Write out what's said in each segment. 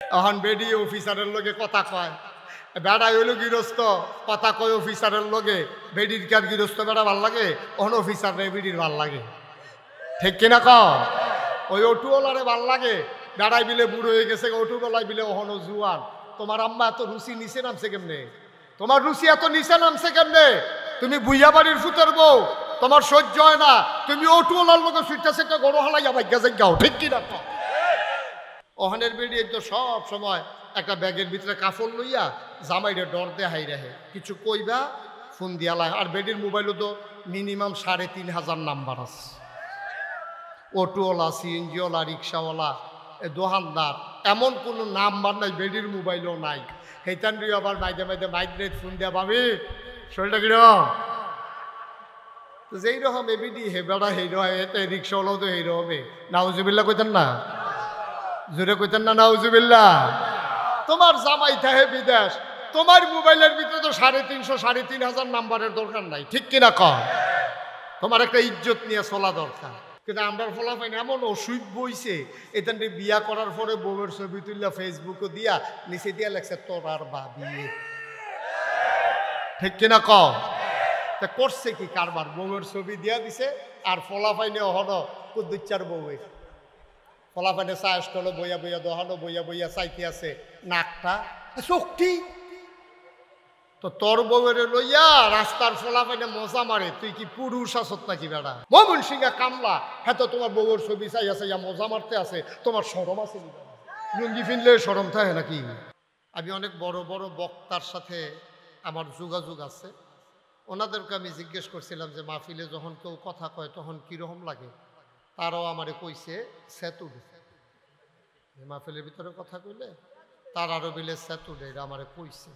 এখন বেডি অফিসারের লগে কথা কয়, বেড়া হইল গৃহস্থ কথা কয় অফিসারের লগে, বেডির কার গৃহস্থ বেড়া ভাল লাগে, অন অফিসার রে বেডির ভাল লাগে, ঠিক কিনা ক? ওই অটুওয়ালারে ভাল লাগে, বেড়াই বিলে বুড়ো হয়ে গেছে, অটুওয়ালাই বিলে অহনো জুয়ান। তোমার আম্মা এত রুচি নিচে নামছে কেমনে? তোমার রুচি এত নিচে নামছে কেমনে? তুমি বুইয়া বাড়ির ফুতের বউ, তোমার সহ্য হয় না, তুমি অটুওয়ালার লোক সুইটা সেটা গরো হালাইয়া ভাগ্যা যাও, ঠিক কিনা ক? ওহানের বেরিয়ে তো সব সময় একটা ব্যাগের ভিতরে কাপড় লইয়া জামাইরে ডর দেহাই রাহে, কিছু কইবা ফোন দিয়ালা। আর বেডির মোবাইলও তো মিনিমাম ৩,৫০০ নাম্বার আছে। অটোওয়ালা, সিএনজিওয়ালা, রিক্সাওয়ালা, দোকানদার, এমন কোনো নাম্বার নাই বেডির মোবাইলও নাই। সেইটান আবার মাইদে মাইদে মাইগ্রেট ফোন দেয়া পাবি, শরীরটা কিরকম? তো যেই রকম এবিডি হে বেড়া হেরো এতে রিক্সাওয়ালাও তো হেরো হবে। নাউজুবিল্লাহ কইতেন না? জোরে কইতেন না নাউজুবিল্লাহ? তোমার জামাই থাকে বিদেশ, তোমার মোবাইলের ভিতরে তো ৩৫০ ৩,৫০০ নাম্বারের দরকার নাই, ঠিক কিনা কম? তোমার একটা ইজ্জত নিয়ে চলা দরকার। কিন্তু আমরা ফলাফাইন এমন অসুখ বইছে, এখান থেকে বিয়া করার পরে বউয়ের ছবি তুললা ফেসবুকে দিয়া নিচে দিয়া লেখছে তোর আর বিয়ে, ঠিক কিনা কম? তা করছে কি কারবার? বউয়ের ছবি দিয়া দিছে, আর ফলাফাইনে হন কুদ্দুচ্চার বউয়ের ফলাফাইনে চাষ করলো বইয়া বইয়া দহানো, বইয়া বইয়া চাইতে আছে নাকটা চোখটি। তো তোর বউয়ের লইয়া রাস্তার ফলাফাইনে মজা মারে, তুই কি পুরুষ আসত নাকি বেড়া? মমন সিংহা কামলা, হ্যাঁ তো তোমার বউয়ের ছবি চাই আছে, মজা মারতে আছে, তোমার শরম আছে? লুঙ্গি ফিনলে শরম থাকে নাকি? আমি অনেক বড় বড় বক্তার সাথে আমার যোগাযোগ আছে, ওনাদেরকে আমি জিজ্ঞেস করছিলাম যে মাহফিলে যখন কেউ কথা কয় তখন কীরকম লাগে। তারাও আমারে কইছে সেতুডে, মাহফিলের ভিতরে কথা কইলে তার আরো বিলে সেতুডে, এটা আমারে কইছে।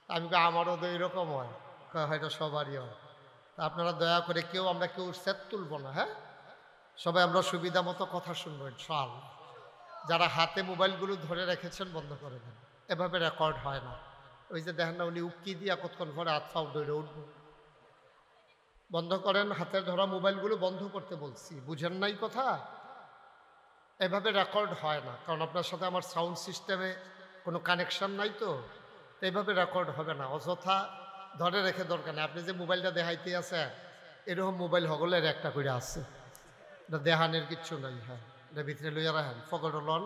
আমি আমারও তো এরকম হয়, হয়তো সবারই হয়। তা আপনারা দয়া করে আমরা কেউ সেত তুলব না, হ্যাঁ? সবাই আমরা সুবিধা মতো কথা শুনবো ইনশাআল্লাহ। যারা হাতে মোবাইলগুলো ধরে রেখেছেন বন্ধ করে দেন, এভাবে রেকর্ড হয় না। ওই যে দেখেন না উনি উক্কি দিয়া কতক্ষণ পরে হাত ফাউ ধরে উঠবো, বন্ধ করেন। হাতের ধরা মোবাইলগুলো বন্ধ করতে বলছি, বুঝেন নাই কথা? এভাবে রেকর্ড হয় না, কারণ আপনার সাথে আমার সাউন্ড সিস্টেমে কোনো কানেকশন নাই, তো এইভাবে রেকর্ড হবে না। অযথা ধরে রেখে দরকার নেই। আপনি যে মোবাইলটা দেখাইতে আছে, এরকম মোবাইল হগলের একটা করে আছে, এটা দেহানের কিচ্ছু নাই। হ্যাঁ, এটা ভিতরে লইয়া রাখেন, ফকট লন,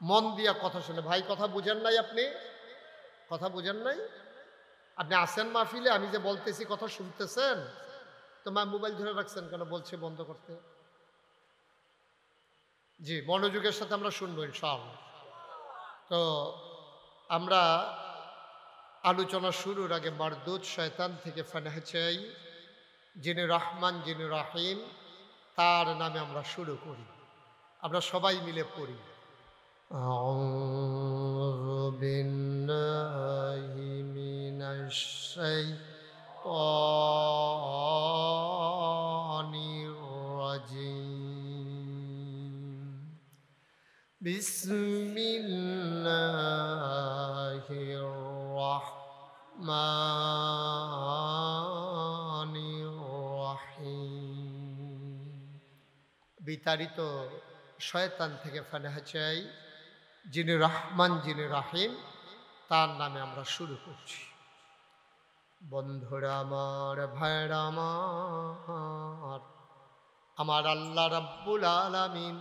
মন দিয়া কথা শুনে। ভাই কথা বুঝেন নাই? আপনি কথা বুঝেন নাই? আপনি আসেন মাহফিলে, আমি যে বলতেছি কথা শুনতেছেন, তো মোবাইল ধরে রাখছেন কেন? বলছে বন্ধ করতে। জি, মনোযোগের সাথে আমরা শুনবো ইনশাআল্লাহ। তো আমরা আলোচনা শুরুর আগে মারদুদ শয়তান থেকে ফানাহ চাই, যিনি রহমান, যিনি রাহিম, তার নামে আমরা শুরু করি। আমরা সবাই মিলে পড়ি। আউযু বিল্লাহি মিনাশ শাইতানির রাজিম। বিসমিল্লাহির রাহমানির রাহিম। বিতাড়িত শয়তান থেকে ফানাহ চাই, যিনি রহমান, যিনি রাহিম, তার নামে আমরা শুরু করছি। বন্ধুরা আমার, ভাইরা আমার আল্লাহ রাব্বুল আলামিন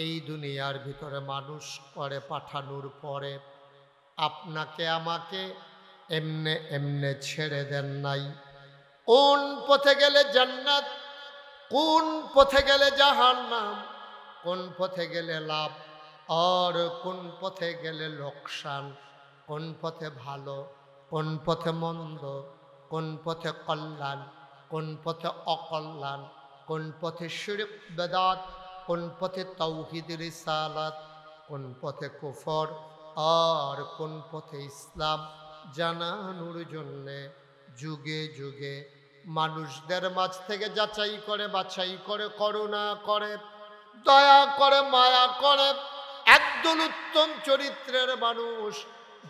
এই দুনিয়ার ভিতরে মানুষ করে পাঠানোর পরে আপনাকে আমাকে এমনে এমনে ছেড়ে দেন নাই। কোন পথে গেলে জান্নাত, কোন পথে গেলে জাহান্নাম, কোন পথে গেলে লাভ আর কোন পথে গেলে লোকসান, কোন পথে ভালো, কোন পথে মন্দ, কোন পথে কল্যাণ, কোন পথে অকল্যাণ, কোন পথে শিরক বেদাত, কোন পথে তাওহীদ রিসালাত, কোন পথে কুফর আর কোন পথে ইসলাম জানানোর জন্যে যুগে যুগে মানুষদের মাঝ থেকে যাচাই করে, বাছাই করে, করুণা করে, দয়া করে, মায়া করে একদল উত্তম চরিত্রের মানুষ,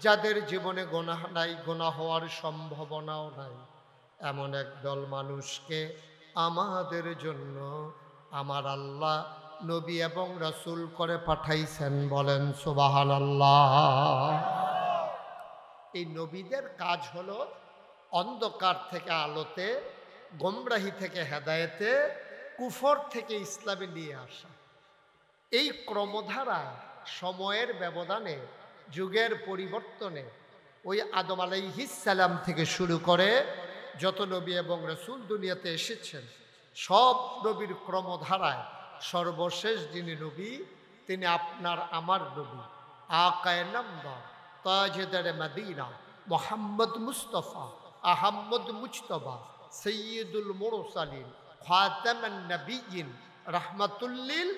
যাদের জীবনে গুনাহ নাই, গুনাহ হওয়ার সম্ভাবনাও নাই, এমন একদল মানুষকে আমাদের জন্য আমার আল্লাহ নবী এবং রাসূল করে পাঠাইছেন, বলেন সুবহানাল্লাহ। এই নবীদের কাজ হলো অন্ধকার থেকে আলোতে, গোমরাহি থেকে হেদায়েতে, কুফর থেকে ইসলামে নিয়ে আসা। এই ক্রমধারায় সময়ের ব্যবধানে, যুগের পরিবর্তনে ওই আদম আলাইহিস সালাম থেকে শুরু করে যত নবী এবং রাসূল দুনিয়াতে এসেছেন, সব নবীর ক্রমধারায় সর্বশেষ যিনি নবী, তিনি আপনার আমার নবী, আকায়ে নামদার, তাজদারে মদিনা, মুহাম্মদ মুস্তাফা আহমদ মুজতবা, সৈয়দুল মুরসালিন, খাতামান নবিয়্যিন, রাহমাতুল্লিল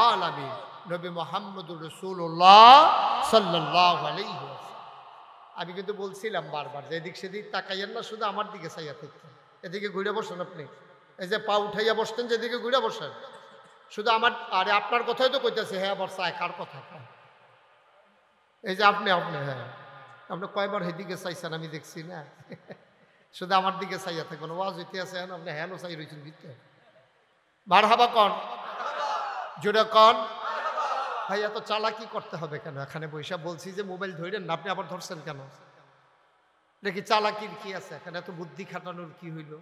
আলামিন, নবী মুহাম্মদুর রাসূলুল্লাহ সাল্লাল্লাহু আলাইহি ওয়াসাল্লাম। আমি কিন্তু বলছিলাম বারবার যে এদিক সেদিক তাকাইয়েন না, শুধু আমার দিকে চাইয়া থাকতেন। এদিকে ঘুরে বসেন আপনি, এই যে পা উঠাইয়া বসতেন, যেদিকে ঘুরে বসেন, শুধু আমার, আরে আপনার কথাই তো কইতেছে। হ্যাঁ, আবার চায় কার কথা কয়? এই যে আপনি হ্যাঁ, আপনি কয়বার সেদিকে চাইছেন আমি দেখছি না। শুধু আমার দিকে চাইয়া থাকবেন, ওয়াজ হইতে আছে আপনি হ্যালো চাই রয়েছেন ভিতরে। মারহাবা কন, জোরে কন। ভাই এত চালাকি করতে হবে কেন? এখানে বৈশা বলছি যে মোবাইল ধরেন না, আপনি আবার ধরছেন কেন? দেখি চালাকির কি আছে এখানে? এত বুদ্ধি খাটানোর কি হইল?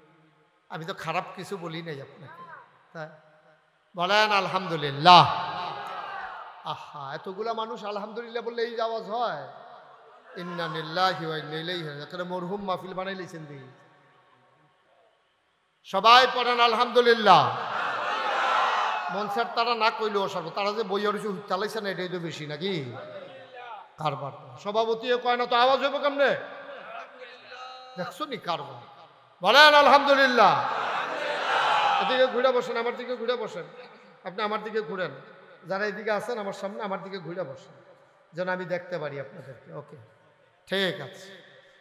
আমি তো খারাপ কিছু বলি নাই আপনাকে, তাই বলেন আলহামদুলিল্লাহ। আহা, এতগুলা মানুষ আলহামদুলিল্লাহ বললে এই আওয়াজ হয়? ইন্না লিল্লাহি ওয়া ইন্না ইলাইহি রাজিউন। মরহুম মাহফিল বানাই লিছেন দি, সবাই পড়েন আলহামদুলিল্লাহ। মনসার তারা না কইলেও সর্ব, তারা যে বইয়ের চালাইছে না, এটাই তো বেশি নাকি কারবার। সভাপতিও কয় না তো আওয়াজ হইব কেমনে? দেখছো নি কারবার। বলেন আলহামদুলিল্লাহ। এদিকে ঘুরে বসেন, আমার দিকে ঘুরে বসেন, আপনি আমার দিকে ঘুরেন, যারা এদিকে আছেন আমার সামনে আমার দিকে ঘুরে বসেন, যেন আমি দেখতে পারি আপনাদেরকে। ওকে, ঠিক আছে,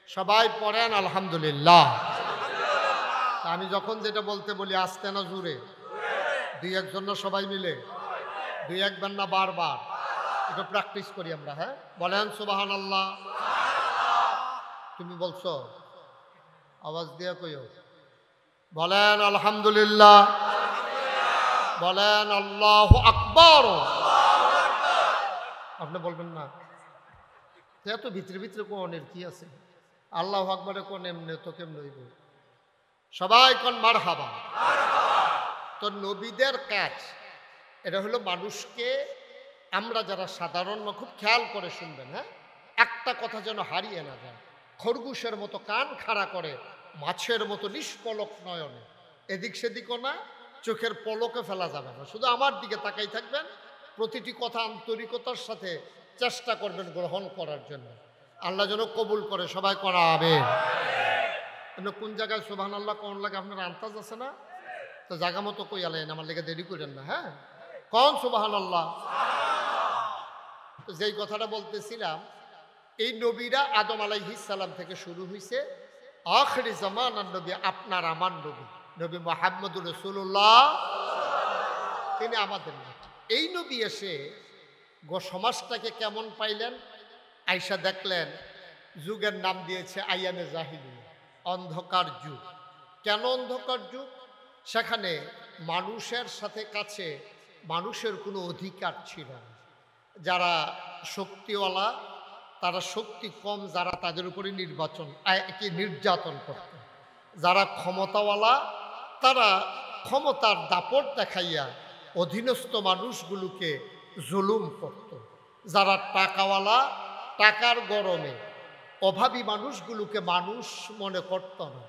সবাই পড়েন আলহামদুলিল্লাহ। আমি যখন যেটা বলতে বলি আস্তে না জোরে, দুই একজন না সবাই মিলে, দুই একবার না বারবার, এটা প্র্যাকটিস করি আমরা। হ্যাঁ, বলেন সুবহানাল্লাহ। তুমি বলছো, আওয়াজ দিয়া কইও। বলেন আলহামদুলিল্লাহ, বলেন আল্লাহু আকবার। আপনি বলবেন না এত ভিতরে ভিতরে কোনের কি আছে? আল্লাহু আকবারে কোন এমনি তো কেমন হইব? সবাই কোন মারহাবা। তো নবীদের কাজ এটা হলো মানুষকে, আমরা যারা সাধারণ, খুব খেয়াল করে শুনবেন, হ্যাঁ, একটা কথা যেন হারিয়ে না যায়। খরগোশের মতো কান খাড়া করে, মাছের মতো নিষ্পলক নয়নে, এদিক সেদিকও না, চোখের পলকে ফেলা যাবে না, শুধু আমার দিকে তাকাই থাকবেন। প্রতিটি কথা আন্তরিকতার সাথে চেষ্টা করবেন গ্রহণ করার জন্য। আল্লাহ যেন কবুল করে, সবাই করা হবে। কোন জায়গায় সুবহানাল্লাহ কোন লাগে আপনার আন্তাজ আছে না? তো জায়গা মতো কই আলেন, আমার লেগে দেরি করেন না। হ্যাঁ, কোন সুবহানাল্লাহ। তো যেই কথাটা বলতেছিলাম, এই নবীরা আদম আলাইহিস সালাম থেকে শুরু হয়েছে, আখিরি জামানার নবী আপনার আমার নবী, নবী মুহাম্মদুর রাসূলুল্লাহ, তিনি আমাদের নবী। এই নবী এসে সমাজটাকে কেমন পাইলেন? আইসা দেখলেন যুগের নাম দিয়েছে আইয়ামে জাহিলিয়া, অন্ধকার যুগ। কেন অন্ধকার যুগ? সেখানে মানুষের সাথে কাছে মানুষের কোনো অধিকার ছিল না। যারা শক্তিওয়ালা, তারা শক্তি কম, যারা তাদের উপরে নির্যাতন করত। যারা ক্ষমতাওয়ালা, তারা ক্ষমতার দাপট দেখাইয়া অধীনস্থ মানুষগুলোকে জুলুম করত। যারা টাকাওয়ালা, টাকার গরমে অভাবী মানুষগুলোকে মানুষ মনে করত না।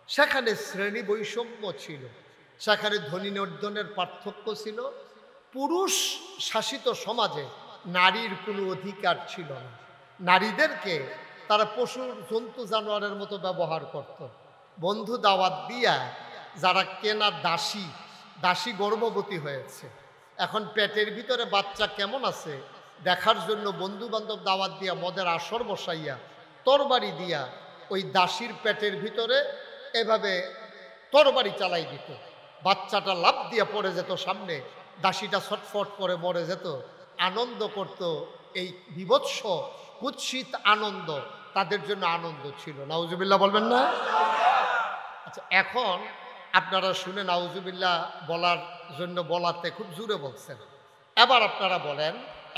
সেখানে শ্রেণী বৈষম্য ছিল, সেখানে ধনী নির্ধনের পার্থক্য ছিল। পুরুষ শাসিত সমাজে নারীর কোনো অধিকার ছিল না। নারীদেরকে তারা পশুর জন্তু জানোয়ারের মতো ব্যবহার করত। বন্ধু দাওয়াত দিয়া যারা কেনা দাসী, দাসী গর্ভবতী হয়েছে, এখন পেটের ভিতরে বাচ্চা কেমন আছে দেখার জন্য বন্ধু বান্ধব দাওয়াত দিয়া মদের আসর বসাইয়া তরবারি দিয়া ওই দাসীর পেটের ভিতরে এভাবে তরবারি চালাই দিত। বাচ্চাটা লাফ দিয়া পড়ে যেত সামনে, দাসীটা ছটফট করে মরে যেত। আনন্দ করত, এই বিভৎস কুৎসিত আনন্দ তাদের জন্য আনন্দ ছিল। নাউজুবিল্লাহ বলবেন না? আচ্ছা, এখন আপনারা শুনে নাউজুবিল্লাহ বলার জন্য বলাতে খুব জোরে বলছেন, এবার আপনারা বলেন,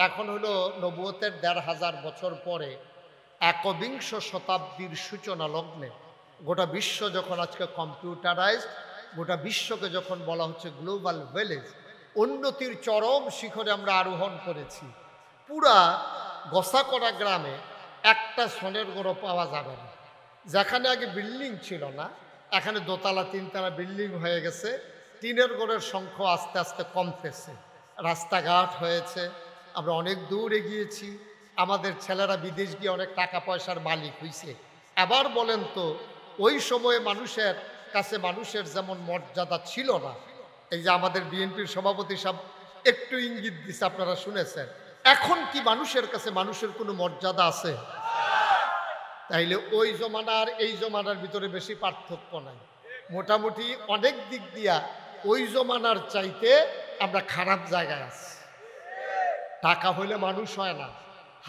এখন হলো নবুয়তের ১৫০০ বছর পরে একবিংশ শতাব্দীর সূচনা লগ্নে গোটা বিশ্ব যখন আজকে কম্পিউটারাইজড, গোটা বিশ্বকে যখন বলা হচ্ছে গ্লোবাল ভিলেজ, উন্নতির চরম শিখরে আমরা আরোহণ করেছি। পুরা গোসাকড়া গ্রামে একটা সোনের গড়ো পাওয়া যাবে না। যেখানে আগে বিল্ডিং ছিল না, এখানে দোতলা তিনতলা বিল্ডিং হয়ে গেছে। টিনের গড়ের সংখ্যা আস্তে আস্তে কমতেছে, রাস্তাঘাট হয়েছে, আমরা অনেক দূর এগিয়েছি, আমাদের ছেলেরা বিদেশ গিয়ে অনেক টাকা পয়সার মালিক হয়েছে। এবার বলেন তো, ওই সময়ে মানুষের কাছে মানুষের যেমন মর্যাদা ছিল না, এই যে আমাদের বিএনপির সভাপতি সাহেব একটু ইঙ্গিত দিচ্ছে, আপনারা শুনেছেন, এখন কি মানুষের কাছে মানুষের কোনো মর্যাদা আছে? তাইলে ওই জমানার এই জমানার ভিতরে বেশি পার্থক্য নাই, মোটামুটি অনেক দিক দিয়া ওই জমানার চাইতে আমরা খারাপ জায়গায় আছি। টাকা হইলে মানুষ হয় না,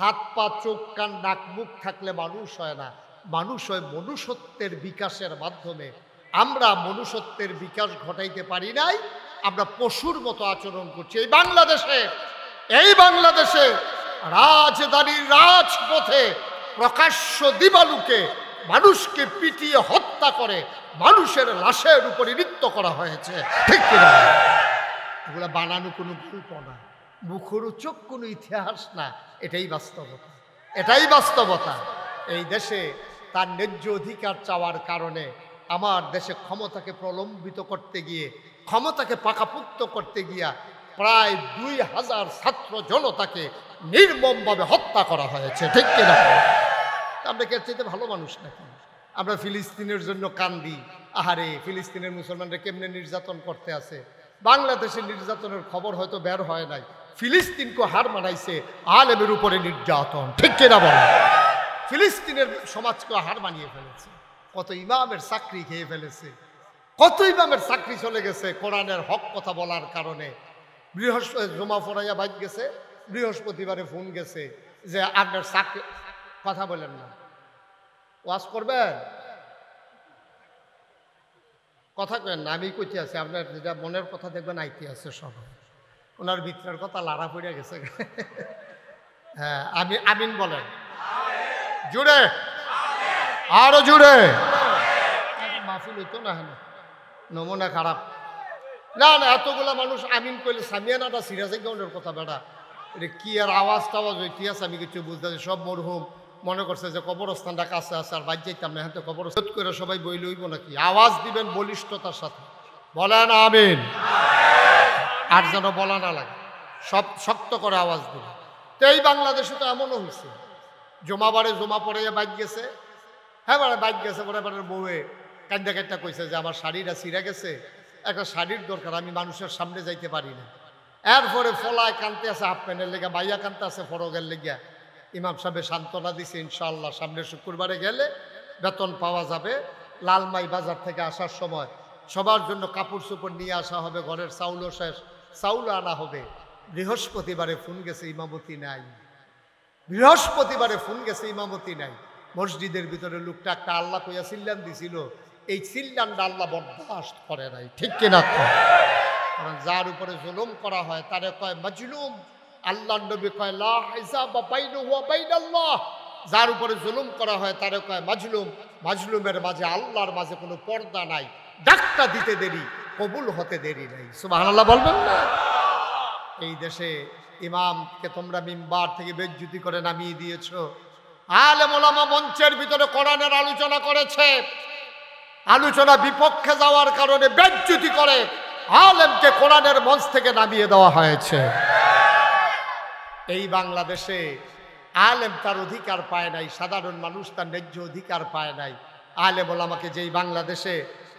হাত পা চোখ কান নাক মুখ থাকলে মানুষ হয় না, মানুষ হয় মনুষ্যত্বের বিকাশের মাধ্যমে। আমরা মনুষ্যত্বের বিকাশ ঘটাইতে পারি নাই, আমরা পশুর মতো আচরণ করছি। এই বাংলাদেশে রাজধানীর রাজপথে প্রকাশ্য দিবালুকে মানুষকে পিটিয়ে হত্যা করে মানুষের লাশের উপরে নৃত্য করা হয়েছে, ঠিক কিনা? এগুলো বানানো কোনো গল্প না, মুখরোচক কোনো ইতিহাস না, এটাই বাস্তবতা, এটাই বাস্তবতা। এই দেশে তার ন্যায্য অধিকার চাওয়ার কারণে আমার দেশে ক্ষমতাকে প্রলম্বিত করতে গিয়ে, ক্ষমতাকে পাকাপুক্ত করতে গিয়া প্রায় ২,০০০ ছাত্র জনতাকে নির্মমভাবে হত্যা করা হয়েছে, ঠিক কিনা? আমরা কে চাইতে ভালো মানুষ নাকি? আমরা ফিলিস্তিনের জন্য কান্দি, আহারে ফিলিস্তিনের মুসলমানরা কেমনে নির্যাতন করতে আছে। বাংলাদেশের নির্যাতনের খবর হয়তো বের হয় নাই, ফিলিস্তিনকে হার মানাইছে আলেমের উপরে নির্যাতন, ঠিক কিনা বলে? ফিলিস্তিনের সমাজকে হার মানিয়ে ফেলেছে, কত ইমামের চাকরি খেয়ে ফেলেছে, কত ইমামের চাকরি চলে গেছে কোরআনের হক কথা বলার কারণে। জমা ফরাইয়া বাইক গেছে, বৃহস্পতিবারে ফোন গেছে যে আপনার চাকরি, কথা বলেন না, ওয়াজ করবেন, কথা কেন না, আমি কইতে আছি, আপনার যেটা মনের কথা দেখবেন আইতে আছে সব, ওনার ভিতরের কথা লাড়া পড়ে গেছে। হ্যাঁ, আমিন বলেন জুড়ে, আরো জুড়ে। মাহফিল হইতো না, হ্যাঁ নমুনা খারাপ না, না এতগুলা মানুষ আমিন কইলে সামিয়ানাটা সিরাজে গৌনের কথা বেড়া, এটা কি আর আওয়াজ টাওয়াজ হইতে আছে আমি কিছু বুঝতে, সব মরহুম মনে করছে যে কবরস্থানটা কাছে আছে আর বাদ যাইতাম না, হ্যাঁ তো কবরস্থান করে সবাই বই লইব নাকি? আওয়াজ দিবেন বলিষ্ঠতার সাথে, বলেন আমিন, আর যেন বলা না লাগে, সব শক্ত করে আওয়াজ দিবে। তো এই বাংলাদেশে তো এমনও হয়েছে, জমাবারে জমা পড়ে বাইক গেছে, হ্যাঁ মানে বাইক গেছে, পরে বউয়ে কান্দা কান্দা কইছে যে আমার শাড়িটা ছিঁড়ে গেছে, একটা শাড়ির দরকার, আমি মানুষের সামনে যাইতে পারি না। এরপরে ফলায় কানতে আছে, হাফ প্যান্টের লেগে বাইয়া কানতে আছে ফরগের লেগিয়া। ইমাম সাহেব সান্ত্বনা দিছে, ইনশাআল্লাহ সামনের শুক্রবারে গেলে বেতন পাওয়া যাবে। লালমাই বাজার থেকে আসার সময় সবার জন্য কাপড় চোপড় নিয়ে আসা হবে, ঘরের চাউলও শেষ, চাউল আনা হবে। বৃহস্পতিবারে ফোন গেছে, ইমামতি নাই। বৃহস্পতিবারে ফোন গেছে, ইমামতি নাই। মসজিদের ভিতরে লোকটা একটা আল্লাহ কইয়া চিল্লান দিছিল, এই চিল্লানটা আল্লাহ বরদাস্ত করে নাই, ঠিক কিনা? কারণ যার উপরে জুলুম করা হয় তারে কয় মাজলুম, আল্লাহ নবী কয় লা হিসাব বাইনাহু ওয়া বাইনাল্লাহ। যার উপরে জুলুম করা হয় তারে কয় মাজলুম, মাজলুমের মাঝে আল্লাহর মাঝে কোনো পর্দা নাই, ডাকটা দিতে দেরি, কবুল হতে দেরি নাই। সুবহানাল্লাহ বলবেন না? এই দেশে ইমামকে তোমরা মিম্বার থেকে বেজ্জতি করে নামিয়ে দিয়েছো। আলেম ওলামা মঞ্চের ভিতরে কোরআনের আলোচনা করেছে, আলোচনা বিপক্ষে যাওয়ার কারণে বেজ্জতি করে আলেমকে কোরআনের মঞ্চ থেকে নামিয়ে দেওয়া হয়েছে। এই বাংলাদেশে আলেম তার অধিকার পায় নাই, সাধারণ মানুষ তার ন্যায্য অধিকার পায় নাই। আলেম ওলামাকে যেই বাংলাদেশে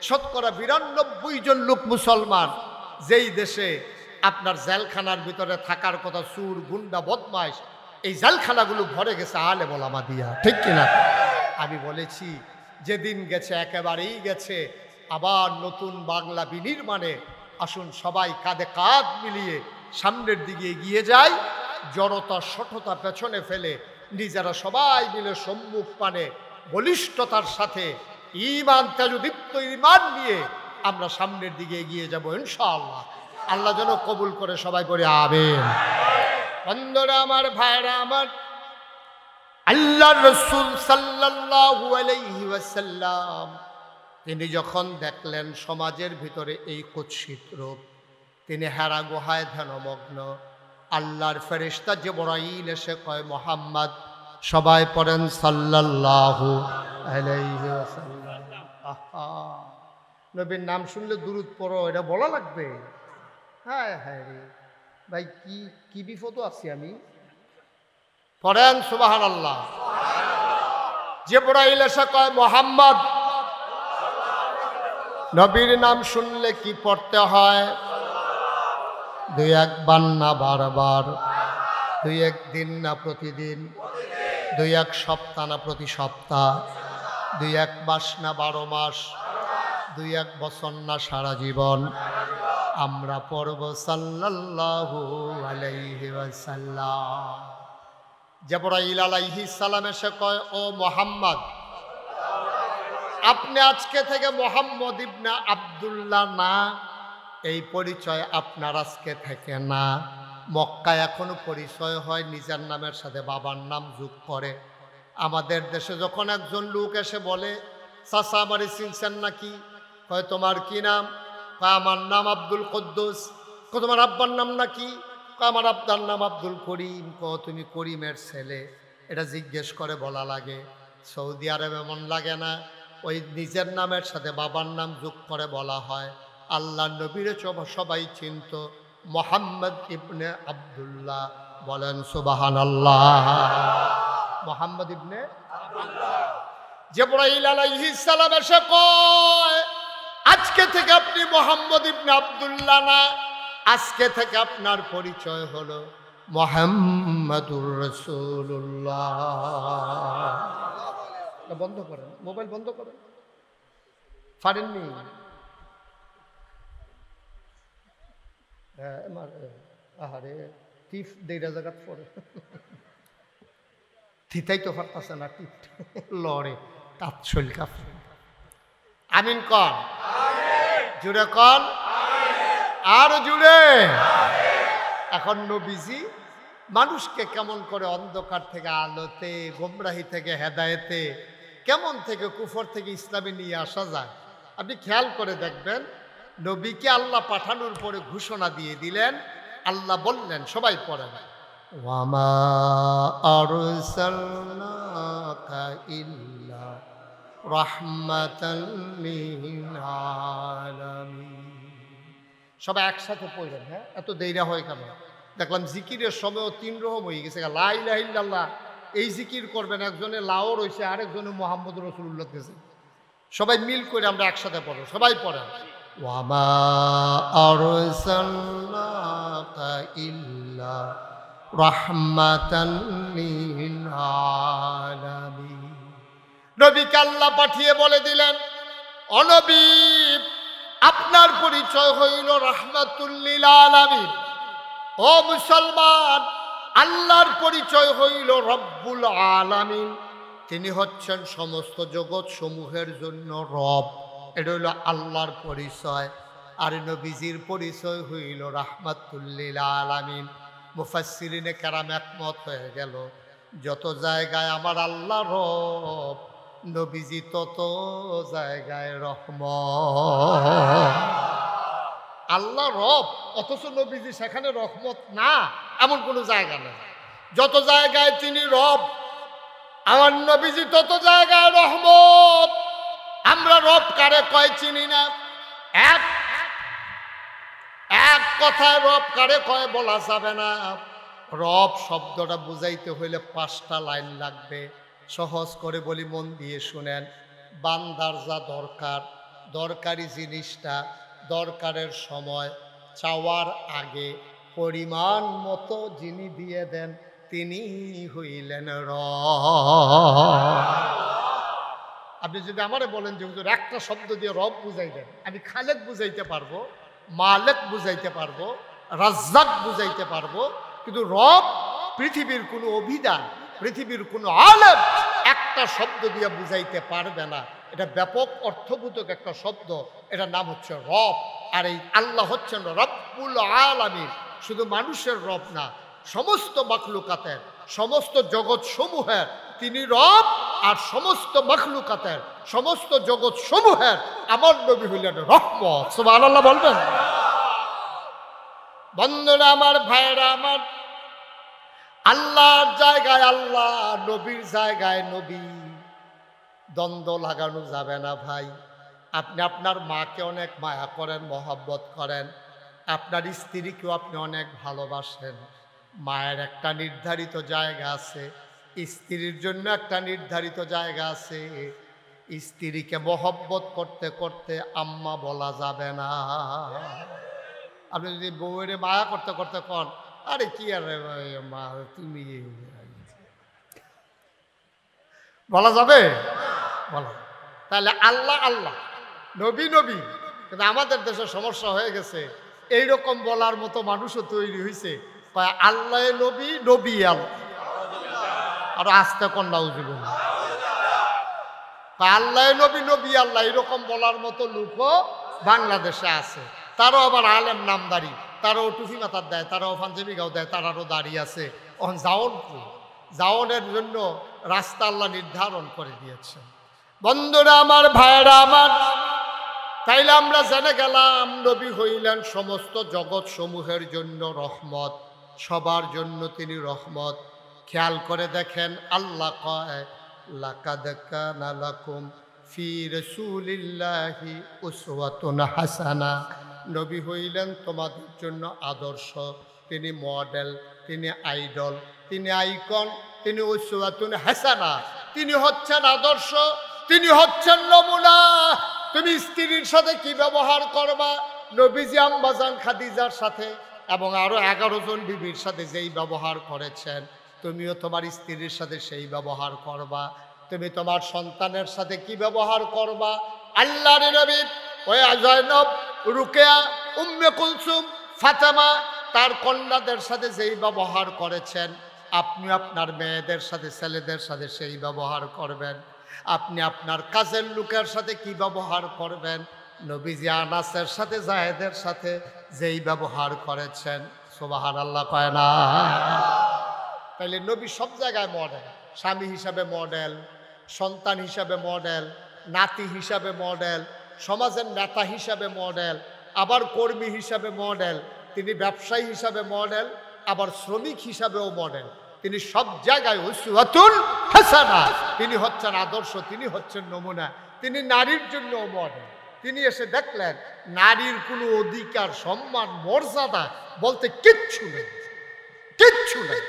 শতকরা ৯২ জন লোক মুসলমান, যেই দেশে আপনার জেলখানার ভিতরে থাকার কথা চুর গুন্ডা বদমাইশ, এই জেলখানাগুলো ভরে গেছে আলেম ওলামা দিয়া, ঠিক কিনা? আমি বলেছি যেদিন গেছে একেবারেই গেছে, আবার নতুন বাংলা বিনির্মাণে আসুন সবাই কাঁধে কাঁধ মিলিয়ে সামনের দিকে এগিয়ে যায়, জড়তা শঠতা পেছনে ফেলে নিজেরা সবাই মিলে সম্মুখ পানে বলিষ্ঠতার সাথে ঈমান তেজদীপ্ত ঈমান নিয়ে আমরা সামনের দিকে এগিয়ে যাব ইনশাআল্লাহ। আল্লাহ যেন কবুল করে, সবাই পড়ে আমিন। বন্ধুরা আমার, ভাইরা আমার, আল্লাহর রাসূল সাল্লাল্লাহু আলাইহি ওয়াসাল্লাম তিনি যখন দেখলেন সমাজের ভিতরে এই কুৎসিত রূপ, তিনি হেরা গুহায় ধ্যানমগ্ন। আল্লাহর ফেরেশতা জিবরাইল এসে কয়, মুহাম্মদ, সবাই পড়েন সাল্লাল্লাহু আলাইহি ওয়াসাল্লাম। আহা, নবীর নাম শুনলে দুরূদ পড়ো, এটা বলা লাগবে? হ্যাঁ হ্যাঁ রে ভাই, কি কি বিপদ আছি আমি। পড়েন সুবহানাল্লাহ। জিবরাইল এসে কয়, মুহাম্মদ, নবীর নাম শুনলে কি পড়তে হয়? দুই একবার না বারবার, দুই একদিন না প্রতিদিন, দুই এক সপ্তাহ না প্রতি সপ্তাহ, দুই এক মাস না 12 মাস, দুই এক বছর না সারা জীবন আমরা পড়ব সাল্লাল্লাহু আলাইহি ওয়াসাল্লাম। জিবরাইল আলাইহিস সালাম এসে কয়, ও মুহাম্মদ, আপনি আজকে থেকে মুহাম্মদ ইবনে আব্দুল্লাহ না, এই পরিচয় আপনার আজকে থেকে না। মক্কায় এখনো পরিচয় হয় নিজের নামের সাথে বাবার নাম যোগ করে। আমাদের দেশে যখন একজন লোক এসে বলে, চাচা আমারে চিনছেন নাকি? কয়, তোমার কি নাম? কয়, আমার নাম আব্দুল কুদ্দুস। কয়, তোমার আব্বার নাম নাকি? কয়, আমার আব্বার নাম আব্দুল করিম। কয়, তুমি করিমের ছেলে? এটা জিজ্ঞেস করে বলা লাগে। সৌদি আরবে এমন লাগে না, ওই নিজের নামের সাথে বাবার নাম যোগ করে বলা হয়। আল্লাহ নবীর সবাই চিনত, মুহাম্মদ ইবনে আব্দুল্লাহ। বলেন সুবহানাল্লাহ। মুহাম্মদ ইবনে আব্দুল্লাহ। জিবরাইল আলাইহিস সালাম এসে কয়, আজকে থেকে আপনি মুহাম্মদ ইবনে আব্দুল্লাহ না, আজকে থেকে আপনার পরিচয় হলো মুহাম্মাদুর রাসূলুল্লাহ। বন্ধ করেন, মোবাইল বন্ধ করেন। পারেননি? আহারে, টিপ দেড়া জায়গা পড়ে, থিতাই তো পারতাছে না, টিপ লড়ে, তাঁত শৈল কাপড়। আমিন কন, জুড়ে কন, আর জুড়ে। এখন নবীজি মানুষকে কেমন করে অন্ধকার থেকে আলোতে, গোমরাহি থেকে হেদায়েতে, কেমন থেকে কুফর থেকে ইসলামে নিয়ে আসা যায় আপনি খেয়াল করে দেখবেন। নবীকে আল্লাহ পাঠানোর পরে ঘোষণা দিয়ে দিলেন, আল্লাহ বললেন, সবাই পড়েন, ওয়ামা আরসালনাকা ইল্লা রাহমাতাল লিল আলামিন। সবাই একসাথে পড়লেন। হ্যাঁ, এত দেরিয়া হয় কেন? দেখলাম জিকিরের সময় 3 রকম হয়ে গেছে। লা ইলাহা ইল্লাল্লাহ এই জিকির করবেন, একজনে লাও রয়েছে, আরেকজনে মুহাম্মদ রাসূলুল্লাহ গেছে। সবাই মিল করে আমরা একসাথে পড়ব, সবাই পড়েন, ওয়ামা আরসালনাকা ইল্লা রাহমাতাল লিল আলামিন। নবীকে আল্লাহ পাঠিয়ে বলে দিলেন, ও নবী, আপনার পরিচয় হইল রাহমাতুল লিল আলামিন। ও মুসলমান, আল্লাহর পরিচয় হইল রব্বুল আলামিন। তিনি হচ্ছেন সমস্ত জগৎ সমূহের জন্য রব। এটা হইল আল্লাহর পরিচয়। আর নবীজির পরিচয় হইল রাহমাতুল লিল আলামিন। মুফাসসিরিনে কেরাম একমত হয়ে গেল, যত জায়গায় আমার আল্লাহ রব, নবীজি তত জায়গায় রহমত। আল্লাহ রব, অথচ নবীজি সেখানে রহমত না, এমন কোনো জায়গা নেই। যত জায়গায় তিনি রব, আমার নবীজি তত জায়গায় রহমত। আমরা রব কারে কয় চিনি না। এক কথায় রব কারে কয় বলা যাবে না। রব শব্দটা বুঝাইতে হইলে 5টা লাইন লাগবে। সহজ করে বলি, মন দিয়ে শুনেন। বান্দার যা দরকার, দরকারি জিনিসটা দরকারের সময় চাওয়ার আগে পরিমাণ মতো যিনি দিয়ে দেন, তিনি হইলেন রব। আপনি যদি আমারে বলেন যে হুজুর একটা শব্দ দিয়ে রব বুঝাই দেন, আমি খালেক বুঝাইতে পারবো, মালেক বুঝাইতে পারবো, রাজ্জাক বুঝাইতে পারবো, কিন্তু রব পৃথিবীর কোনো অভিধান, পৃথিবীর কোনো আলেম একটা শব্দ দিয়ে বুঝাইতে পারবে না। এটা ব্যাপক অর্থবোধক একটা শব্দ, এটার নাম হচ্ছে রব। আর এই আল্লাহ হচ্ছেন রব্বুল আলামিন, শুধু মানুষের রব না, সমস্ত মাখলুকাতের, সমস্ত জগৎ সমূহের তিনি রব। আর সমস্ত মাখলুকাতের, সমস্ত জগৎ সমূহের আমার নবী হইলেন রহমত। সুবহানাল্লাহ বলবেন। বন্ধুরা আমার, ভাইরা আমার, আল্লাহর জায়গায় আল্লাহ, নবীর জায়গায় নবী, দ্বন্দ্ব লাগানো যাবে না ভাই। আপনি আপনার মাকে অনেক মায়া করেন, মহব্বত করেন, আপনার স্ত্রীকেও আপনি অনেক ভালোবাসেন। মায়ের একটা নির্ধারিত জায়গা আছে, স্ত্রীর জন্য একটা নির্ধারিত জায়গা আছে। স্ত্রীকে মহব্বত করতে করতে আম্মা বলা যাবে না। আপনি যদি বউয়ের মায়া করতে করতে কন, আরে কি আর মা তুমি, বলা যাবে? বলা। তাহলে আল্লাহ আল্লাহ, নবী নবী। কিন্তু আমাদের দেশে সমস্যা হয়ে গেছে, এইরকম বলার মতো মানুষও তৈরি হয়েছে, আল্লাহ নবী, নবী আল্লাহ। আর আস্তে কন্যা উজুব, আল্লাহ নবী, নবী আল্লাহ, এরকম বলার মতো লোকও বাংলাদেশে আছে। তারও আবার আলেম নামদারি, তারাও টুফি মাথার দেয়, তারাও পাঞ্জাবি গাও দেয়, তারারও দাঁড়িয়ে আছে। এখন জাওনের জন্য রাস্তা আল্লাহ নির্ধারণ করে দিয়েছে। বন্ধুরা আমার, ভাইয়েরা আমার, তাইলে আমরা জেনে গেলাম নবী হইলেন সমস্ত জগৎ সমূহের জন্য রহমত, সবার জন্য তিনি রহমত। খেয়াল করে দেখেন, আল্লাহ কয় লাকাদ কানা লাকুম ফি রাসূলিল্লাহি উসওয়াতুন হাসানা। নবী হইলেন তোমাদের জন্য আদর্শ, তিনি মডেল, তিনি আইডল, তিনি আইকন, তিনি উসওয়াতুন হাসানা, তিনি হচ্ছেন আদর্শ, তিনি হচ্ছেন নমুনা। তুমি স্ত্রীর সাথে কি ব্যবহার করবা, নবীজি আম্মাজান খাদিজার সাথে এবং আরো 11 জন বিবির সাথে যেই ব্যবহার করেছেন, তুমিও তোমার স্ত্রীর সাথে সেই ব্যবহার করবা। তুমি তোমার সন্তানের সাথে কি ব্যবহার করবা, আল্লাহর নবী ওই জয়নব, রুকেয়া, উম্মে কুলসুম, ফাতেমা, তার কন্যাদের সাথে যেই ব্যবহার করেছেন, আপনি আপনার মেয়েদের সাথে, ছেলেদের সাথে সেই ব্যবহার করবেন। আপনি আপনার কাজের লোকের সাথে কি ব্যবহার করবেন, নবীজি আনাসের সাথে, জায়েদের সাথে যেই ব্যবহার করেছেন। সুবহানাল্লাহ কয় না? তাইলে নবী সব জায়গায় মডেল, স্বামী হিসাবে মডেল, সন্তান হিসাবে মডেল, নাতি হিসাবে মডেল, সমাজের নেতা হিসাবে মডেল, আবার কর্মী হিসাবে মডেল, তিনি ব্যবসায়ী হিসাবে মডেল, আবার শ্রমিক হিসাবেও মডেল। তিনি সব জায়গায় উসওয়াতুন হাসানা, তিনি হচ্ছেন আদর্শ, তিনি হচ্ছেন নমুনা। তিনি নারীর জন্য মডেল। তিনি এসে দেখলেন নারীর কোনো অধিকার, সম্মান, মর্যাদা বলতে কিচ্ছু নেই, কিচ্ছু নেই।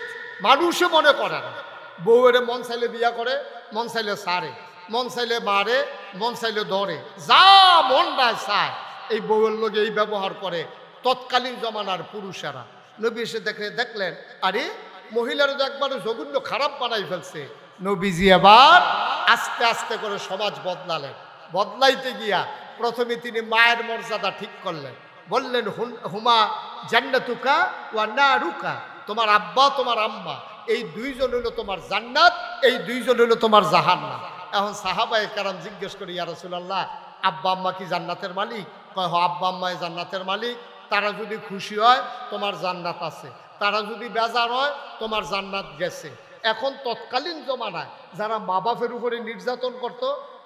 মানুষে মনে করে না, বউয়ের মন চাইলে বিয়া করে, মন চাইলে সারে, মন চাইলে মারে, মন চাইলে ধরে, যা মন নাই চায় এই বউয়ের লোকে এই ব্যবহার করে তৎকালীন জমানার পুরুষেরা। নবী এসে দেখলেন আরে মহিলারা তো একবারে জঘন্য খারাপ বানাই ফেলছে। নবীজি এবার আস্তে আস্তে করে সমাজ বদলালেন। বদলাইতে গিয়া প্রথমে তিনি মায়ের মর্যাদা ঠিক করলেন, বললেন হুমা জান্নাতুকা ওয়া নারুকা, তোমার আব্বা তোমার আম্মা এই দুইজন হলো তোমার জান্নাত, এই দুইজন হলো তোমার জাহান্নাম। এখন সাহাবায়ে কেরাম জিজ্ঞেস করি, ইয়া রাসূলুল্লাহ, আব্বা আম্মা কি জান্নাতের মালিক? কয় হ, আব্বা আম্মা জান্নাতের মালিক। তারা যদি খুশি হয় তোমার জান্নাত আছে, তারা যদি বেজার হয় তোমার জান্নাত গেছে। এখন তৎকালীন জমানায় যারা মা বাপের উপরে নির্যাতন করত,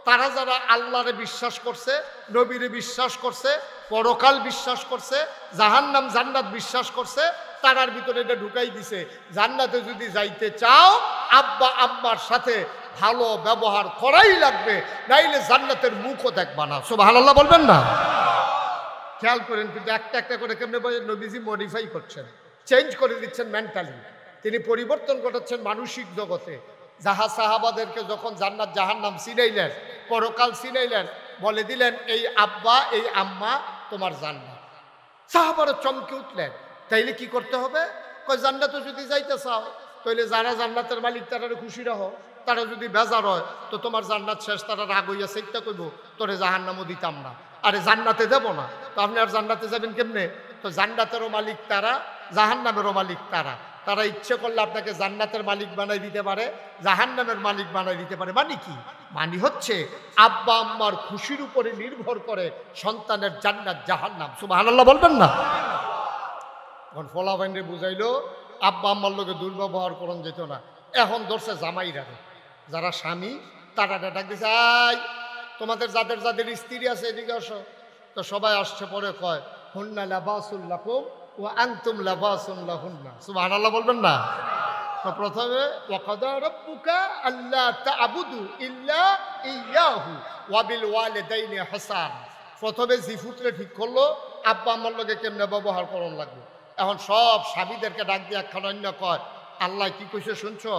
তারা যারা আল্লাহরে বিশ্বাস করছে, নবীরে বিশ্বাস করছে, পরকাল বিশ্বাস করছে, জাহান্নাম জান্নাত বিশ্বাস করছে, তারার ভিতরে এটা ঢুকাই দিছে, জান্নাতে যদি যাইতে চাও আব্বা আম্মার সাথে ভালো ব্যবহার করাই লাগবে, নাইলে জান্নাতের মুখও দেখবা না। সুবহানাল্লাহ বলবেন না? খেয়াল করেন, কিন্তু একটা একটা করে কেমনে নবীজি মডিফাই করছেন, চেঞ্জ করে দিচ্ছেন মেন্টালি। তিনি পরিবর্তন ঘটাচ্ছেন মানসিক জগতে। যাহা সাহাবাদেরকে যখন জান্নাত জাহান্নাম চিনাইলেন, পরকাল চিনাইলেন, বলে দিলেন এই আব্বা এই আম্মা তোমার জান্নাত। সাহাবারা চমকে উঠলেন, তাইলে কি করতে হবে? কয় জান্নাতে যদি যাইতে চাও তাইলে যারা জান্নাতের মালিক তারা খুশি রাখো, তারা যদি বেজার হয় তো তোমার জান্নাত শেষ, তারা রাগ হইয়া চেষ্টা করবো তোরে জাহান্নামও দিতাম না, আরে জান্নাতে দেব না। তো আপনি আর জান্নাতে যাবেন কেমনে? তো জান্নাতেরও মালিক তারা, জাহান্নামেরও মালিক তারা। তারা ইচ্ছে করলে আপনাকে জান্নাতের মালিক বানাই দিতে পারে, জাহান্নামের মালিক বানাই দিতে পারে। মানে কি? মানে হচ্ছে আব্বা আম্মার খুশির উপরে নির্ভর করে সন্তানের জান্নাত জাহান্নাম। সুবহানাল্লাহ বলবেন না? এখন ফলাফাইনে বুঝাইলো আব্বা আম্মার লোকে দুর্ব্যবহার করন যেত না। এখন ধরছে জামাইরা, যারা স্বামী তারা ডাক দিছে, আই তোমাদের যাদের যাদের স্ত্রী আছে এদিকে আসো। তো সবাই আসছে, পরে কয় হুন্না লাবাসুল লাকুম ওয়া আনতুম লাবাসুন লাহুন্না। সুবহানাল্লাহ বলবেন না? তো প্রথমে ওয়াকাদা রাব্বুকা আল্লা তা'বুদু ইল্লা ইয়াহু ওয়া বিল ওয়ালিদাইনি ইহসান। প্রথমে জিফুতরে ঠিক করলো আব্বা আম্মার লগে কেমনে ব্যবহার করন লাগবে। এখন সব স্বামীদেরকে ডাক দিয়ে একখান অন্য কয়, আল্লাহ কি কইছে শুনছো?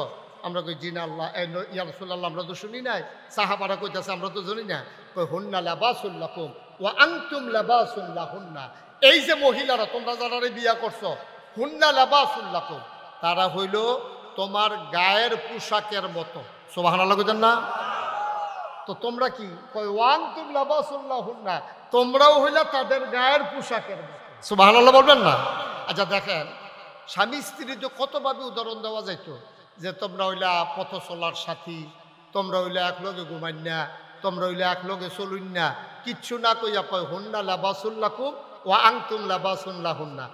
আমরা কই জি না আল্লাহ, ইয়া রাসূলুল্লাহ আমরা তো শুনি নাই। সাহাবারা কইতাছে আমরা তো জানি না। কই হুন্না লাবাসুল লাকুম ওয়া আনতুম লাবাসুন লাহুন্না। এই যে মহিলারা তোমরা যারা বিয়া করছো, হুন্না লাবাসুল লাকুম, তারা হইল তোমার গায়ের পোশাকের মতো। সুবহানাল্লাহ কইতেন না? তো তোমরা কি? কই ওয়া আনতুম লাবাসুল লাহুন্না, তোমরাও হইলা তাদের গায়ের পোশাকের মতো। সুবহানাল্লাহ বলবেন না? আচ্ছা দেখেন, স্বামী স্ত্রীর তো কতভাবে উদাহরণ দেওয়া যাইত, যে তোমরা হইলা পথ চলার সাথী, তোমরা হইলা এক লগে ঘুমাইন না, তোমরা হইলা এক লগে চলুন না, কিচ্ছু না কইয়া কয় হুন্না লাবাসুল লাকুম ওয়া আনতুম লাবাসুন লাহুন্না।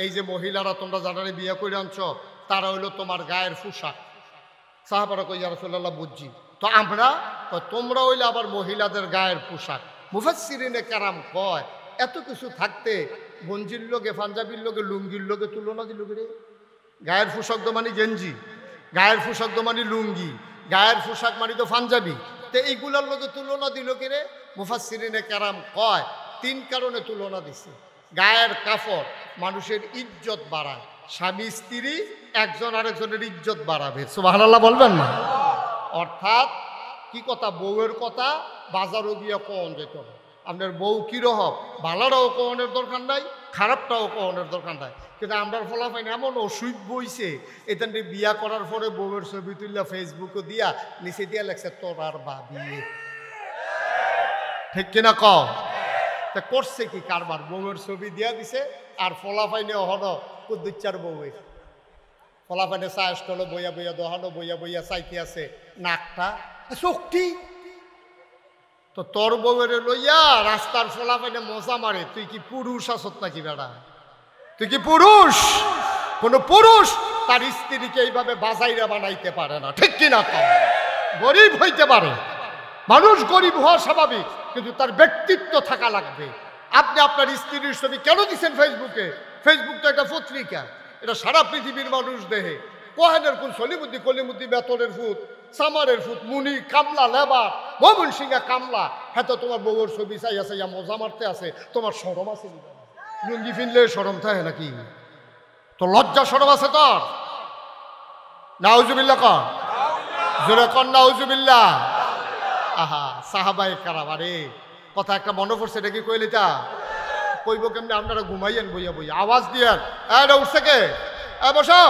এই যে মহিলারা তোমরা যারা বিয়ে করে আনছো, তারা হইলো তোমার গায়ের পোশাক। সাহাবারা কই ইয়া রাসূলুল্লাহ বুঝছি। তো আমরা তোমরা হইলে আবার মহিলাদের গায়ের পোশাক। মুফাসসিরিনে কেরাম কয় এত কিছু থাকতে গঞ্জির লোকে, পাঞ্জাবির লোকে, লুঙ্গির লোকে তুলনা দিল রে। গায়ের পোশাক তো মানে গেঞ্জি, গায়ের পোশাক তো মানে লুঙ্গি, গায়ের পোশাক মানে তো পাঞ্জাবি। তো এইগুলার লোকে তুলনা দিল কে রে? মুফাসসিরিনে কেরাম কয় তিন কারণে তুলনা দিছে। গায়ের কাপড় মানুষের ইজ্জত বাড়ায়, স্বামী স্ত্রী একজন আরেকজনের ইজ্জত বাড়াবে। সুবহানাল্লাহ বলবেন না? অর্থাৎ কি কথা? বউয়ের কথা বাজারও গিয়া কন যেত না। আপনার বউ কিরকম, ভালোটাও কনের দরকার নাই, খারাপটাও কনের দরকার নাই। কিন্তু আমরা ফলাফাইন এমন অসুখ বইছে, এখান থেকে বিয়া করার পরে বউয়ের ছবি তুললা ফেসবুকে দিয়া নিচে দিয়া লেখছে তোর আর বাবি। ঠিক কিনা কও? তা করছে কি কারবার? বউয়ের ছবি দিয়া দিছে আর ফলাফাইনে হন কুদ্দুচ্চার বউয়ের। ফলাফাইনে চায় স্টলে বইয়া বইয়া দহানো, বইয়া বইয়া চাইতে আছে নাকটা চোখটি। তো তোর বউয়ের লইয়া রাস্তার ফলাফাইনে মজা মারে, তুই কি পুরুষ আসত নাকি বেড়া? তুই কি পুরুষ? কোন পুরুষ তার স্ত্রীকে এইভাবে বাজাইরা বানাইতে পারে না। ঠিক কিনা কও? গরিব হইতে পারে, মানুষ গরিব হওয়া স্বাভাবিক, কিন্তু তার ব্যক্তিত্ব থাকা লাগবে। আপনি আপনার স্ত্রীর ছবি কেন দিচ্ছেন ফেসবুকে? ফেসবুক তো একটা পত্রিকা, এটা সারা পৃথিবীর মানুষ দেহে। কোহেনের কোন সলিমুদ্দি কলিমুদ্দি বেতনের ফুট, সামারের ফুট, মুনি কামলা লেবার, মমন সিংহা কামলা, হ্যাঁ তো তোমার বউর ছবি চাইয়া চাইয়া মজা মারতে আছে। তোমার শরম আছে? লুঙ্গি ফিনলে শরম থাকে নাকি? তো লজ্জা শরম আছে তোর? নাউজুবিল্লাহ কর, জোরে কর নাউজুবিল্লাহ। আহা সাহাবায়ে কেরাম, আরে কথা একটা মনে পড়ছে, এটা কি কইলি তা কইব কেমনি? আপনারা ঘুমাইয়েন বইয়া বইয়া, আওয়াজ দিয়েন, এটা উঠছে কে? বসো।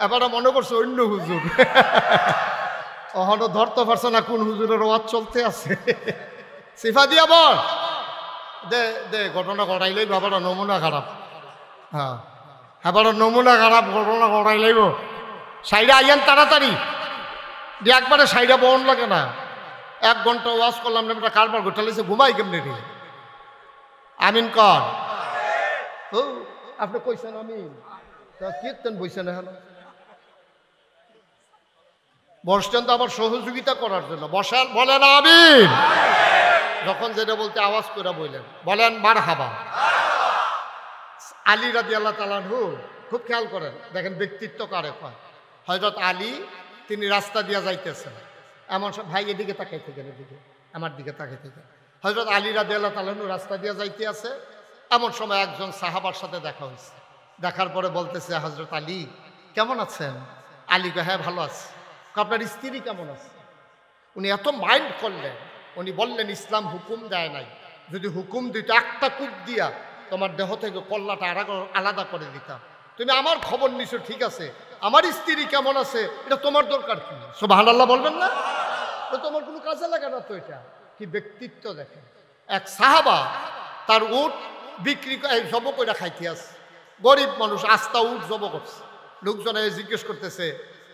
এবার মনে করছে অন্য হুজুর। অহনো ধরতে পারছে না কোন হুজুরের ওয়াজ চলতে আছে। সিফা দিয়া বল দে দে, ঘটনা ঘটাইলেই বাবারা নমুনা খারাপ। হ্যাঁ এবার নমুনা খারাপ, ঘটনা ঘটাই লাইব। সাইডে আইয়ান তাড়াতাড়ি দিয়ে, একবারে সাইডে বহন লাগে না। 1 ঘন্টা ওয়াজ করলাম না, একটা কারবার ঘটাইছে, ঘুমাই কেমনে রে? আমিন কর। ও আপনি কইছেন আমিন, কীর্তন বইছেন এখন বসছেন তো আবার সহযোগিতা করার জন্য। বসান, বলেন আমিন। যখন যেটা বলতে আওয়াজ করে বললেন, বলেন মারহাবা। আলী রাদিয়াল্লাহু তাআলা আনহু, খুব খেয়াল করেন, দেখেন ব্যক্তিত্ব কারে কয়। হযরত আলী তিনি রাস্তা দিয়া যাইতেছেন, এমন সব ভাই এদিকে তাকাই থাকেন, এদিকে আমার দিকে তাকাই থাকেন। হযরত আলী রাদিয়াল্লাহু তাআলা আনহু রাস্তা দিয়া যাইতে আছে, এমন সময় একজন সাহাবার সাথে দেখা হয়েছে। দেখার পরে বলতেছে, হযরত আলী কেমন আছেন? আলী কয় হ্যাঁ ভালো আছে। আপনার স্ত্রী কেমন আছে? উনি এত মাইন্ড করলেন, উনি বললেন ইসলাম হুকুম দেয় নাই, যদি হুকুম দিত একটা কূপ দিয়া তোমার দেহ থেকে কল্লাটা আলাদা করে দিতাম। তুমি আমার খবর নিছো ঠিক আছে, আমার স্ত্রী কেমন আছে এটা তোমার দরকার কি? সুবহানাল্লাহ বলবেন না? তোমার কোনো কাজে লাগে না তো। এটা কি ব্যক্তিত্ব দেখেন। এক সাহাবা তার উট বিক্রি জব করে খাইতে আছে, গরিব মানুষ আস্থা উঠ জব করছে। লোকজনে জিজ্ঞেস করতেছে,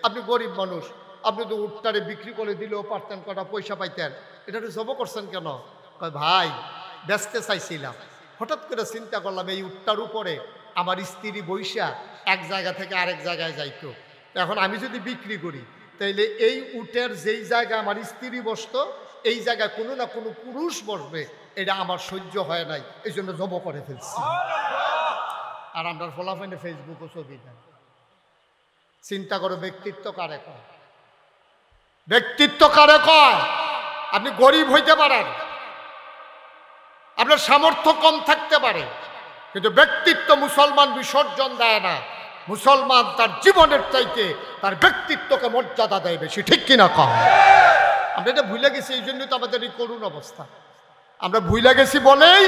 আপনি গরিব মানুষ, আপনি তো উটটারে বিক্রি করে দিলেও পারতেন, কটা পয়সা পাইতেন, এটা জব করছেন কেন? কয় ভাই বেচতে চাইছিলাম, হঠাৎ করে চিন্তা করলাম এই উটটার উপরে আমার স্ত্রী বৈশা এক জায়গা থেকে আরেক জায়গায় যাইতো, এখন আমি যদি বিক্রি করি তাইলে এই উটের যেই জায়গায় আমার স্ত্রী বসতো এই জায়গায় কোনো না কোনো পুরুষ বসবে, এটা আমার সহ্য হয় নাই, এই জন্য জব করে ফেলছি। আর আমরা ফলাফলে ফেসবুকও ছবি দেন। চিন্তা করো ব্যক্তিত্ব কারে কয়? ব্যক্তিত্ব কারে কয়? আপনি গরিব হইতে পারেন, আপনার সামর্থ্য কম থাকতে পারে, কিন্তু ব্যক্তিত্ব মুসলমান বিসর্জন দেয় না। মুসলমান তার জীবনের চাইতে তার ব্যক্তিত্বকে মর্যাদা দেয় বেশি, ঠিক কিনা কম? আমরা এটা ভুলে গেছি, এই জন্যই তো আমাদের এই করুণ অবস্থা। আমরা ভুলে গেছি বলেই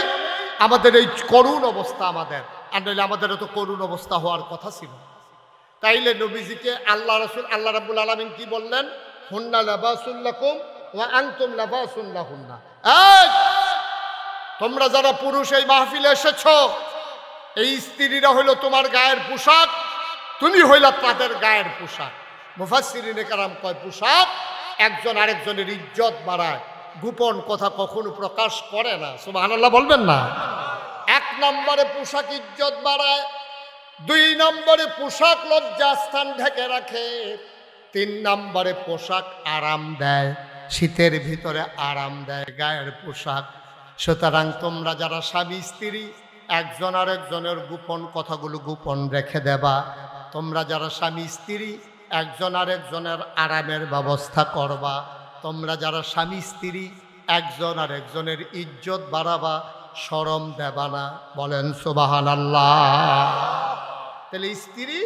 আমাদের এই করুণ অবস্থা আমাদের, আর নইলে আমাদের এত করুণ অবস্থা হওয়ার কথা ছিল। তাইলে নবীজিকে আল্লাহ রাসূল আল্লাহ রাব্বুল আলামিন কি বললেন? হুন্না লাবাসুল লাকুম ওয়া আনতুম লাবাসুন লাহুন্না। এই তোমরা যারা পুরুষ এই মাহফিলে এসেছো, এই স্ত্রীরা হইল তোমার গায়ের পোশাক, তুমি হইলা তাদের গায়ের পোশাক। মুফাসসিরিনে কেরাম কয় পোশাক একজন আরেকজনের ইজ্জত বাড়ায়, গোপন কথা কখনো প্রকাশ করে না। সুবহানাল্লাহ বলবেন না? এক নম্বরে পোশাক ইজ্জত বাড়ায়, দুই নম্বরে পোশাক লজ্জাস্থান ঢেকে রাখে, তিন নম্বরে পোশাক আরাম দেয়, শীতের ভিতরে আরাম দেয় গায়ের পোশাক। সুতরাং তোমরা যারা স্বামী স্ত্রী একজন আরেকজনের গোপন কথাগুলো গোপন রেখে দেবা। তোমরা যারা স্বামী স্ত্রী একজন আরেকজনের আরামের ব্যবস্থা করবা। তোমরা যারা স্বামী স্ত্রী একজন আরেকজনের ইজ্জত বাড়াবা, শরম দেবা না। বলেন সুবহানাল্লাহ। তাহলে স্ত্রী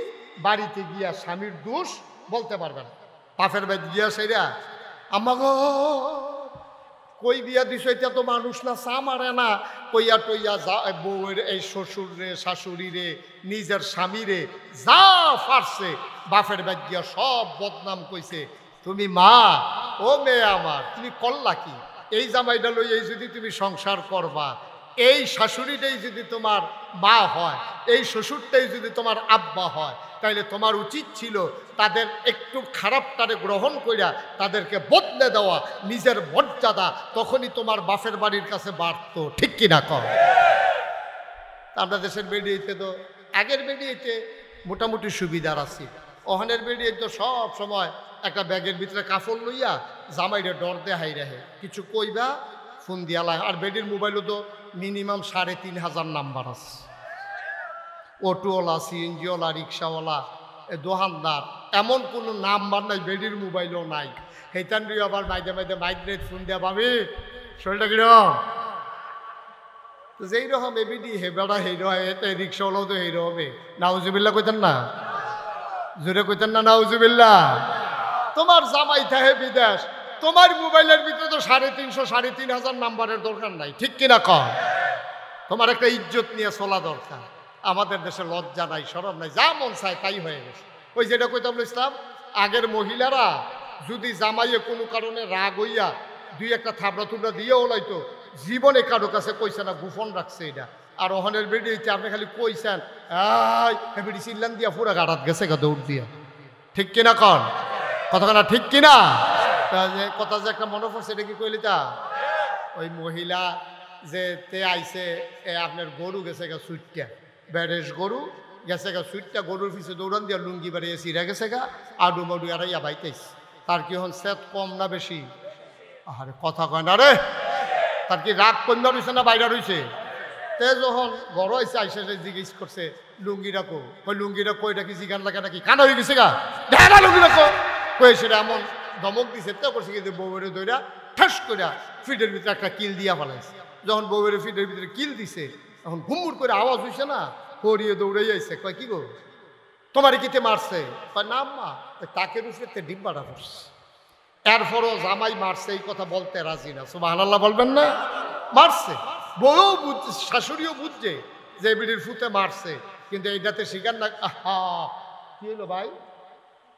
বাড়িতে গিয়া স্বামীর দোষ বলতে পারবে না। বাপের বাড়ি গিয়া সেরা আমাগো কই বিয়া দিছ, এটা তো মানুষ না, চা মারে না, কইয়া টইয়া যা বউয়ের এই শ্বশুর রে শাশুড়ি রে নিজের স্বামী রে যা ফারছে বাপের বাড়ি গিয়া সব বদনাম কইছে। তুমি মা, ও মেয়ে আমার, তুমি করলা কি? এই জামাইটা লই এই যদি তুমি সংসার করবা, এই শাশুড়িটাই যদি তোমার মা হয়, এই শ্বশুরটাই যদি তোমার আব্বা হয়, তাইলে তোমার উচিত ছিল তাদের একটু খারাপটারে গ্রহণ কইরা তাদেরকে বদলে দেওয়া, নিজের মর্যাদা তখনই তোমার বাপের বাড়ির কাছে বাড়ত, ঠিক কিনা কর? আমরা দেশের বেরিয়েতে তো আগের বেরিয়েতে মোটামুটি সুবিধার আছে, ওখানের বেরিয়ে তো সব সময় একটা ব্যাগের ভিতরে কাপড় লইয়া জামাইরে ডর দেহাই রাহে, কিছু কইবা ফোন দিয়া লাগে। আর বেডির মোবাইলও তো মিনিমাম ৩,৫০০ নাম্বার আছে, অটোওয়ালা, সিএনজিওয়ালা, রিক্সাওয়ালা, দোকানদার, এমন কোনো নাম্বার নাই বেডির মোবাইলও নাই। সেইটান আবার মাইদে মাইদে মাইগ্রেট ফোন দেয়া পাবি, শরীরটা কিরকম? তো যেই রকম এবিডি হেবেড়া হেরো এতে রিক্সাওয়ালাও তো হেরো হবে। নাউজুবিল্লাহ কইতেন না? জোরে কইতেন না নাউজুবিল্লাহ? তোমার জামাই থাকে বিদেশ, তোমার মোবাইলের ভিতরে তো ৩৫০ ৩,৫০০ নাম্বারের দরকার নাই, ঠিক কিনা কর? তোমার একটা ইজ্জত নিয়ে চলা দরকার। আমাদের দেশে লজ্জা নাই, শরম নাই, যা মন চায় তাই হয়ে গেছে। ওই যেটা কইতাম ইসলাম, আগের মহিলারা যদি জামাইয়ে কোনো কারণে রাগ হইয়া দুই একটা থাবড়া থুবড়া দিয়ে ওলাইতো, জীবনে কারো কাছে কইছে না, গোপন রাখছে এটা। আর ওখানের বেডি হইতে আপনি খালি কইছেন, বেডি চিল্লান দিয়া পুরা গাড়াত গেছে গা দৌড় দিয়া, ঠিক কিনা কন? কথা ঠিক কিনা? কথা যে একটা মনে পড়ছে, এটা কি কইলি তা? ওই মহিলা যে তে আইছে, আপনার গরু গেছে গা সুইটটা, বেড়েস গরু গেছে গা সুইটটা, গরুর পিছিয়ে দৌড়ান দিয়া লুঙ্গি বাড়িয়ে চিরা গেছে গা, আডু মাডু আড়াইয়া বাইতেছে। তার কি হন সেত কম না বেশি? আরে কথা কয় না রে, তার কি রাগ কন্যা রয়েছে না বাইরা রয়েছে? তে যখন গড় আইসে আইসে জিজ্ঞেস করছে লুঙ্গি রাখো, ওই লুঙ্গি রাখো, এটা কি জিগান লাগে নাকি? কানা হয়ে গেছে গা, দেখা লুঙ্গি রাখো কয়ে সেটা এমন ধমক দিছে, তে করছে কিন্তু বউয়ের দইরা ঠাস করে ফিটের ভিতরে একটা কিল দিয়া ফেলাইছে। যখন বউয়ের ফিটের ভিতরে কিল দিছে, তখন ঘুমুর করে আওয়াজ হইছে না, হরিয়ে দৌড়াই আইছে। কয় কি গো, তোমার কিতে মারছে? কয় না মা, তাকে রুফে ডিব্বাটা পড়ছে। এরপরও জামাই মারছে এই কথা বলতে রাজি না। সুবহানাল্লাহ বলবেন না? মারছে, বউও বুঝছে, শাশুড়িও বুঝছে যে বিড়ির ফুতে মারছে, কিন্তু এইটাতে শিকার না। আহা, কি হলো ভাই,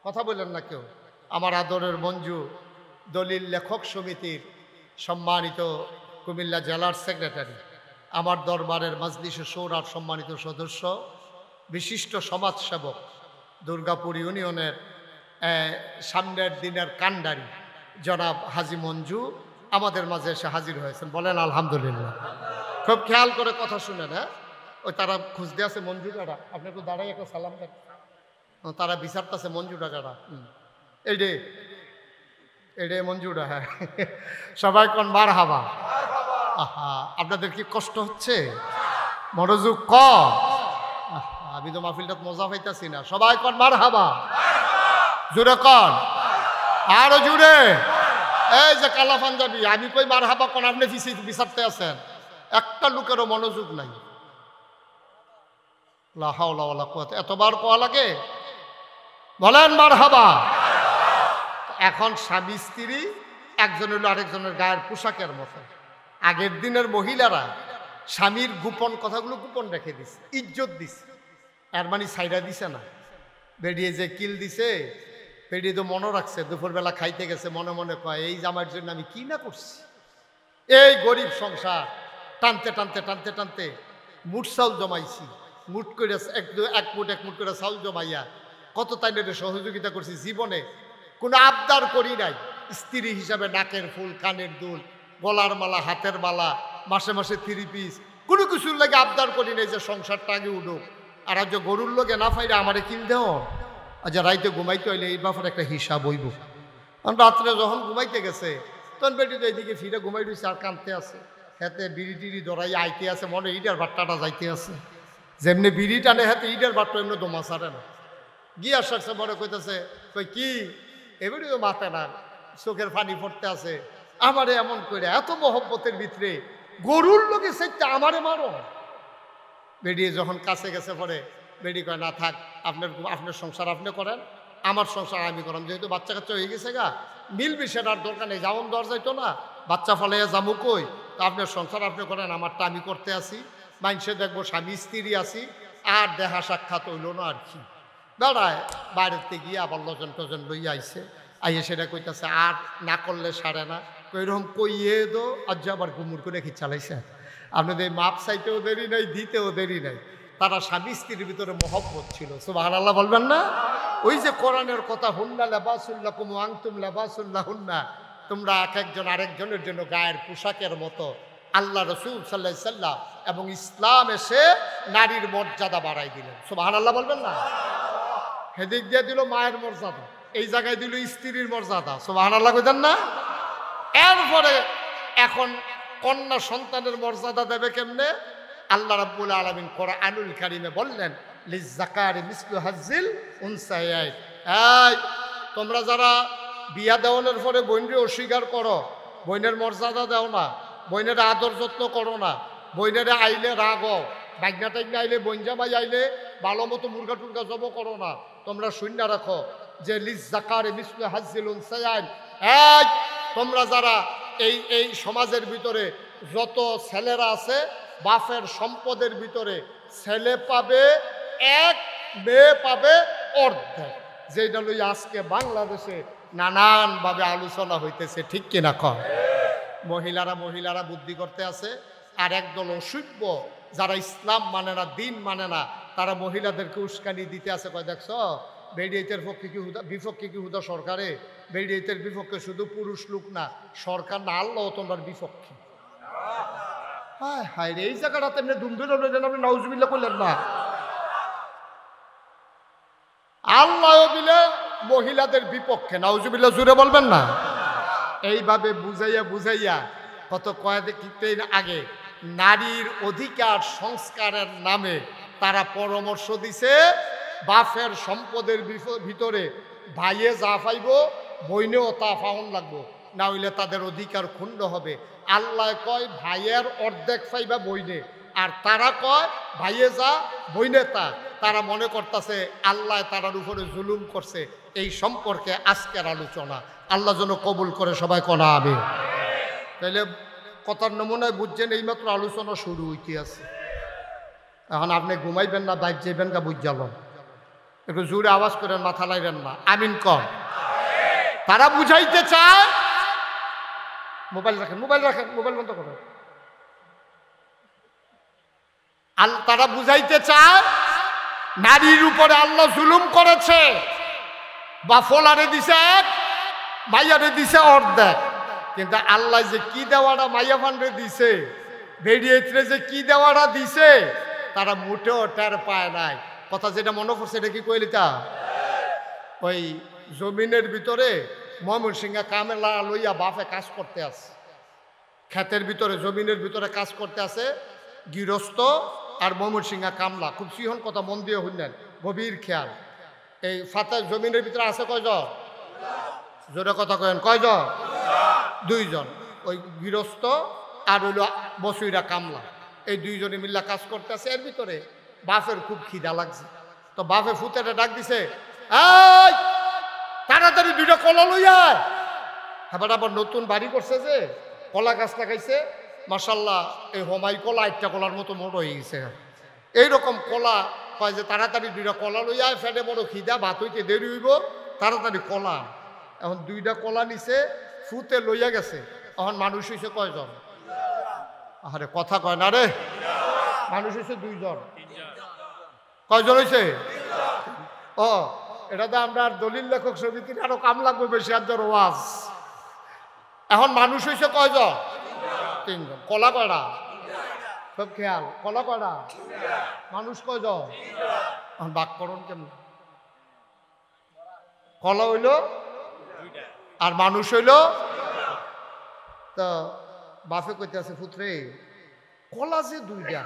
কথা বললেন না কেউ? আমার আদরের মঞ্জু দলিল লেখক সমিতির সম্মানিত কুমিল্লা জেলার সেক্রেটারি, আমার দরবারের মাজলিসে শোরার সম্মানিত সদস্য বিশিষ্ট সমাজসেবক, দুর্গাপুর ইউনিয়নের সামনের দিনের কান্ডারি জনাব হাজী মঞ্জু আমাদের মাঝে এসে হাজির হয়েছেন। বলেন আলহামদুলিল্লাহ। খুব খেয়াল করে কথা শুনেন। হ্যাঁ, ওই তারা খুঁজতে আছে মঞ্জু কাটা, আপনি একটু দাঁড়াই একটা সালাম দেন। তারা বিচারতেছে মঞ্জুটা কাটা। এইডে মঞ্জুটা। হ্যাঁ, সবাই কোন মার হাবা। আহা, আপনাদের কি কষ্ট হচ্ছে? মনোযোগ কম। আমি তো মাহফিলটা মজা পাইতাছি না। সবাই কোন মার হাবা, জুড়ে কন, আরো জুড়ে। এই যে কালা পাঞ্জাবি, আমি কই মার হাবা কোন, আপনি বিচারতে আছেন। একটা লোকেরও মনোযোগ নাই। লা হাওলা ওয়ালা কুওয়াতা, এতবার কোয়া লাগে? বলেন মার হাবা। এখন স্বামী স্ত্রী একজন হলো আরেকজনের গায়ের পোশাকের মতো। আগের দিনের মহিলারা স্বামীর গোপন কথাগুলো গোপন রেখে দিছে, ইজ্জত দিছে। এর মানে সাইডা দিছে না। বেরিয়ে যে কিল দিছে, বেরিয়ে তো মনে রাখছে, দুপুরবেলা খাইতে গেছে, মনে মনে কয় এই জামাইয়ের জন্য আমি কি না করছি। এই গরিব সংসার টানতে টানতে টানতে টানতে মুঠ চাউল জমাইছি, মুঠ করে এক মুঠ করে চাউল জমাইয়া কত তাইনের সহযোগিতা করছি। জীবনে কোনো আবদার করি নাই। স্ত্রী হিসাবে নাকের ফুল, কানের দুল, গলার মালা, হাতের মালা, মাসে মাসে 3 পিস, কোনো কিছুর লাগে আবদার করি নাই যে সংসারটা আগে উঠুক। আর আজ গরুর লোকে না পাইলে আমারে কিন দেও। আজ রাইতে ঘুমাইতে হইলে এই ব্যাপারে একটা হিসাব হইব। কারণ রাত্রে যখন ঘুমাইতে গেছে তখন বেটি তো এইদিকে ফিরে ঘুমাই দিয়েছে আর কাঁদতে আছে। হাতে বিড়ি টিড়ি ধরাই আইতে আছে, মনে ইটার বাট্টাটা যাইতে আছে। যেমনি বিড়ি টানে হাতে ইটার বাট্টা এমনি দমা ছাড়ে না। গিয়ে আসছে মনে কইতেছে, কই কি এবারে তো মাথা না, চোখের পানি পড়তে আছে। আমারে এমন করে এত মহব্বতের ভিতরে গরুর লোকে সেটা আমারে মারো। বেরিয়ে যখন কাছে গেছে পরে বেরি কয় না থাক, আপনার সংসার আপনি করেন, আমার সংসার আমি করেন। যেহেতু বাচ্চা কাচ্চা হয়ে গেছে গা, মিলবি সেটার দরকার নেই, যেমন দর যাইতো না, বাচ্চা ফলাইয়া যাবো কই, তা আপনার সংসার আপনি করেন, আমারটা আমি করতে আসি। মানুষে দেখবো স্বামী স্ত্রী আসি, আর দেখা সাক্ষাৎ হইল না আর কি। দাঁড়ায় বাইরেতে গিয়ে আবার লজন টজন লইয়া আইসে, আইয়ে সেটা কইতাছে আর না করলে সারে না। ওইরকম কইয়ে দো আজ আবার গুমুর করে কি চালাইছে। আপনাদের মাপ চাইতেও দেরি নাই, দিতেও দেরি নাই। তারা স্বামী স্ত্রীর ভিতরে মহব্বত ছিল। সুবহানাল্লাহ বলবেন না? ওই যে কোরআনের কথা, হুন্না লাবাসুল্লাকুম ওয়া আনতুম লাবাসুল্লাহুন্না, তোমরা এক একজন আরেকজনের জন্য গায়ের পোশাকের মতো। আল্লাহ রাসূল সাল্লাল্লাহু আলাইহি সাল্লাম এবং ইসলাম এসে নারীর মর্যাদা বাড়াই দিলেন। সুবহানাল্লাহ বলবেন না? হেদিক দিয়ে দিল মায়ের মর্যাদা, এই জায়গায় দিল স্ত্রীর মর্যাদা। সুবহানাল্লাহ কইতেন না? এরপরে এখন কন্যা সন্তানের মর্যাদা দেবে কেমনে? আল্লাহ রাব্বুল আলামিন কোরআনুল কারীমে বললেন, লিজ্জাকারি মিসলু হাজ্জিল উনসায়াইন। এই তোমরা যারা বিয়া দেওয়ানোর পরে বোনকে অস্বীকার করো, বোনের মর্যাদা দাও না, বোনের আদর যত্ন করো না, বোনের আইলে রাগো, বাগনা টাইগনা আইলে, বোন জামাই আইলে ভালো মতো মুরগা টুরগা জব করো না, তোমরা শূন্য রাখো যে লিজ্জাকারি মিসলু হাজ্জিল উনসায়াইন। এই তোমরা যারা এই সমাজের ভিতরে যত ছেলেরা আছে, বাপের সম্পদের ভিতরে ছেলে পাবে 1, মেয়ে পাবে অর্ধেক। যেটা লই আজকে বাংলাদেশে নানানভাবে আলোচনা হইতেছে, ঠিক কিনা কয়? মহিলারা বুদ্ধি করতে আছে, আর একদল অসভ্য যারা ইসলাম মানে না, দিন মানে না, তারা মহিলাদেরকে উস্কানি দিতে আছে। কয় দেখছ বেডিয়েতের পক্ষে কি বিপক্ষে কি হুদা সরকারে? বেডিয়েতের বিপক্ষে শুধু পুরুষ লোক না, সরকার না, আল্লাহ তোমার বিপক্ষে। হায় হায় রে, এই জায়গাটা তেমনি ধুমধুম আপনি নাউজুবিল্লাহ করলেন না। আল্লাহ দিলে মহিলাদের বিপক্ষে, নাউজুবিল্লাহ জুড়ে বলবেন না। এইভাবে বুঝাইয়া কত কয়েকদিন আগে নারীর অধিকার সংস্কারের নামে তারা পরামর্শ দিছে, বাপের সম্পদের ভিতরে ভাইয়ে যা পাইব বইনেও তা পাওন লাগবো, না হইলে তাদের অধিকার ক্ষুণ্ণ হবে। আল্লাহ কয় ভাইয়ের অর্ধেক পাইবা বইনে, আর তারা কয় ভাইয়ে যা বইনে তা। তারা মনে করতেছে আল্লাহ তারার উপরে জুলুম করছে। এই সম্পর্কে আজকের আলোচনা আল্লাহ যেন কবুল করে, সবাই কনা আবে। তাইলে কথার নমুনায় বুঝছেন, এইমাত্র আলোচনা শুরু হইতে আছে। এখন আপনি ঘুমাইবেন না, বাইক যাইবেন না, বুঝ গেল। একটু জোরে আওয়াজ করেন, মাথা লাইবেন না, আমিন কর। তারা বুঝাইতে চায়, মোবাইল রাখেন, মোবাইল বন্ধ করেন। তারা বুঝাইতে চায় নারীর উপরে আল্লাহ জুলুম করেছে, বা ফোলারে দিছে এক, মাইয়ারে দিছে অর্ধেক। কিন্তু আল্লাহ যে কি দেওয়াটা মাইয়া ফান্ডে দিছে, বেরিয়েছে যে কি দেওয়াটা দিছে, তারা মোটেও টের পায় নাই। কথা যেটা মনে পড়ছে এটা কি কইলিতা, ওই জমিনের ভিতরে ময়মনসিংহা কামেলা লইয়া বাপে কাজ করতে আছে, ক্ষেতের ভিতরে জমিনের ভিতরে কাজ করতে আছে গৃহস্থ আর ময়মনসিংহা কামলা। খুব সিহন কথা, মন দিয়ে শুনলেন, গভীর খেয়াল। এই ফাতে জমিনের ভিতরে আছে কয়জন? জোরে কথা কয়েন, কয়জন? দুইজন। ওই গৃহস্থ আর হইল বসুইরা কামলা, এই দুইজনে মিল্লা কাজ করতে আছে। এর ভিতরে বাপের খুব খিদা লাগছে, তো বাপে ফুতেটা ডাক দিছে, এই তাড়াতাড়ি দুইটা কলা লইয়া। এবার আবার নতুন বাড়ি করছে যে কলা গাছ লাগাইছে, মাশাল্লাহ এই হোমাই কলা 8টা কলার মতো মোট হয়ে গেছে। এইরকম কলা কয় যে তাড়াতাড়ি দুইটা কলা লইয়া, ফেটে বড় খিদা, ভাত হইতে দেরি হইব, তাড়াতাড়ি কলা। এখন দুইটা কলা নিছে, ফুতে লইয়া গেছে। এখন মানুষ হয়েছে কয়জন? আরে কথা কয় না রে, মানুষ হয়েছে দুইজন। কয়জন হয়েছে? ও এটা তো আমরা দলিল লেখক সমিতির আরো কাম লাগবে বেশি, আর ধর ওয়াজ। এখন মানুষ হয়েছে কয়জন? তিনজন। কলা কয়টা? সব খেয়াল, কলা কয়টা? মানুষ কয়জন? এখন বাক্যরণ কেমন? কলা হইল আর মানুষ হইল। তো বাপে কইতে আছে, পুত্রে কলা যে দুইটা,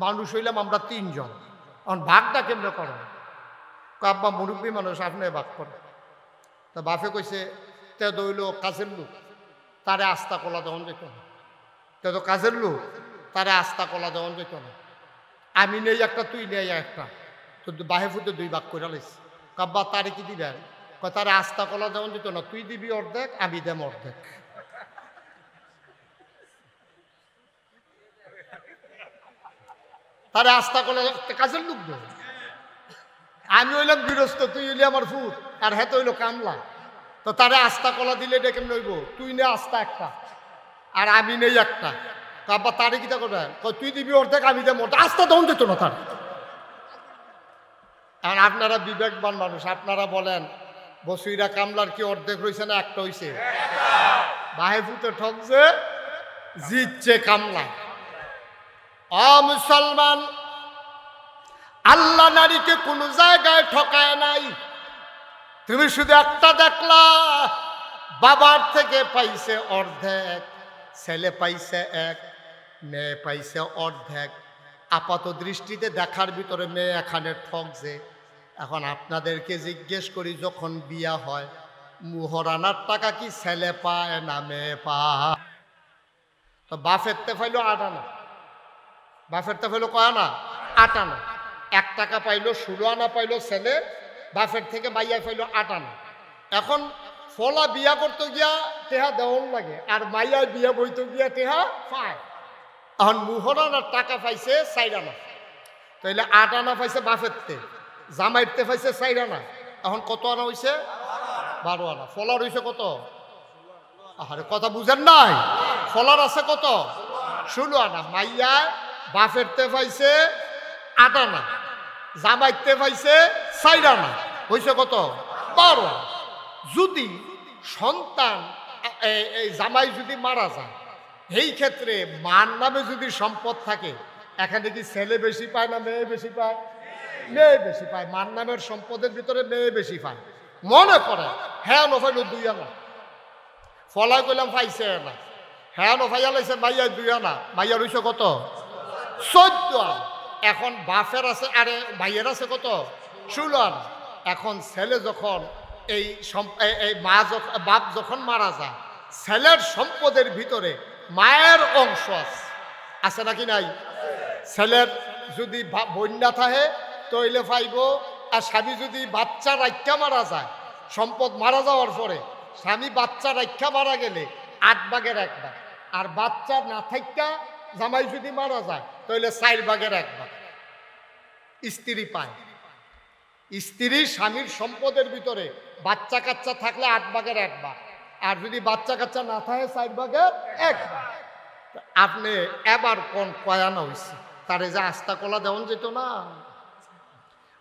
মানুষ হইলাম আমরা তিনজন, এখন ভাগটা কেমনে করো? আব্বা মুরব্বী মানুষ, আপনি ভাগ করেন। তা বাপে কইছে, তে দইল কাজের লোক, তারে আস্তা কলা দেওয়ান যেত না। তে তো কাজের লোক, তারে আস্তা কলা দেওয়ান যেত না। আমি নেই একটা, তুই নেই একটা, তো বাহে ফুটে দুই ভাগ করে লাইছি। কাব্বা তারে কি দিবেন? তারে আস্তা কলা দেওয়ান যেত না, তুই দিবি অর্ধেক, আমি দেম অর্ধেক। তারে আস্তা কলা কাজের লোক দেব। আমি হইলাম গৃহস্থ, তুই হইলি আমার ফুট, আর হেতে হইলো কামলা। তো তারে আস্তা কলা দিলে এটা কেমন হইব? তুই নে আস্তা একটা, আর আমি নেই একটা। তারপর তারে কিটা করবে? তুই দিবি অর্ধেক, আমি দেব অর্ধেক। আস্তা দেওয়া যেত না তার। আর আপনারা বিবেকবান মানুষ, আপনারা বলেন বসুইরা কামলার কি অর্ধেক হয়েছে না একটা হয়েছে? বাহে ফুটে ঠকছে, জিতছে কামলা। মুসলমান, আল্লাহ নারীকে কোন জায়গায় ঠকায় নাই। তুমি শুধু একটা দেখলা, বাবার থেকে পাইছে অর্ধেক, ছেলে পাইছে এক, মেয়ে পাইছে অর্ধেক। আপাত দৃষ্টিতে দেখার ভিতরে মেয়ে এখানে ঠকছে। এখন আপনাদেরকে জিজ্ঞেস করি, যখন বিয়া হয় মুহরানার টাকা কি ছেলে পায় না মেয়ে পায়? তো বাফেরতে পাইলো 8 আনা, বাফেরতে পাইলো কয় আনা? 8 আনা। 1 টাকা পাইলো, 16 আনা পাইলো ছেলে, বাফের থেকে মাইয়া পাইলো 8 আনা। এখন ফলা বিয়া করতে গিয়া টেহা দেওয়ান লাগে, আর মাইয়া বিয়া বইতে গিয়া টেহা পায়। এখন মুহরানার টাকা পাইছে 4 আনা, তাইলে 8 আনা পাইছে বাফেরতে, জামাইতে পাইছে 4 আনা। এখন কত আনা হইছে? 12 আনা। ফলার হইছে কত? আরে কথা বুঝেন নাই? ফলার আছে কত? 16 আনা। মাইয়া বাফেরতে পাইছে 8 আনা, জামাইতে পাইছে 4 আনা, হইছে কত? 12 আনা। যদি সন্তান এই জামাই যদি মারা যায়, এই ক্ষেত্রে মার নামে যদি সম্পদ থাকে, এখানে কি ছেলে বেশি পায় না মেয়ে বেশি পায়? মেয়ে বেশি পায়। মার নামের সম্পদের ভিতরে মেয়ে বেশি পায়। মনে করে হ্যাঁ নফাইল 2 আনা, ফলাই কইলাম পাইছে না, হ্যাঁ নফাইয়া লাইছে মাইয়া 2 আনা, মাইয়া রইছে কত? 14 আনা। এখন বাপের আছে, আরে ভাইয়ের আছে কত? 16 আনা। এখন ছেলে যখন এই মা বাপ যখন মারা যায়, ছেলের সম্পদের ভিতরে মায়ের অংশ আছে নাকি নাই? ছেলের যদি বন্যা থাকে তৈলে পাইব, আর স্বামী যদি বাচ্চা রাখা মারা যায়, সম্পদ মারা যাওয়ার পরে স্বামী বাচ্চা রাখা মারা গেলে 8 ভাগের 1 ভাগ, আর বাচ্চা না থাকা জামাই যদি মারা যায় তাহলে 4 ভাগের 1 ভাগ স্ত্রী পায়। স্ত্রী স্বামীর সম্পদের ভিতরে বাচ্চা কাচ্চা থাকলে 8 ভাগের 1 ভাগ, আর যদি বাচ্চা কাচ্চা না থাকে 4 ভাগের 1 ভাগ। আপনি এবার কোন কয়ানা হয়েছে, তারে যে আস্তা কলা দেওয়ান যেত না?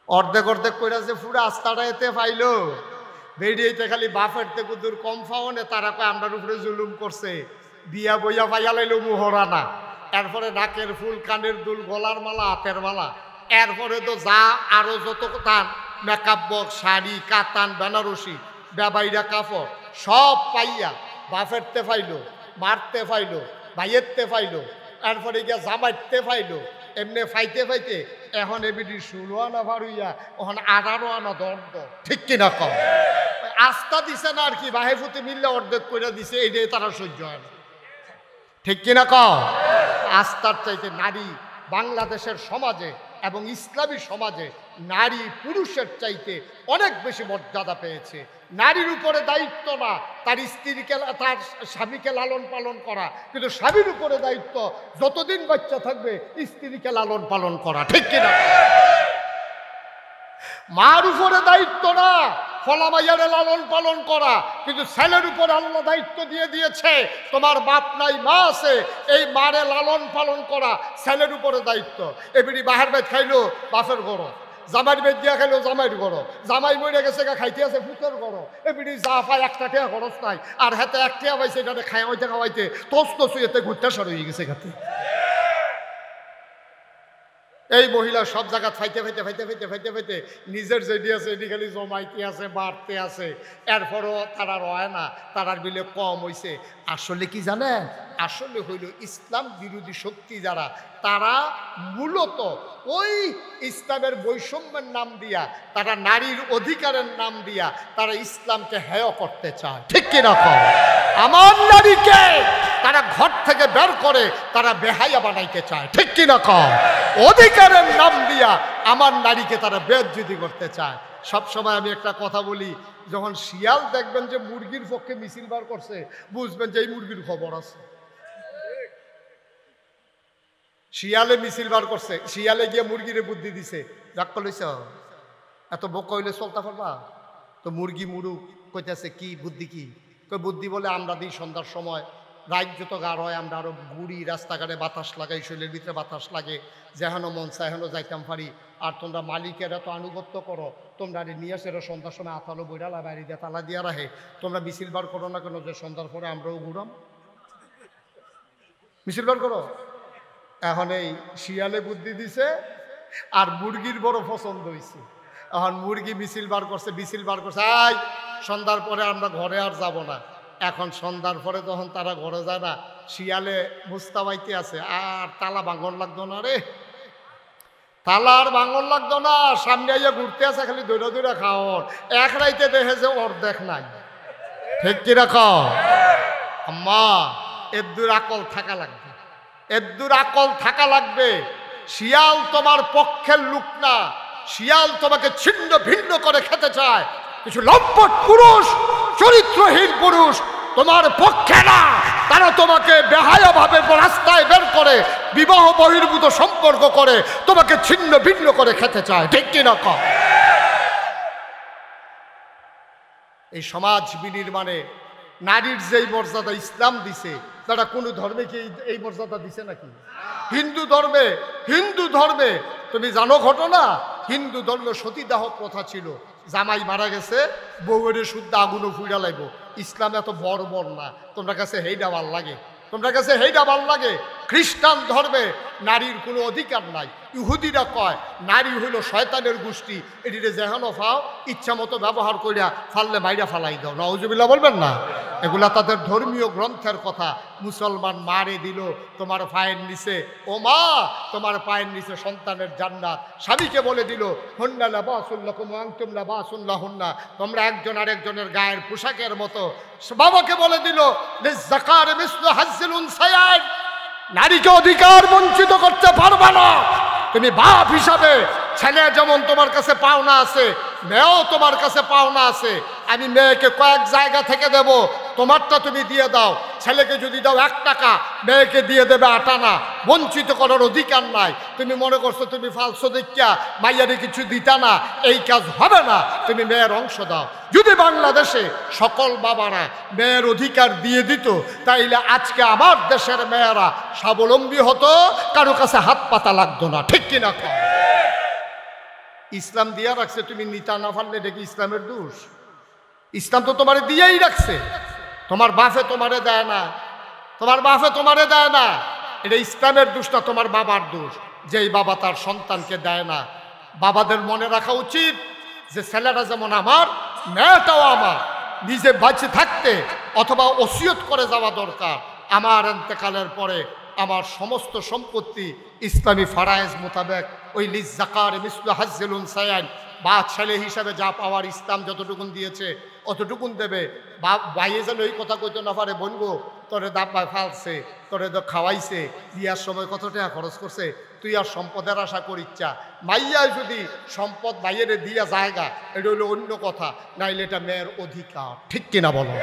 অর্ধেক অর্ধেক করে যে পুরো আস্তাটা এতে পাইলো বেরিয়েতে খালি বাপের থেকে দূর কম ফাওনে তারা কয় আমরার উপরে জুলুম করছে বিয়া বইয়া পাইয়া লাইলো মুহরানা এরপরে নাকের ফুল কানের দুল গলার মালা হাতের মালা এরপরে তো যা আরো যত তান মেকআপ বক্স শাড়ি কাতান বেনারসি বেবাইরা কাপড় সব পাইয়া বাপেরতে পাইলো মারতে পাইলো ভাইয়েরতে পাইলো এরপরে গিয়া জামাইতে পাইলো এমনি ফাইতে ফাইতে এখন এবিডি 16 আনা ভারুইয়া এখন 18 আনা দণ্ড ঠিক কিনা কম আস্থা দিছে না আর কি বাহেফুতে মিললে অর্ধেক করে দিছে এইটাই তারা সহ্য হয় না ঠিক কিনা কম আস্থার চাইতে নারী বাংলাদেশের সমাজে এবং ইসলামী সমাজে নারী পুরুষের চাইতে অনেক বেশি মর্যাদা পেয়েছে নারীর উপরে দায়িত্ব না তার স্ত্রীকে তার স্বামীকে লালন পালন করা কিন্তু স্বামীর উপরে দায়িত্ব যতদিন বাচ্চা থাকবে স্ত্রীকে লালন পালন করা ঠিক কিনা মার উপরে দায়িত্ব না ফলামাইয়ারে লালন পালন করা কিন্তু ছেলের উপর আল্লাহ দায়িত্ব দিয়ে দিয়েছে তোমার বাপ নাই মা আছে এই মারে লালন পালন করা ছেলের উপরে দায়িত্ব এবিডি বাহার বেদ খাইলো বাপের গরো জামাইয়ের বেদ দিয়া খাইলো জামাইয়ের গরো জামাই মরে গেছে খাইতে আছে ফুতের গরো এবিডি যা পায় একটা টিয়া খরচ নাই আর হাতে এক টিয়া পাইছে এখানে খাওয়াইতে খাওয়াইতে তোস তসুইতে ঘুরতে সর হয়ে গেছে খাতে এই মহিলা সব জায়গা ফাইতে ফাইতে ফাইতে ফাইতে ফাইতে ফাইতে নিজের যেটি আছে এটি খালি জমাইতে আছে বাড়তে আছে এরপরও তারা রয় না তারার বিলে কম হইছে আসলে কি জানেন আসলে হইল ইসলাম বিরোধী শক্তি যারা তারা মূলত ওই ইসলামের বৈষম্যের নাম দিয়া তারা নারীর অধিকারের নাম দিয়া তারা ইসলামকে হেয় করতে চায় ঠিক কিনা কম আমার নারীকে তারা ঘর থেকে বের করে তারা বেহাইয়া বানাইতে চায় ঠিক কিনা কম অধিকারের নাম দিয়া আমার নারীকে তারা বেজ্জতি করতে চায় সব সময় আমি একটা কথা বলি যখন শিয়াল দেখবেন যে মুরগির পক্ষে মিছিল বার করছে বুঝবেন যে এই মুরগির খবর আছে শিয়ালে মিছিল বার করছে শিয়ালে গিয়ে মুরগিরে বুদ্ধি দিছে রাগ করলেছ এত বোকা হইলে চলতে পারবা তো মুরগি মুরুগ কইতেছে কি বুদ্ধি কি বুদ্ধি বলে আমরা দিই সন্ধ্যার সময় রাত যত গাঢ় হয় আমরা আরো ঘুরি রাস্তাঘাটে বাতাস লাগাই শরীরের ভিতরে বাতাস লাগে যেহেনো মন চাহেনো যাইতাম পারি আর তোমরা মালিকেরা তো আনুগত্য করো তোমরা নিয়ে আসে সন্ধ্যার সময় আতালো বইরালা বাড়ি দিয়ে তালা দিয়া রাখে তোমরা মিছিল বার করো না কেন যে সন্ধ্যার পরে আমরাও ঘুরাম মিছিল বার করো এখন এই শিয়ালে বুদ্ধি দিছে আর মুরগির বড় পছন্দ হয়েছে এখন মুরগি মিছিল বার করছে আই সন্ধ্যার পরে আমরা ঘরে আর যাব না এখন সন্ধ্যার পরে যখন তারা ঘরে যায় না শিয়ালে মুস্তাবাইতে আছে আর তালা ভাঙন লাগতো না রে তালার ভাঙন লাগতো না সামনে আইয়া ঘুরতে আছে খালি দৈরা দৈরা খাওয়ার এক রাইতে দেখে যে অর্ধেক নাই ঠিক কি রাখো আম্মা এদ্দুর আকল থাকা লাগবে এদ্দুর আকল থাকা লাগবে শিয়াল তোমার পক্ষের লোক না শিয়াল তোমাকে ছিন্ন ভিন্ন করে খেতে চায় কিছু লম্পট পুরুষ চরিত্রহীন পুরুষ তোমার পক্ষে না তারা তোমাকে বেহায়া ভাবে রাস্তায় বের করে বিবাহ বহির্ভূত সম্পর্ক করে তোমাকে ছিন্ন ভিন্ন করে খেতে চায় ঠিক কিনা কম এই সমাজ বিনির্মাণে নারীর যেই মর্যাদা ইসলাম দিছে তারা কোনো ধর্মে কি এই মর্যাদা দিছে নাকি হিন্দু ধর্মে তুমি জানো ঘটনা হিন্দু ধর্মে সতীদাহ প্রথা ছিল জামাই মারা গেছে বউয়ের শুদ্ধ আগুনও ফুইরা লাগব ইসলাম এত বড় না তোমরা কাছে হেইডা ভাল লাগে খ্রিস্টান ধর্মে নারীর কোনো অধিকার নাই ইহুদিরা কয় নারী হইল শয়তানের গোষ্ঠী এটিতে যেহানো ফাও ইচ্ছা মতো ব্যবহার করিয়া ফাললে মাইরা ফালাই দাও নাউজুবিল্লাহ বলবেন না এগুলা তাদের ধর্মীয় গ্রন্থের কথা মুসলমান মারে দিল তোমার পায়ের নিচে ও মা তোমার পায়ের নিচে সন্তানের জান্নাত স্বামীকে বলে দিল হুন্না লাবাসুল্লাকুম ওয়া আনতুম লাবাসুল্লাহুন্না তোমরা একজন আরেকজনের গায়ের পোশাকের মতো বাবাকে বলে দিল লিযাকারি মিসলু হাজ্জিল উনসায়াইন নারীকে অধিকার বঞ্চিত করতে পারবে না তুমি বাপ হিসাবে ছেলে যেমন তোমার কাছে পাওনা আছে মেয়েও তোমার কাছে পাওনা আছে আমি মেয়েকে কয়েক জায়গা থেকে দেব তোমারটা তুমি দিয়ে দাও ছেলেকে যদি দাও 1 টাকা মেয়েকে দিয়ে দেবে 8 আনা বঞ্চিত করার অধিকার নাই তুমি মনে করছো তুমি ফালসো দেখিয়া মাইয়ারে কিছু দিতা না এই কাজ হবে না তুমি মেয়ের অংশ দাও যদি বাংলাদেশে সকল বাবারা মেয়ের অধিকার দিয়ে দিত তাইলে আজকে আমার দেশের মেয়েরা স্বাবলম্বী হতো কারো কাছে হাত পাতা লাগতো না ঠিক কিনা ইসলাম দিয়া রাখছে, তুমি নিতা না পারলে এটা কি ইসলামের দোষ? ইসলাম তো তোমারে দিয়েই রাখছে। তোমার বাপে তোমারে দেয় না, তোমার বাপে তোমারে দেয় না, এটা ইসলামের দোষ না, তোমার বাবার দোষ। যেই বাবা তার সন্তানকে দেয় না, বাবাদের মনে রাখা উচিত যে ছেলেটা যেমন আমার, মেয়েটাও আমার। নিজে বাঁচে থাকতে অথবা ওসিয়ত করে যাওয়া দরকার, আমার ইন্তেকালের পরে আমার সমস্ত সম্পত্তি ইসলামী ফারায়েজ মোতাবেক ওই লিজ জাকার মিসলু হাজ্জিল উনসায়াইন, বা ছেলে হিসাবে যা পাওয়ার ইসলাম যতটুকুন দিয়েছে অতটুকুন দেবে। বাইরে যেন ওই কথা কইতে না পারে, বলবো তোরে দাব্বায় ফালছে, তোরে তো খাওয়াইছে, বিয়ার সময় কত টাকা খরচ করছে, তুই আর সম্পদের আশা করিচ্ছা। মাইয়ায় যদি সম্পদ বাইরে দিয়া জায়গা, এটা হলো অন্য কথা, নাইলে এটা মেয়ের অধিকার। ঠিক কিনা বলো?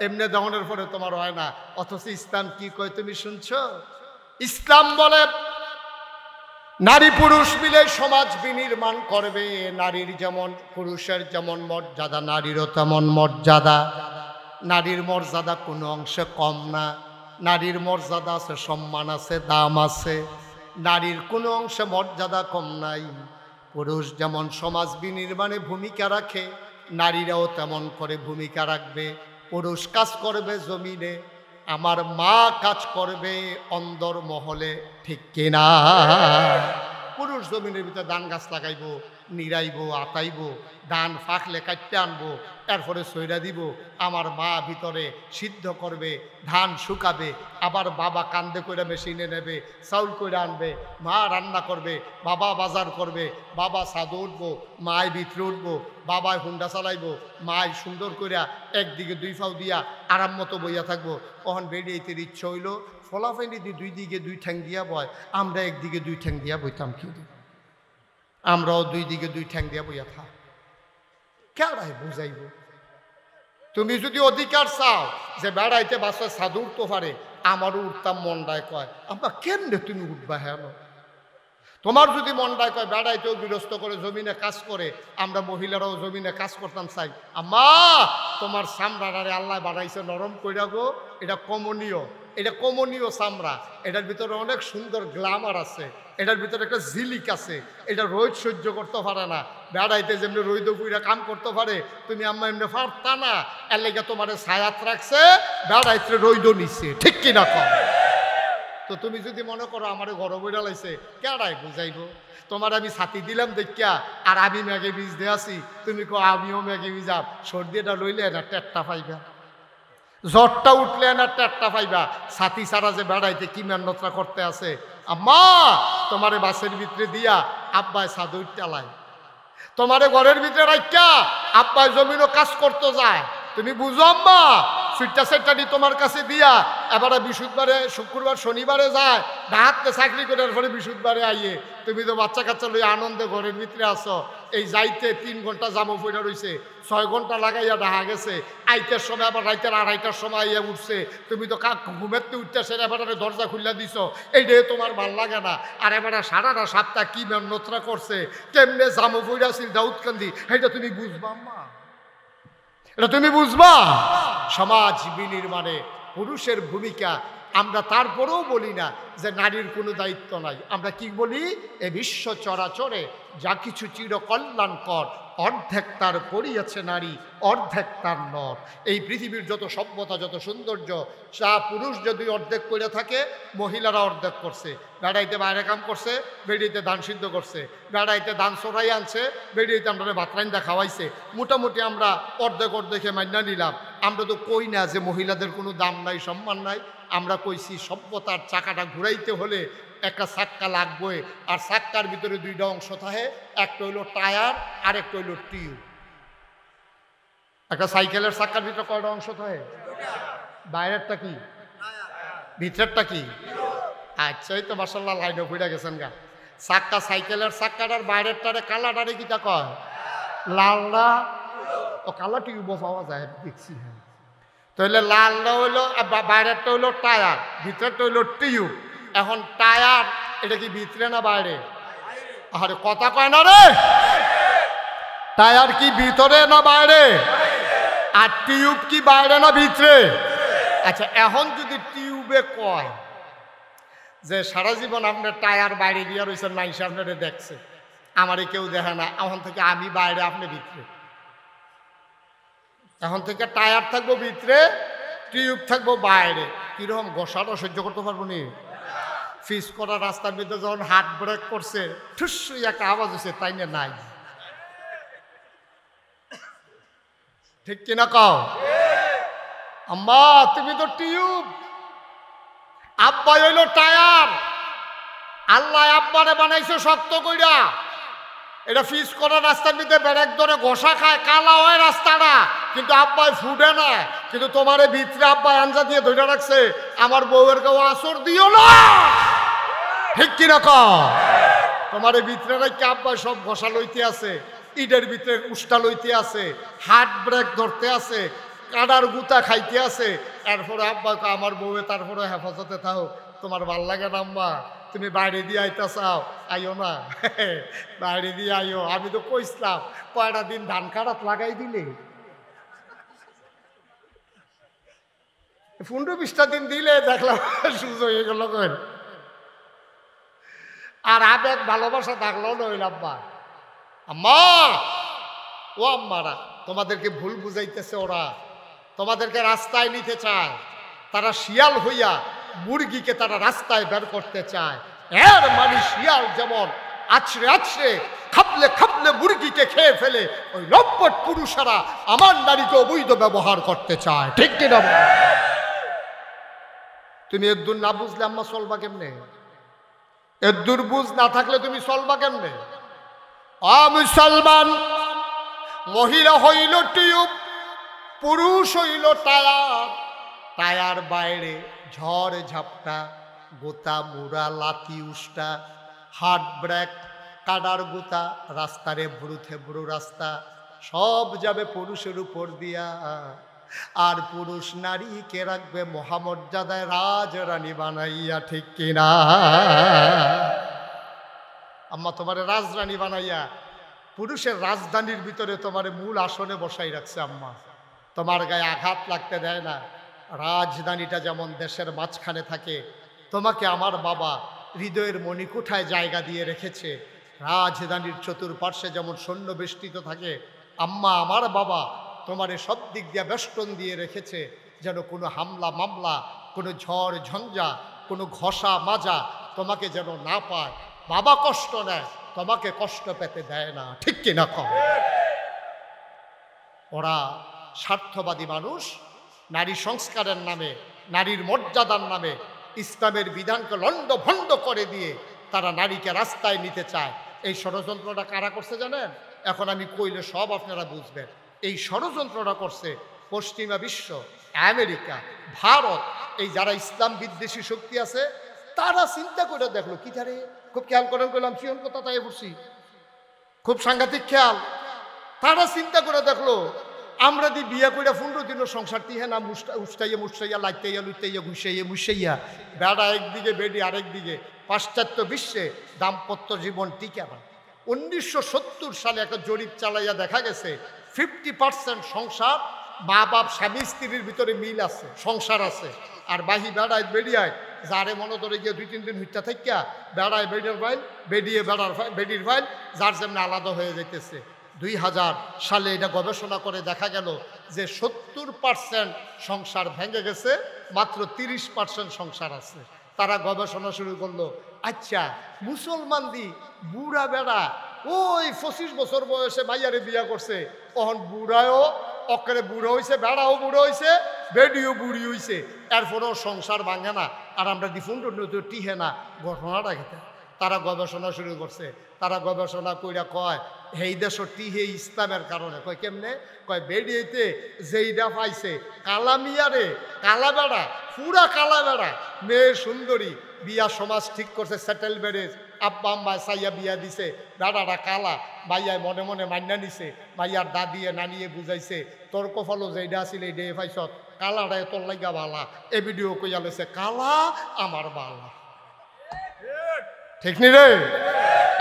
এমনি দেওয়ানোর পরে তোমার হয় না, অথচ ইসলাম কি কয় তুমি শুনছো? ইসলাম বলে নারী পুরুষ মিলে সমাজ বিনির্মাণ করবে। নারীর যেমন পুরুষের যেমন মর্যাদা, নারীরও তেমন মর্যাদা। নারীর মর্যাদা কোনো অংশে কম না, নারীর মর্যাদা আছে, সম্মান আছে, দাম আছে। নারীর কোনো অংশে মর্যাদা কম নাই। পুরুষ যেমন সমাজ বিনির্মাণে ভূমিকা রাখে, নারীরাও তেমন করে ভূমিকা রাখবে। পুরুষ কাজ করবে জমিনে, আমার মা কাজ করবে অন্দর মহলে। ঠিক কিনা? পুরুষ জমিনের ভিতরে ধান গাছ লাগাইবো, নিরাইবো, আতাইবো, ধান ফাঁকলে কাটতে আনবো, এরপরে সইরা দিব। আমার মা ভিতরে সিদ্ধ করবে, ধান শুকাবে, আবার বাবা কান্দে করে মেশিনে নেবে, চাউল করে আনবে, মা রান্না করবে, বাবা বাজার করবে, বাবা ছাদে উঠবো, মায় ভিতরে উঠবো, বাবায় হুন্ডা চালাইবো, মায় সুন্দর করিয়া একদিকে দুই ফাও দিয়া আরাম মতো বইয়া থাকবো। কখন বেরিয়েতে ইচ্ছা হইল, ফলাফাইনি দুই দিকে দুই ঠ্যাং দিয়া বয়, আমরা একদিকে দুই ঠ্যাং দিয়া বইতাম। কি আমরাও দুই দিকে দুই ঠ্যাং দিয়া বইয়া থাক, কেডাই বুঝাইব? তুমি যদি অধিকার চাও যে বেড়াইতে বাসায় সাধু উঠতে পারে, আমারও উঠতাম মন্ডায় কয়, আমরা কেমনে তুমি উঠবা? হ্যাঁ, তোমার যদি মন্ডায় কয় বেড়াইতেও বিরস্ত করে জমিনে কাজ করে, আমরা মহিলারাও জমিনে কাজ করতাম চাই। আম্মা তোমার চামড়ারে আল্লাহ বানাইছে নরম কইরা গো, এটা কমনীয়, এটা কমনীয় চামড়া, এটার ভিতরে অনেক সুন্দর গ্লামার আছে, এটার ভিতরে একটা ঝিলিক আছে, এটা রোদ সহ্য করতে পারে না। বেড়াইতে যেমনি রোদ পুইরা কাম করতে পারে, তুমি আম্মা এমনি পারতা না, এর লেগে তোমার ছায়াত রাখছে, বেড়াইতে রোদ নিচ্ছে। ঠিক কিনা কম? তো তুমি যদি মনে করো আমার ঘর বইরা লাইছে, কেডাই বুঝাইব? তোমার আমি ছাতি দিলাম দেখিয়া আর আমি ম্যাগে বীজ দিয়ে আসি, তুমি কো আমিও ম্যাগে বীজাম, সর্দিটা লইলে না টেট্টা পাইবা, জ্বরটা উঠলে না টেট্টা পাইবা। ছাতি ছাড়া যে বেড়াইতে কি মেহনতটা করতে আছে। আম্মা তোমারে বাসের ভিতরে দিয়া আব্বায় ছাদে চালায়, তোমারে ঘরের ভিতরে রাখা আব্বায় জমিনও কাজ করতে যায়, তুমি বুঝো আম্মা? ফিরটা সেটটা তোমার কাছে দিয়া এবারে বৃহস্পতিবারে, শুক্রবার, শনিবারে যায়, ডাহাতে চাকরি করে পরে বৃহস্পতিবারে আইয়ে, তুমি তো বাচ্চা কাচ্চা লইয়া আনন্দে ঘরের ভিতরে আসো। এই যাইতে 3 ঘন্টা জামো পড়া রয়েছে, 6 ঘন্টা লাগাইয়া ডাহা গেছে, আইতের সময় আবার রাইতের 2:30টার সময় আইয়া উঠছে, তুমি তো ঘুমেতে উঠতেছে, এবারে দরজা খুললা দিছ, এইটাই তোমার ভাল লাগে না। আর এবারে সারাটা সপ্তাহ কি মেহনতরা করছে, কেমনে জামো পড়াছিল দাউদকান্দি, এটা তুমি বুঝবা আম্মা? এটা তুমি বুঝবা? সমাজ বিনির্মাণে পুরুষের ভূমিকা। আমরা তারপরেও বলি না যে নারীর কোনো দায়িত্ব নাই। আমরা কি বলি? এ বিশ্ব চরাচরে যা কিছু চিরকল্যাণকর, অর্ধেক তার করিয়াছে নারী, অর্ধেক তার নর। এই পৃথিবীর যত সভ্যতা, যত সৌন্দর্য, যা পুরুষ যদি অর্ধেক করে থাকে, মহিলারা অর্ধেক করছে। বেড়াইতে বাইরে কাম করছে, বেড়িতে ধান সিদ্ধ করছে, বেড়াইতে ধান চড়াই আনছে, বেড়িতে আমরা ভাত রাইন্দা খাওয়াইছে। মোটামুটি আমরা অর্ধেক অর্ধেকে মান্না নিলাম। আমরা তো কই না যে মহিলাদের কোনো দাম নাই, সম্মান নাই। আমরা কইছি সভ্যতার চাকাটা ঘুরাইতে হলে একটা চাক্কা লাগবে, আর চাক্কার ভিতরে 2টা অংশ থাকে, একটা হইল টায়ার আর একটা হইল টিউব। একটা সাইকেলের চাক্কার ভিতরে কয়টা অংশ থাকে? বাইরেরটা কি, ভিতরেরটা কি? আচ্ছা, এই তো মাশাআল্লাহ লাইনে ফুইরা গেছেন গা। চাক্কা, সাইকেলের চাক্কাটার বাইরেরটারে কালাটারে কিটা কয়? লালটা। ও কালা টিউবও পাওয়া যায় দেখছি। তাহলে লালটা হইলো, বাইরেরটা হইলো টায়ার, ভিতরেরটা হইলো টিউব। এখন টায়ার এটা কি ভিতরে না বাইরে? আরে কথা কয় না রে। টায়ার কি ভিতরে না বাইরে? আর টিউব কি বাইরে না ভিতরে? আচ্ছা, এখন যদি টিউবে কয় যে সারা জীবন আপনার টায়ার বাইরে গিয়া রয়েছে, নাই আপনারে দেখছে, আমারে কেউ দেখে না, এখন থেকে আমি বাইরে আপনি ভিতরে, এখন থেকে টায়ার থাকবো ভিতরে, টিউব থাকবো বাইরে। কিরকম ঘষাটা সহ্য করতে পারবো নি? ফিস করা রাস্তার ভিতরে যখন হাত ব্রেক করছে, ঠুস একটা আওয়াজ হচ্ছে, তাই না? নাই, ঠিক কিনা কও? আম্মা তুমি তো টিউব, আব্বা হইলো টায়ার। আল্লাহ আব্বারে বানাইছে শক্ত কইরা, এটা ফিস করা রাস্তার ভিতরে ব্রেক ধরে ঘষা খায়, কালা হয় রাস্তাটা, কিন্তু আব্বাই ফুটে না। কিন্তু তোমারে ভিতরে আব্বাই আঞ্জা দিয়ে ধরে রাখছে, আমার বউয়ের কেউ আসর দিও না, ঠিক কিনা কও? তোমার ভিতরে নাকি আব্বাই সব ঘষা লইতে আছে, ইটের ভিতরে উষ্টা লইতে আছে, হাত ব্রেক ধরতে আছে, কাদার গুতা খাইতে আছে। এরপরে আব্বা আমার বউয়ে তারপরে হেফাজতে থাও, তোমার ভাল লাগে না আম্মা, তুমি বাইরে দিয়ে আইতা চাও, আইও না, বাইরে দিয়ে আইও। আমি তো কইসলাম কয়টা দিন ধান কাটাত লাগাই দিলে, 15-20টা দিন দিলে দেখলাম সুযোগ হয়ে গেল। আর আবেগ ভালোবাসা থাকলো না হইল আব্বা। আম্মা, ও আম্মারা, তোমাদেরকে ভুল বুঝাইতেছে ওরা, তোমাদেরকে রাস্তায় নিতে চায়। তারা শিয়াল হইয়া মুরগিকে তারা রাস্তায় বের করতে চায়। এর মানে শিয়াল যেমন আছড়ে আছড়ে খাপলে খাপলে মুরগিকে খেয়ে ফেলে, ওই লম্পট পুরুষেরা আমার নারীকে অবৈধ ব্যবহার করতে চায়, ঠিক কিনা? তুমি এদুর না বুঝলে আম্মা চলবা কেমনে? এদুর বুঝ না থাকলে তুমি চলবা কেমনে? মুসলমান, মহিলা হইল টিউব, পুরুষ হইল টায়ার। টায়ার বাইরে ঝড় ঝাপটা, গোতা মুড়া লাথি উষ্টা, হার্ট ব্রেক, কাদার গোতা, রাস্তারে ব্রু থেব্রু রাস্তা, সব যাবে পুরুষের উপর দিয়া। আর পুরুষ নারীকে রাখবে মহামর্যাদায় রাজরানী বানাইয়া, ঠিক কিনা? আম্মা তোমারে রাজরানী বানাইয়া পুরুষের রাজধানীর ভিতরে তোমারে মূল আসনে বসাই রাখছে আম্মা, তোমার গায়ে আঘাত লাগতে দেয় না। রাজধানীটা যেমন দেশের মাঝখানে থাকে, তোমাকে আমার বাবা হৃদয়ের মণিকুঠায় জায়গা দিয়ে রেখেছে। রাজধানীর চতুর্পার্শ্বে যেমন সৈন্য বেষ্টিত থাকে, আম্মা আমার বাবা তোমারে সব দিক দিয়ে বেষ্টন দিয়ে রেখেছে, যেন কোনো হামলা মামলা, কোনো ঝড় ঝঞ্ঝা, কোনো ঘষা মাজা তোমাকে যেন না পায়। বাবা কষ্ট নেয়, তোমাকে কষ্ট পেতে দেয় না, ঠিক কিনা কম? ওরা স্বার্থবাদী মানুষ, নারী সংস্কারের নামে, নারীর মর্যাদার নামে ইসলামের বিধানকে লণ্ডভণ্ড করে দিয়ে তারা নারীকে রাস্তায় নিতে চায়। এই ষড়যন্ত্রটা কারা করছে জানেন? এখন আমি কইলে সব আপনারা বুঝবেন। এই ষড়যন্ত্রটা করছে পশ্চিমা বিশ্ব, আমেরিকা, ভারত, এই যারা ইসলাম বিদ্বেষী শক্তি আছে, তারা চিন্তা করে দেখলো কি ধারে, খুব খেয়াল করেন, করলাম সিয়ন কথা তাই বলছি, খুব সাংঘাতিক খেয়াল। তারা চিন্তা করে দেখলো আমরা দি বিয়া করে 15 দিনের সংসার তিহে না উষ্টাইয়া মুষ্টাইয়া লাইতাইয়া লুইতাইয়া ঘুষাইয়া মুসাইয়া, বেড়া একদিকে বেডি আরেকদিকে, পাশ্চাত্য বিশ্বে দাম্পত্য জীবন টিকে না। 1970 সালে একটা জরিপ চালাইয়া দেখা গেছে 50% সংসার, মা বাপ স্বামী স্ত্রীর ভিতরে মিল আছে, সংসার আছে। আর বাহি বেড়ায় বেরিয়ায় যারে মনে ধরে গিয়ে 2-3 দিন হইতে থাকিয়া বেড়ায় বেডির ফাইল, বেডিয়ে বেডির ফাইল, যার যেমন আলাদা হয়ে যেতেছে। 2000 সালে এটা গবেষণা করে দেখা গেল যে 70% সংসার ভেঙে গেছে, মাত্র 30% সংসার আছে। তারা গবেষণা শুরু করলো, আচ্ছা মুসলমান দি বুড়া বেড়া ওই 25 বছর বয়সে মাইয়ারে বিয়া করছে, তখন বুড়াও অকরে বুড়ো হয়েছে, বেড়াও বুড়ো হয়েছে, বেডিও বুড়ি হয়েছে, এরপরেও সংসার ভাঙে না, আর আমরা দিফুন টিহে না। ঘটনাটা খেতে তারা গবেষণা শুরু করছে। তারা গবেষণা কইরা কয় এই দেশ টিহে ইসলামের কারণে। কয় কেমনে? কয় বেডিয়েতে যেইটা পাইছে কালা মিয়ারে, কালা বেড়া, পুরা কালা বেড়া, মেয়ে সুন্দরী, বিয়া সমাজ ঠিক করছে, সেটেল ম্যারেজ, আব্বা আম্মা চাইয়া বিয়া দিছে, বেড়াটা কালা, ভাইয়ায় মনে মনে মান্না নিছে, ভাইয়ার দাদিয়ে নানিয়ে বুঝাইছে, তোর কফলও যেইটা আছিল এই ডে পাইছ, কালাটায় তোর লাগা বালা, এ ভিডিও কইয়া লেছে কালা আমার বালা, ঠিক নি রে?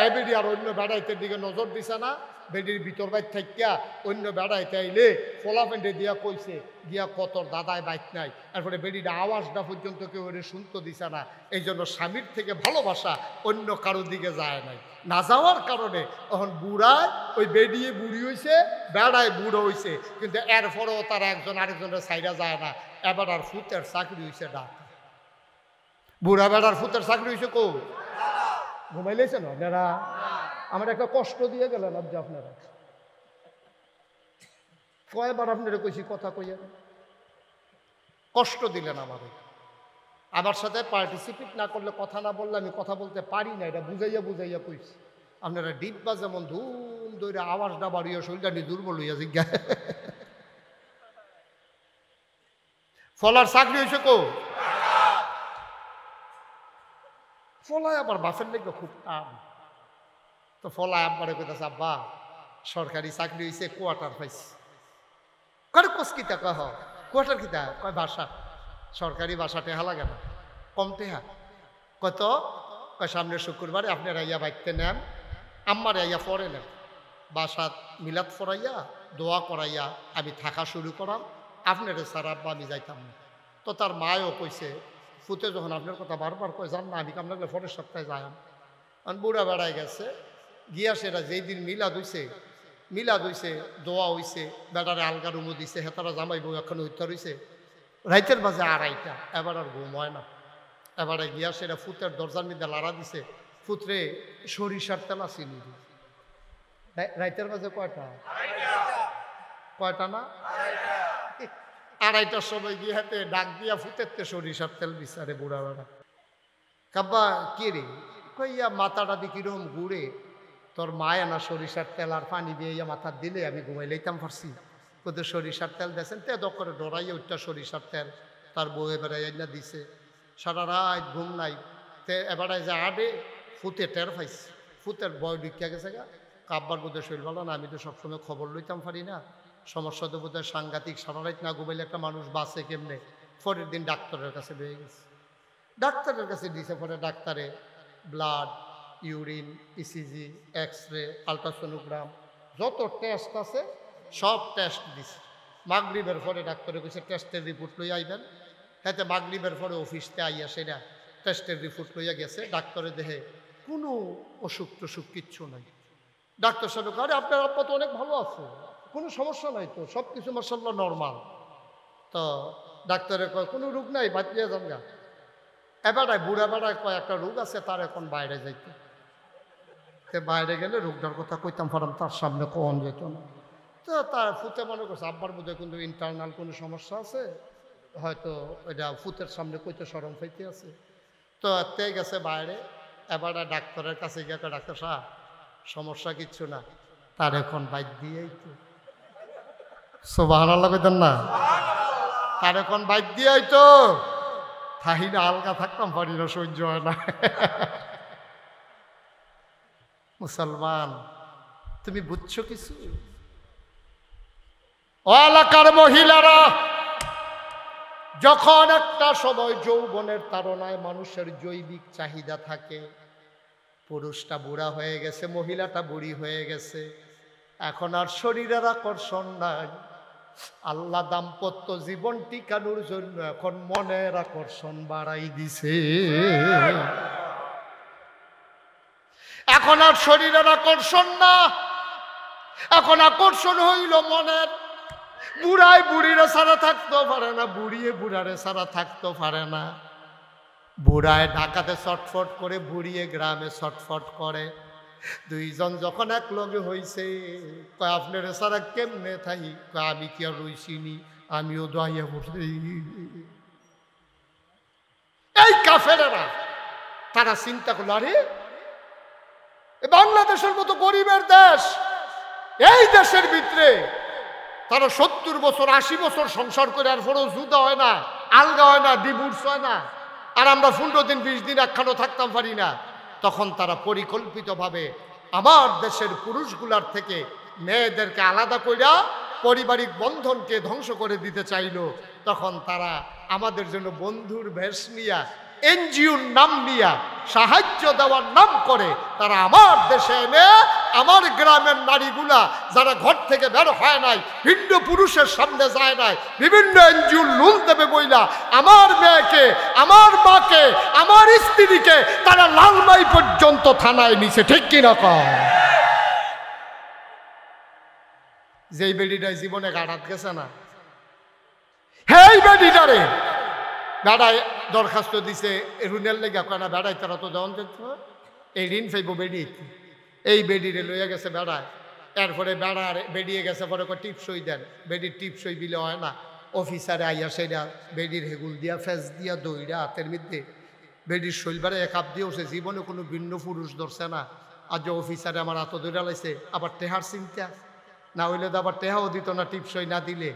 এবিডি আর অন্য বেড়াইতের দিকে নজর দিছে না, বেডির ভিতর বাইর থাকিয়া অন্য বেড়াইতে আইলে ফোলা পেন্টে দিয়া কইছে গিয়া কতর দাদায় বাইক নাই, তারপরে বেডিটা আওয়াজটা পর্যন্ত কেউ ওরে শুনতে দিছে না। এই জন্য স্বামীর থেকে ভালোবাসা অন্য কারোর দিকে যায় নাই। না যাওয়ার কারণে এখন বুড়ায় ওই বেডিয়ে বুড়ি হয়েছে, বেড়ায় বুড়ো হয়েছে, কিন্তু এরপরেও তারা একজন আরেকজনের সাইডা যায় না। এবার আর ফুতের চাকরি হয়েছে ডাক, বুড়া বেড়ার ফুতের চাকরি হয়েছে কো ঘুমাইলেছেন আপনারা? আমার একটা কষ্ট দিয়ে গেলেন আপনি, আপনারা কয়বার আপনারা কইছি কথা কইয়া কষ্ট দিলেন আমারে। আমার সাথে পার্টিসিপেট না করলে, কথা না বললে আমি কথা বলতে পারি না, এটা বুঝাইয়া বুঝাইয়া কইছি। আপনারা ডিব্বা যেমন ধুম ধরে আওয়াজটা বাড়িয়ে শরীরটা নিয়ে দুর্বল হইয়া জিজ্ঞা। ফলার চাকরি হয়েছে কো? ফলায় আবার বাসের লেগে খুব টান। তো ফলায় আব্বারে কইতাছে আব্বা সরকারি চাকরি হয়েছে, কোয়ার্টার পাইছি। কয় কসকিতা কহ কোয়ার্টার কিতা? কয় বাসা, সরকারি বাসা টেহা লাগে না, কম টেহা। কত? কয় সামনের শুক্রবারে আপনারা ইয়া বাইতে নেন, আম্মারে ইয়া পরে নেন, বাসাত মিলাদ ফরাইয়া দোয়া করাইয়া আমি থাকা শুরু করাম, আপনারে স্যার আব্বা আমি যাইতাম না। তো তার মায়ও কইছে ফুতে যখন আপনার কথা বারবার কয় যান না, আমি আপনাকে পরের সপ্তাহে যাইম। কারণ বুড়া বেড়ায় গেছে গিয়া সেটা যেই দিন মিলাদ হইছে দোয়া হইছে, বেড়ারে আলগা রুমো দিছে, হেতারা জামাই বউ এখন উত্তর হইছে রাইতের বাজে 2:30। এবার আর ঘুম হয় না। এবারে গিয়া সেটা ফুতের দরজার মধ্যে লাড়া দিছে, ফুতরে সরিষার তেল আসিনি। রাইতের বাজে কয়টা? কয়টা না 2:30টার সময় গিয়ে হাতে ডাক দিয়া ফুতেরতে সরিষার তেল বিচারে বুড়া বেড়া। কাব্বা কে রে? কইয়া মাথাটা দি কিরম ঘুরে, তোর মায় না সরিষার তেল আর পানি দিয়ে ইয়া মাথা দিলে আমি ঘুমাই লইতাম পারছি। কোথাও সরিষার তেল দিয়েছেন তে দক করে ডরাইয়া উঠটা সরিষার তেল তার বউয়ে বেড়াই না দিছে। সারা রাত ঘুম নাই। তে এবারে যে আডে ফুতে টের পাইছে, ফুতের বয় ঢুকিয়া গেছে গা। কাব্বার বোধহয় শরীর ভালো না, আমি তো সবসময় খবর লইতাম পারি না, সমস্যা তো বোধহয় সাংঘাতিক। সারা রাত না ঘুমাইলে একটা মানুষ বাঁচে কেমনে? পরের দিন ডাক্তারের কাছে বেয়ে গেছে, ডাক্তারের কাছে দিছে। পরে ডাক্তারে blood, urine, ECG, X-ray, ultrasonogram যত টেস্ট আছে সব টেস্ট দিছে। মাগরিবের পরে ডাক্তারে কইছে টেস্টের রিপোর্ট লইয়া আইবেন। হ্যাঁ, মাগরিবের পরে অফিসতে আইয়া সেটা টেস্টের রিপোর্ট লইয়া গেছে। ডাক্তারে দেহে কোনো অসুখ টসুখ কিচ্ছু নাই। ডাক্তার সাহেব আরে আপনার আব্বা তো অনেক ভালো আছে, কোনো সমস্যা নাই তো, সব কিছু মাশাআল্লাহ নর্মাল। তো ডাক্তারে কয় কোনো রোগ নাই, বাঁচিয়ে যান গা। এবারে বুড়া বেড়ায় কয় একটা রোগ আছে, তার এখন বাইরে যাইতে। বাইরে গেলে রোগটার কথা কইতাম পারাম, তার সামনে কখন যেত না। তো তার ফুতে মনে করছে আব্বার মধ্যে কিন্তু ইন্টারনাল কোনো সমস্যা আছে, হয়তো এটা ফুতের সামনে কইতে শরম পাইতে আছে। তো তে গেছে বাইরে। এবারে ডাক্তারের কাছে গিয়ে ডাক্তার সাহেব সমস্যা কিচ্ছু না, তার এখন বাইক দিয়েই তো। সুবহানাল্লাহ কইতেন না? তার এখন বাইক দিয়েই তো। থাহি না আলগা থাকতাম পারি না, সহ্য হয় না। মুসলমান তুমি বুঝছো কিছু? এলাকার মহিলারা যখন একটা সময় যৌবনের তাড়নায় মানুষের জৈবিক চাহিদা থাকে, পুরুষটা বুড়া হয়ে গেছে, মহিলাটা বুড়ি হয়ে গেছে, এখন আর শরীরের আকর্ষণ নাই। আল্লাহ দাম্পত্য জীবন টিকানোর জন্য এখন মনের আকর্ষণ বাড়াই দিছে। এখন আর শরীরের আকর্ষণ না, এখন আকর্ষণ হইল মনের। বুড়ায় বুড়িরে ছাড়া থাকতেও পারে না, বুড়িয়ে বুড়ারে ছাড়া থাকতেও পারে না। বুড়ায় ঢাকাতে ছটফট করে, বুড়িয়ে গ্রামে ছটফট করে। দুইজন যখন এক লগে হইছে, কয় আপনার ছাড়া কেমনে থাই? কয় আমি কি আর রইছিনি, আমিও দোয়াইয়া বসে। এই কাফেরেরা তারা চিন্তা করলো, আরে বাংলাদেশের মতো গরিবের দেশ, এই দেশের ভিতরে তারা 70 বছর 80 বছর সংসার করে আর পরেও জুদা হয় না, আলগা হয় না, ডিভোর্স হয় না, আর আমরা 15 দিন 20 দিন একখানো থাকতাম পারি না। তখন তারা পরিকল্পিতভাবে আমার দেশের পুরুষগুলার থেকে মেয়েদেরকে আলাদা কইরা পারিবারিক বন্ধনকে ধ্বংস করে দিতে চাইল। তখন তারা আমাদের জন্য বন্ধুর বেশ নিয়া, এনজিওর নাম নিয়া, সাহায্য দেওয়ার নাম করে তারা আমার দেশে এনে আমার গ্রামের নারীগুলা যারা ঘর থেকে বের হয় নাই, ভিন্ন পুরুষের সামনে যায় নাই, বিভিন্ন এনজিও লোন দেবে বইলা আমার মেয়েকে, আমার মাকে, আমার স্ত্রীকে তারা লালমাই পর্যন্ত থানায় নিছে। ঠিক কিনা কম? যেই বেডিটাই জীবনে গাড়াত গেছে না, হেই বেডিটারে বেড়ায় দরখাস্ত দিছে ঋণের লেগে কয় না, বেড়াই তারা তো দেওয়ান এই ঋণ ফাইব বেড়ি, এই বেডিরে লইয়া গেছে বেড়ায়। এরপরে বেড়ার বেরিয়ে গেছে পরে টিপসই দেন, বেডির টিপসই দিলে হয় না, অফিসারে আইয়া সেটা বেডির হেগুল দিয়া ফেস দিয়া দইরা হাতের মধ্যে বেডির শৈলবারে এক হাত দিয়েছে, জীবনে কোনো ভিন্ন পুরুষ ধরছে না। আর যে অফিসারে আমার হাত দইরা লাইছে, আবার টেহার চিন্তা না হইলে তো আবার টেহাও দিত না টিপসই না দিলে।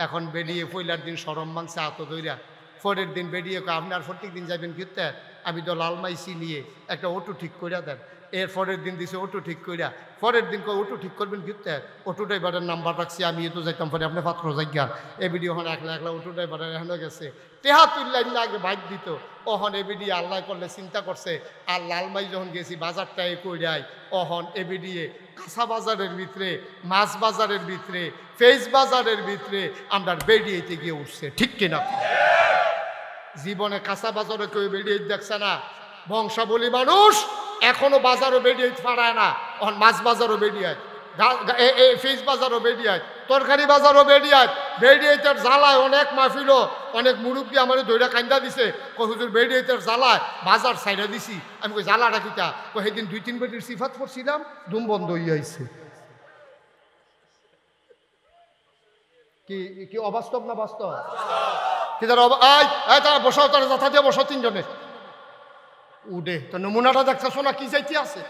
এখন বেরিয়ে পয়লার দিন সরম মাংসে হাত দইরা, পরের দিন বেরিয়ে আপনার প্রত্যেক দিন যাবেন ঘুরতে, আমি তো লালমাইসি নিয়ে একটা অটো ঠিক করিয়া দেন। এর পরের দিন দিছে অটো ঠিক করিয়া, পরের দিন অটো ঠিক করবেন ঘুরতে, অটো ড্রাইভারের নাম্বার রাখছি আমি, তো যাইতাম পরে আপনি পাত্র যাইগান এ ভিডিও ওখানে একলা একলা অটো ড্রাইভারের এখানে গেছে, টেহা তুললাইন না আগে বাইক দিত, ওহন এ ভিডিও আল্লাহ করলে চিন্তা করছে। আর লালমাই যখন গেছি বাজারটাই কইরাই, ওহন এ ভিডিও কাঁচা বাজারের ভিতরে, মাছ বাজারের ভিতরে, ফেস বাজারের ভিতরে আমরা বেরিয়েতে গিয়ে উঠছে। ঠিক কিনা? জীবনে কাঁচা বাজারে কেউ বেরিয়ে দেখছে না। বংশাবলী মানুষ এখনো বাজারও বেরিয়ে পারায় না, এখন মাছ বাজারও বেরিয়ে, ফিস বাজারও বেরিয়ে, তরকারি বাজারও বেরিয়ে, বেরিয়েতের জ্বালায় অনেক মাহফিল, অনেক মুরব্বী আমার দইরা কান্দা দিছে, হুজুর বেরিয়েতের জ্বালায় বাজার সাইডা দিছি। আমি কই জ্বালাটা কিটা? সেদিন 2-3 বেটির সিফাত পড়ছিলাম, দুম বন্ধ হয়ে আইছে। কি অবাস্তব না বাস্তব? কি তারা বসাও, তারা যথা দিয়ে বসাও, 3 জনে উডে তো নমুনাটা দেখছো না কি চাইতে আছে।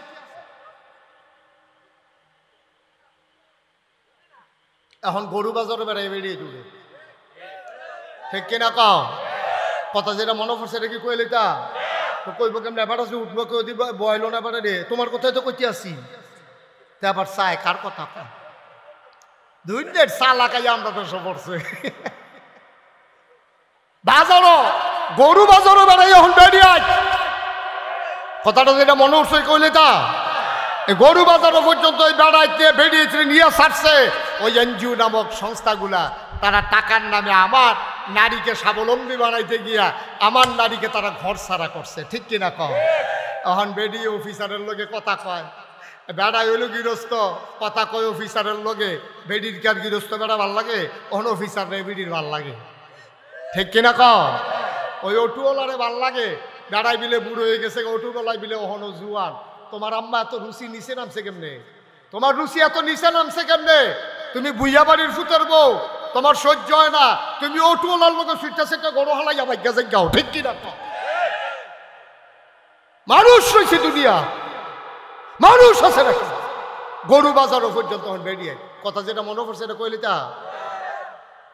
এখন গরু বাজারে বেড়াই বেরিয়ে উঠে, ঠিক কিনা কও? কথা যেটা মনে পড়ছে এটা কি কইলি তা তো কইব কেমন? এবার আছে উঠবো কেউ দিব বয়ল না এবারে রে, তোমার কথাই তো কইতে আসি। তা আবার চায় কার কথা কয়? 2 মিনিট চা লাগাই আমরা তো সব পড়ছে বাজারও, গরু বাজারও বেড়াই এখন বেরিয়ে। কথাটা যেটা মনে উঠছে কইলে তা গরু বাজারও পর্যন্ত ওই বেড়াইতে বেরিয়েছে নিয়ে ছাড়ছে ওই এনজিও নামক সংস্থাগুলা। তারা টাকার নামে আমার নারীকে স্বাবলম্বী বানাইতে গিয়া আমার নারীকে তারা ঘর ছাড়া করছে। ঠিক কিনা কও? এখন বেরিয়ে অফিসারের লগে কথা কয়, বেড়াই হইল গৃহস্থ, কথা কয় অফিসারের লগে, বেডির কার গৃহস্থ বেড়া ভাল লাগে, ওখানে অফিসার রে বেডির ভাল লাগে। ঠিক কিনা কও? ওই অটুওয়ালারে ভাল লাগে, বেড়াই বিলে বুড়ো হয়ে গেছে, অটুওয়ালাই বিলে ওহনো জুয়ান। তোমার আম্মা এত রুচি নিচে নামছে কেমনে? তোমার রুচি এত নিচে নামছে কেমনে? তুমি বুইয়া বাড়ির ফুতের বউ, তোমার সহ্য হয় না, তুমি অটুওয়ালার লোক সুইটা সেটা গরু হালাইয়া ভাগ্যা যাও। ঠিক কিনা কও? মানুষ রয়েছে দুনিয়া, মানুষ আছে নাকি? গরু বাজারও পর্যন্ত বেরিয়ে কথা যেটা মনে পড়ছে এটা কইলি তা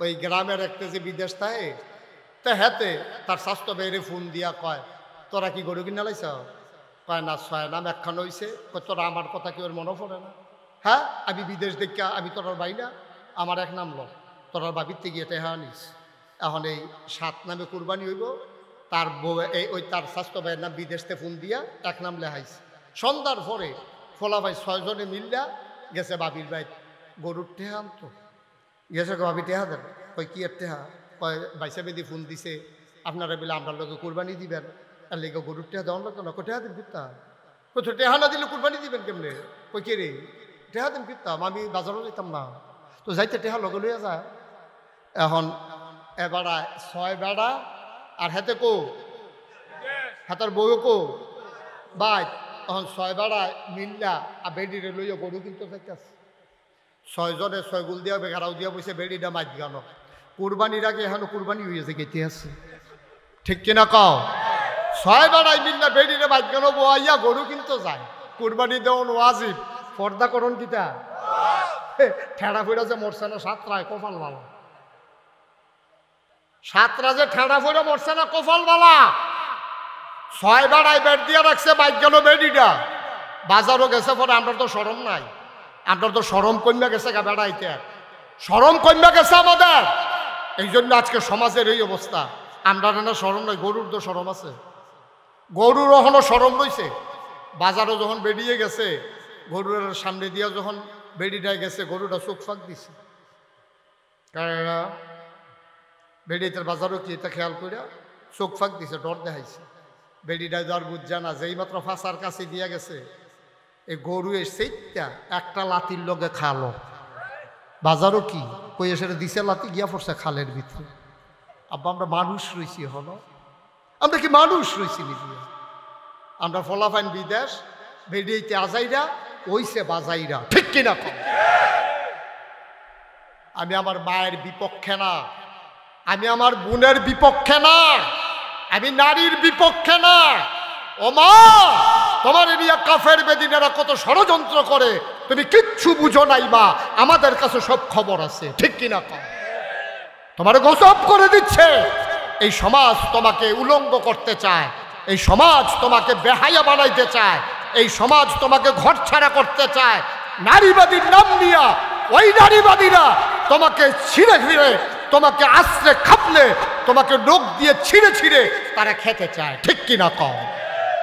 ওই গ্রামের একটা যে বিদেশ থাকে তা হেতে তার স্বাস্থ্য বেড়ে ফোন দিয়া কয়, তোরা কি গরু কিনা লাইছ? কয় না, 6 নাম একখান হয়েছে। তোরা আমার কথা কি ওর মনে পড়ে না? হ্যাঁ, আমি বিদেশ দেখা, আমি তোরার বাই না, আমার 1 নাম লো, তোরার বাবিতে গিয়ে টেহা নিস। এখন এই 7 নামে কুরবানি হইব, তার ওই তার স্বাস্থ্য ভাইয়ের নাম বিদেশতে ফোন দিয়া 1 নাম লেহাইছে। সন্ধ্যার পরে ফোলা ভাই 6 জনে মিললা গেছে বাবির ভাই গরুর টেহা আনতো। গেছে ভাবি টেহা দেন, কই কি এর টেহা? কয় বাইসা বেদি ফোন দিছে আপনারা বলে আপনার লোকে কুরবানি দিবেন, আর লেগে গরুর টেহা দেওয়ার লোক না। কই টেহা দিন ফিরতাম। কই টেহা না দিলে কুরবানি দিবেন কেমনে? কই কে রে টেহা দিন ফিরতাম, আমি বাজারও যেতাম না। তো যাইতে টেহা লগে লইয়া যায়। এখন এবারা 6 বেড়া আর হাতে কো হাতার বউও কো বাই, এখন 6 বেড়া মিল্লা আর বেডিরে লইয়া গরু কিন্তু যাইতেছে। 6 জনে 6 গুল দিয়া বেগারাও দিয়া বসে বেডিটা মাছ গানো। কুরবানির আগে এখনো কুরবানি হয়েছে গেতে আছে। ঠিক কিনা কও? 6 বেড়াই মিল্লা বেডিরে মাছ গানো বোয়াইয়া গরু কিন্তু যায়। কুরবানি দেওয়ান ওয়াজিব, পর্দা করণ কিতা ঠেড়া ফিরা যে মরছে না 7রায় কপাল বালা। 7রা যে ঠেড়া ফিরা মরছে না কপাল বালা। 6 বেড়াই বেড দিয়া রাখছে বাইক গেল বেডিটা, বাজারও গেছে পরে। আমরা তো শরম নাই, আপনার তো শরম কমে গেছে গা বেড়াইতে, শরম কমে গেছে আমাদের। এই জন্য আজকে সমাজের এই অবস্থা। আমরা না শরম নাই, গরুর তো শরম আছে, গরুর ওখানো শরম রয়েছে। বাজারও যখন বেরিয়ে গেছে গরুর সামনে দিয়া যখন বেডিটায় গেছে গরুটা চোখ ফাঁক দিছে, কারণ বেডিটার বাজারও কি এটা খেয়াল করিয়া চোখ ফাঁক দিছে, ডর দেখাইছে। বেডিটায় যার বুঝ না যেই মাত্র ফাঁসার কাছে দিয়া গেছে এই গরু সেইটা একটা লাতির লগে খালো। বাজারও কি কই এসে দিছে লাতি গিয়া পড়ছে খালের ভিতরে। আব্বা আমরা মানুষ রয়েছি হলো, আমরা কি মানুষ রয়েছি নাকি? আমরা ফলাফাইন বিদেশ বেরিয়েতে আজাইরা ওইসে বাজাইরা, ঠিক কিনা কম? আমি আমার মায়ের বিপক্ষে না, আমি আমার বোনের বিপক্ষে না, আমি নারীর বিপক্ষে না। ও মা, তোমার এরিয়া কাফের বেদিনেরা কত ষড়যন্ত্র করে তুমি কিচ্ছু বুঝো নাই মা, আমাদের কাছে সব খবর আছে, ঠিক কিনা কম? তোমার গোসব করে দিচ্ছে। এই সমাজ তোমাকে উলঙ্গ করতে চায়, এই সমাজ তোমাকে বেহায়া বানাইতে চায়, এই সমাজ তোমাকে ঘর ছাড়া করতে চায়। নারীবাদীর নাম নিয়া ওই নারীবাদীরা তোমাকে ছিঁড়ে ফিরে, তোমাকে আশ্রে খাপলে, তোমাকে নখ দিয়ে ছিঁড়ে ছিঁড়ে তারা খেতে চায়, ঠিক কিনা কম?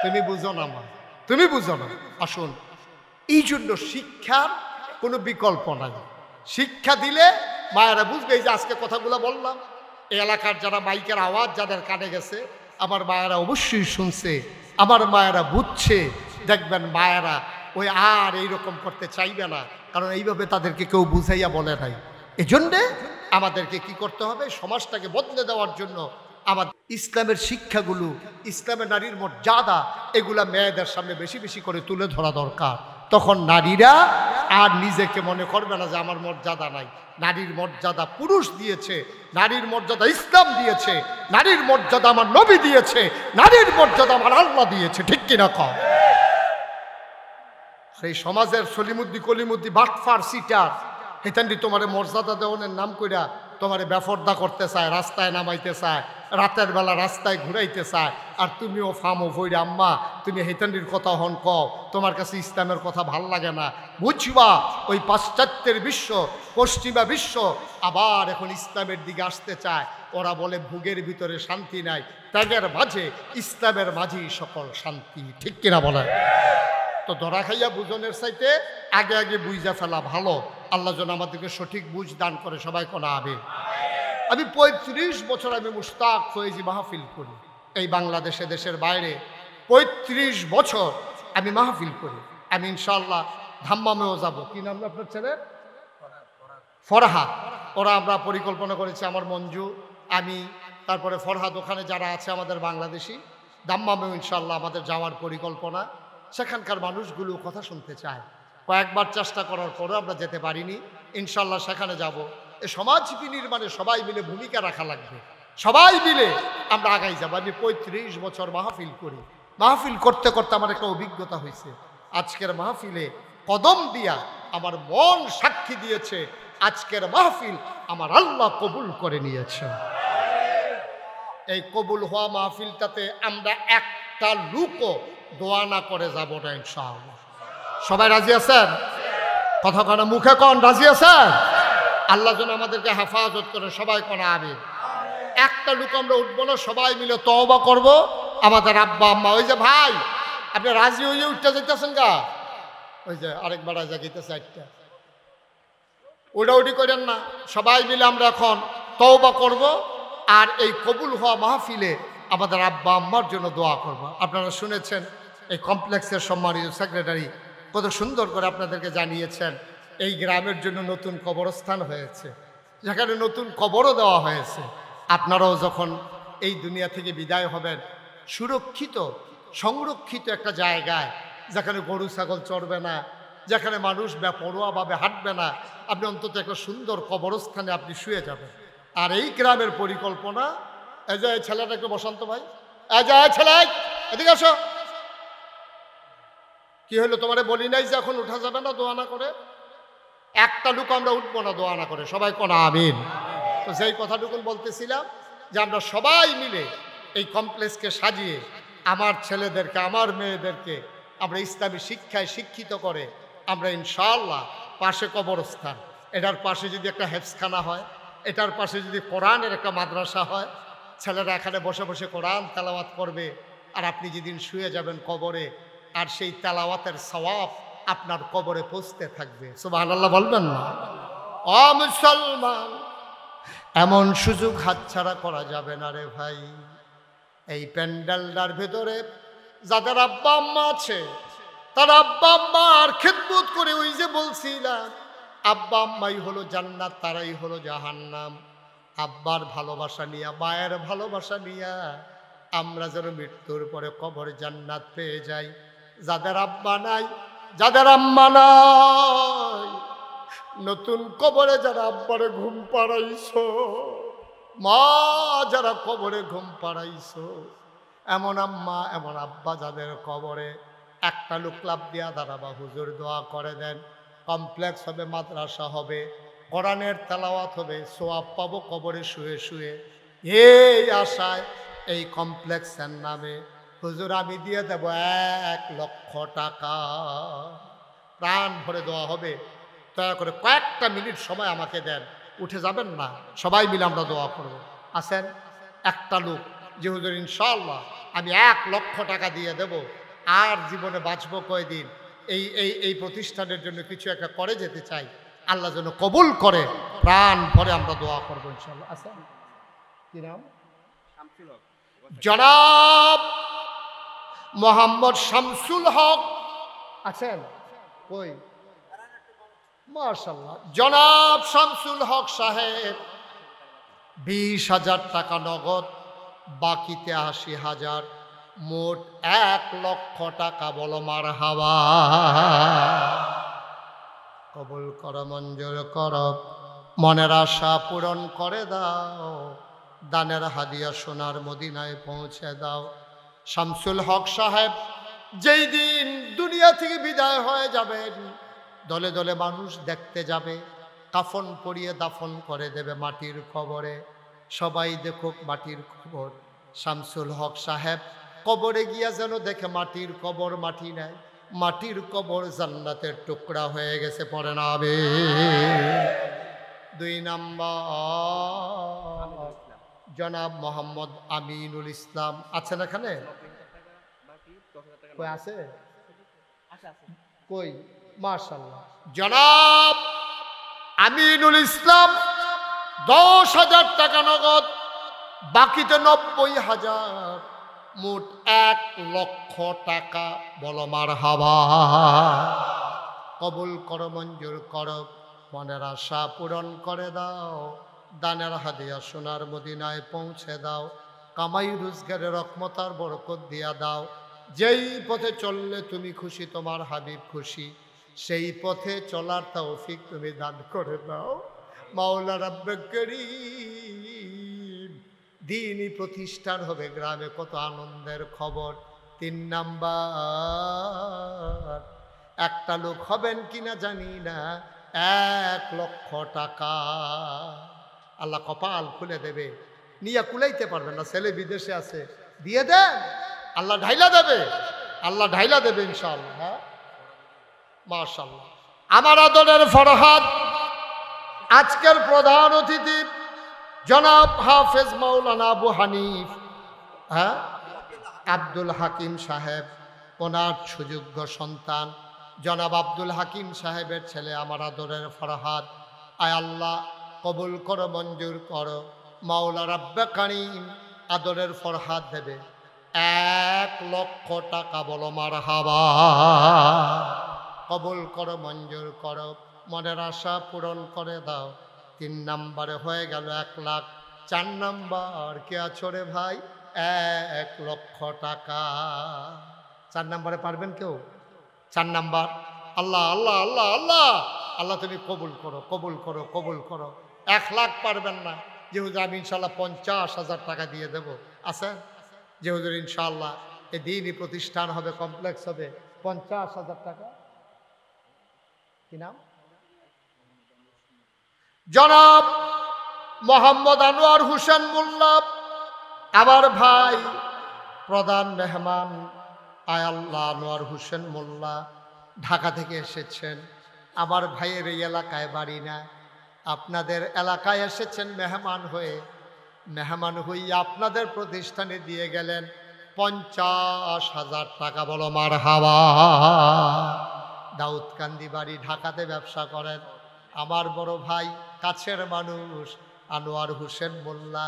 তুমি বুঝো না মা, তুমি বুঝো না। আসুন, এই জন্য শিক্ষার কোনো বিকল্প নাই। শিক্ষা দিলে মায়েরা বুঝবে। এই যে আজকে কথাগুলো বললাম, এই এলাকার যারা মাইকের আওয়াজ যাদের কানে গেছে, আমার মায়েরা অবশ্যই শুনছে, আমার মায়েরা বুঝছে। দেখবেন মায়েরা ওই আর এইরকম করতে চাইবে না, কারণ এইভাবে তাদেরকে কেউ বুঝাইয়া বলে নাই। এজন্যে আমাদেরকে কি করতে হবে? সমাজটাকে বদলে দেওয়ার জন্য আমাদের ইসলামের শিক্ষাগুলো, ইসলামের নারীর মর্যাদা, এগুলা মেয়েদের সামনে বেশি বেশি করে তুলে ধরা দরকার। তখন নারীরা আর নিজেকে মনে করবে না যে আমার মর্যাদা নাই। নারীর মর্যাদা পুরুষ দিয়েছে, নারীর মর্যাদা ইসলাম দিয়েছে, নারীর মর্যাদা আমার নবী দিয়েছে, নারীর মর্যাদা আমার আল্লাহ দিয়েছে, ঠিক কিনা কম? সেই সমাজের সলিমুদ্দি কলিমুদ্দি বাটফার সিটার হেতান্ডি তোমার মর্যাদা দেওয়ানের নাম কইরা তোমার বেফর্দা করতে চায়, রাস্তায় নামাইতে চায়, রাতের বেলা রাস্তায় ঘুরাইতে চায়। আর তুমিও ফামো ফইরে আম্মা তুমি হেতান্ডির কথা হন কও, তোমার কাছে ইসলামের কথা ভাল লাগে না। বুঝবা ওই পাশ্চাত্যের বিশ্ব, পশ্চিমা বিশ্ব আবার এখন ইসলামের দিকে আসতে চায়। ওরা বলে ভোগের ভিতরে শান্তি নাই, ত্যাগের মাঝে ইসলামের মাঝেই সকল শান্তি, ঠিক কিনা বলে? তো ধরা খাইয়া বুঝনের চাইতে আগে আগে বুঝা ফেলা ভালো। আল্লাহ যেন আমাদেরকে সঠিক বুঝ দান করে, সবাই কোনা আবে। আমি 35 বছর আমি মুশতাক ফয়েজি মাহফিল করি এই বাংলাদেশে, দেশের বাইরে 35 বছর আমি মাহফিল করি। আমি ইনশাআল্লাহ ধাম্মামেও যাব। কি নাম আপনার ছেলে? ফরহাদ। ওরা আমরা পরিকল্পনা করেছি, আমার মঞ্জু, আমি, তারপরে ফরহাদ, ওখানে যারা আছে আমাদের বাংলাদেশি, ধাম্মামেও ইনশাআল্লাহ আমাদের যাওয়ার পরিকল্পনা। সেখানকার মানুষগুলো কথা শুনতে চায়। কয়েকবার চেষ্টা করার পরেও আমরা যেতে পারিনি। ইনশাল্লাহ সেখানে যাব। এই সমাজ বিনির্মাণে সবাই মিলে ভূমিকা রাখা লাগবে, সবাই মিলে আমরা আগাই যাব। আমি 35 বছর মাহফিল করি। মাহফিল করতে করতে আমার একটা অভিজ্ঞতা হয়েছে। আজকের মাহফিলে কদম দিয়া আমার মন সাক্ষী দিয়েছে, আজকের মাহফিল আমার আল্লাহ কবুল করে নিয়েছে। এই কবুল হওয়া মাহফিলটাতে আমরা একটা লুকও দোয়া না করে যাব না ইনশাআল্লাহ। সবাই রাজি আছেন? কথা কন, মুখে কন রাজি আছেন? আল্লাহ যেন আমাদেরকে হেফাজত করে, সবাই কোন আমিন। একটা লুক আমরা উঠবো না, সবাই মিলে তওবা করব। আমাদের আব্বা আম্মা, ওই যে ভাই আপনি রাজি হইয়ে উঠতে যেতেছেন গা, ওই যে আরেকবার রাজা গেতেছে একটা, ওটা উঠি করেন না। সবাই মিলে আমরা এখন তওবা করব, আর এই কবুল হওয়া মাহফিলে আমাদের আব্বা আম্মার জন্য দোয়া করব। আপনারা শুনেছেন এই কমপ্লেক্সের সম্মানিত সেক্রেটারি কত সুন্দর করে আপনাদেরকে জানিয়েছেন এই গ্রামের জন্য নতুন কবরস্থান হয়েছে, যেখানে নতুন কবরও দেওয়া হয়েছে। আপনারাও যখন এই দুনিয়া থেকে বিদায় হবেন, সুরক্ষিত সংরক্ষিত একটা জায়গায়, যেখানে গরু ছাগল চড়বে না, যেখানে মানুষ বেপরোয়াভাবে হাঁটবে না, আপনি অন্তত একটা সুন্দর কবরস্থানে আপনি শুয়ে যাবেন। আর এই গ্রামের পরিকল্পনা, এই যে ছেলেটা একটু বসন্ত ভাই, এই যে ছেলে এদিকে আসো, কি হলো তোমারে বলি নাই যে এখন উঠা যাবে না দোয়া না করে? একটা লুক আমরা উঠবো না দোয়া না করে, সবাই কোন আমিন। তো সেই কথাটুকু বলতেছিলাম যে আমরা সবাই মিলে এই কমপ্লেক্সকে সাজিয়ে আমার ছেলেদেরকে, আমার মেয়েদেরকে আমরা ইসলামী শিক্ষায় শিক্ষিত করে আমরা ইনশাআল্লাহ, পাশে কবরস্থান, এটার পাশে যদি একটা হেফজখানা হয়, এটার পাশে যদি কোরআনের একটা মাদ্রাসা হয়, ছেলেরা এখানে বসে বসে কোরআন তেলাওয়াত করবে, আর আপনি যেদিন শুয়ে যাবেন কবরে, আর সেই তেলাওয়াতের সওয়াব আপনার কবরে পৌঁছতে থাকবে। সুবহানাল্লাহ বলবেন না? ও মুসলমান, এমন সুযোগ হাতছাড়া করা যাবে না রে ভাই। এই প্যান্ডেলটার ভেতরে যাদের আব্বা আম্মা আছে, তার আব্বা আম্মার খেদমত করে, ওই যে বলছিলাম আব্বা আম্মাই হলো জান্নাত, তারাই হলো জাহান্নাম। আব্বার ভালোবাসা নিয়া, মায়ের ভালোবাসা নিয়া আমরা যেন মৃত্যুর পরে কবরে জান্নাত পেয়ে যাই। যাদের আব্বা নাই, যাদের আম্মা নাই, নতুন কবরে যারা আব্বারে ঘুম পাড়াইছো, মা যারা কবরে ঘুম পাড়াইছো, এমন আম্মা এমন আব্বা যাদের কবরে, একটা লোক লাভ দিয়া দাঁড়াবা, হুজুর দোয়া করে দেন, কমপ্লেক্স হবে, মাদ্রাসা হবে, কোরআনের তেলাওয়াত হবে, সোয়াব পাবো কবরে শুয়ে শুয়ে। এই আশায় এই কমপ্লেক্সের নামে হুজুর আমি দিয়ে দেব 1 লক্ষ টাকা, প্রাণ ভরে দেওয়া হবে। দয়া করে কয়েকটা মিনিট সময় আমাকে দেন, উঠে যাবেন না, সবাই মিলে আমরা দোয়া করব। আসেন একটা লোক যে হুজুর ইনশাআল্লাহ আমি 1 লক্ষ টাকা দিয়ে দেব, আর জীবনে বাঁচবো কয়দিন, এই এই এই প্রতিষ্ঠানের জন্য কিছু একটা করে যেতে চাই, আল্লাহ যেন কবুল করে, প্রাণ ভরে আমরা দোয়া করবো ইনশাআল্লাহ। আসেন, কি নাম? জনাব মোহাম্মদ শামসুল হক আছেন? কই? মাশাআল্লাহ, জনাব শামসুল হক সাহেব 20,000 টাকা নগদ, বাকিতে 80,000, মোট 1 লক্ষ টাকা। বলো মারহাবা। কবুল করো, মঞ্জুর করো, মনের আশা পূরণ করে দাও, দানের হাদিয়া সোনার মদিনায় পৌঁছে দাও। শামসুল হক সাহেব যেই দিন দুনিয়া থেকে বিদায় হয়ে যাবেন, দলে দলে মানুষ দেখতে যাবে, কাফন পরিয়ে দাফন করে দেবে মাটির কবরে। সবাই দেখুক মাটির কবর। শামসুল হক সাহেব কবরে গিয়া যেন দেখে মাটির কবর, মাটি নাই, মাটির কবর জান্নাতের টুকরা হয়ে গেছে। পড়ে না হবে। 2 নাম্বার জনাব মোহাম্মদ আমিনুল ইসলাম আছেন এখানে? কই আছে? কই? মাশাআল্লাহ, জনাব আমিনুল ইসলাম 10,000 টাকা নগদ, বাকিতে 90,000, মোট 1 লক্ষ টাকা। বলো মারহাবা। কবুল করো, মঞ্জুর করো, মনের আশা পূরণ করে দাও, দানের হাদিয়া সোনার মদিনায় পৌঁছে দাও, কামাই রোজগারের রহমতার বরকত দিয়া দাও। যেই পথে চললে তুমি খুশি, তোমার হাবিব খুশি, সেই পথে চলার তৌফিক তুমি দান করে দাও। মাওলা রাব্বে করিম, দ্বীনি প্রতিষ্ঠান হবে গ্রামে, কত আনন্দের খবর। 3 নাম্বার, একটা লোক হবেন কিনা জানি না, 1 লক্ষ টাকা। আল্লাহ কপাল খুলে দেবে, নিয়ে কুলাইতে পারবেন না, ছেলে বিদেশে আছে, দিয়ে দেন, আল্লাহ ঢাইলা দেবে, আল্লাহ ঢাইলা দেবে ইনশাআল্লাহ। হ্যাঁ, মাশাআল্লাহ। আমার আদরের ফরহাদ আজকের প্রধান অতিথি জনাব হাফেজ মাওলানা আবু হানিফ, হ্যাঁ, আব্দুল হাকিম সাহেব, ওনার সুযোগ্য সন্তান জনাব আব্দুল হাকিম সাহেবের ছেলে আমার আদরের ফরহাদ। আয় আল্লাহ কবুল করো, মঞ্জুর করো। মাওলা রাব্বে কারীম আদরের ফরহাদ দেবে 1 লক্ষ টাকা। বলো মারহাবা। কবুল করো, মঞ্জুর করো, মনের আশা পূরণ করে দাও। 3 নাম্বারে হয়ে গেল 1 লাখ। 4 নাম্বার কে আছো রে ভাই? 1 লক্ষ টাকা। 4 নাম্বারে পারবেন কেউ? 4 নাম্বার। আল্লাহ আল্লাহ আল্লাহ আল্লাহ আল্লাহ, তুমি কবুল করো, কবুল করো, কবুল করো। 1 লাখ পারবেন না, যে হুজুর আমি ইনশাল্লাহ 50,000 টাকা দিয়ে দেব। আছে যে হুজুর ইনশাআল্লাহ এই দ্বীনি প্রতিষ্ঠান হবে, কমপ্লেক্স হবে, 50,000 টাকা। কি নাম? জনাব মোহাম্মদ আনোয়ার হোসেন মোল্লা, আমার ভাই, প্রধান মেহমান। আয় আল্লাহ, আনোয়ার হোসেন মোল্লা ঢাকা থেকে এসেছেন। আমার ভাইয়ের এই এলাকায় বাড়ি না, আপনাদের এলাকায় এসেছেন মেহমান হয়ে। মেহমান হইয়া আপনাদের প্রতিষ্ঠানে দিয়ে গেলেন 50,000 টাকা। বলো মারহাবা। দাউদকান্দি বাড়ি, ঢাকাতে ব্যবসা করেন। আমার বড় ভাই, কাছের মানুষ, আনোয়ার হোসেন মোল্লা,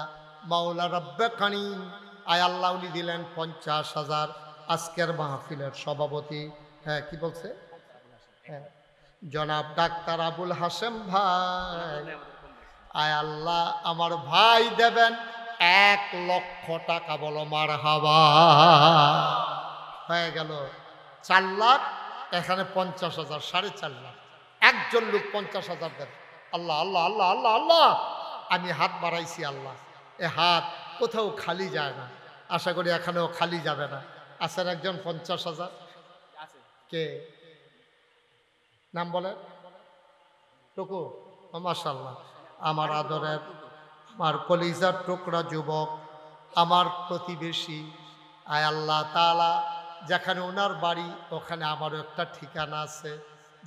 মাওলা রব্বে কানিম, আয় আল্লাহ উনি দিলেন 50,000। আজকের মাহফিলের সভাপতি, হ্যাঁ কি বলছে, হ্যাঁ জনাব ডাক্তার আবুল হাসেম ভাই, আয় আল্লাহ আমার ভাই দেবেন 1 লক্ষ টাকা, বলো মারহাবা। হয়ে গেল 4 লাখ, এখানে 50,000, 4.5 লাখ। একজন লোক 50,000 দেন। আল্লাহ আল্লাহ আল্লাহ আল্লাহ আল্লাহ, আমি হাত বাড়াইছি আল্লাহ, এ হাত কোথাও খালি যায় না, আশা করি এখানেও খালি যাবে না। আছেন একজন 50,000, কে নাম বলেন? টুকু, মাশাআল্লাহ, আমার আদরের, আমার কলিজার টুকরা যুবক, আমার প্রতিবেশী। আয় আল্লাহ তাআলা, যেখানে ওনার বাড়ি ওখানে আমারও একটা ঠিকানা আছে,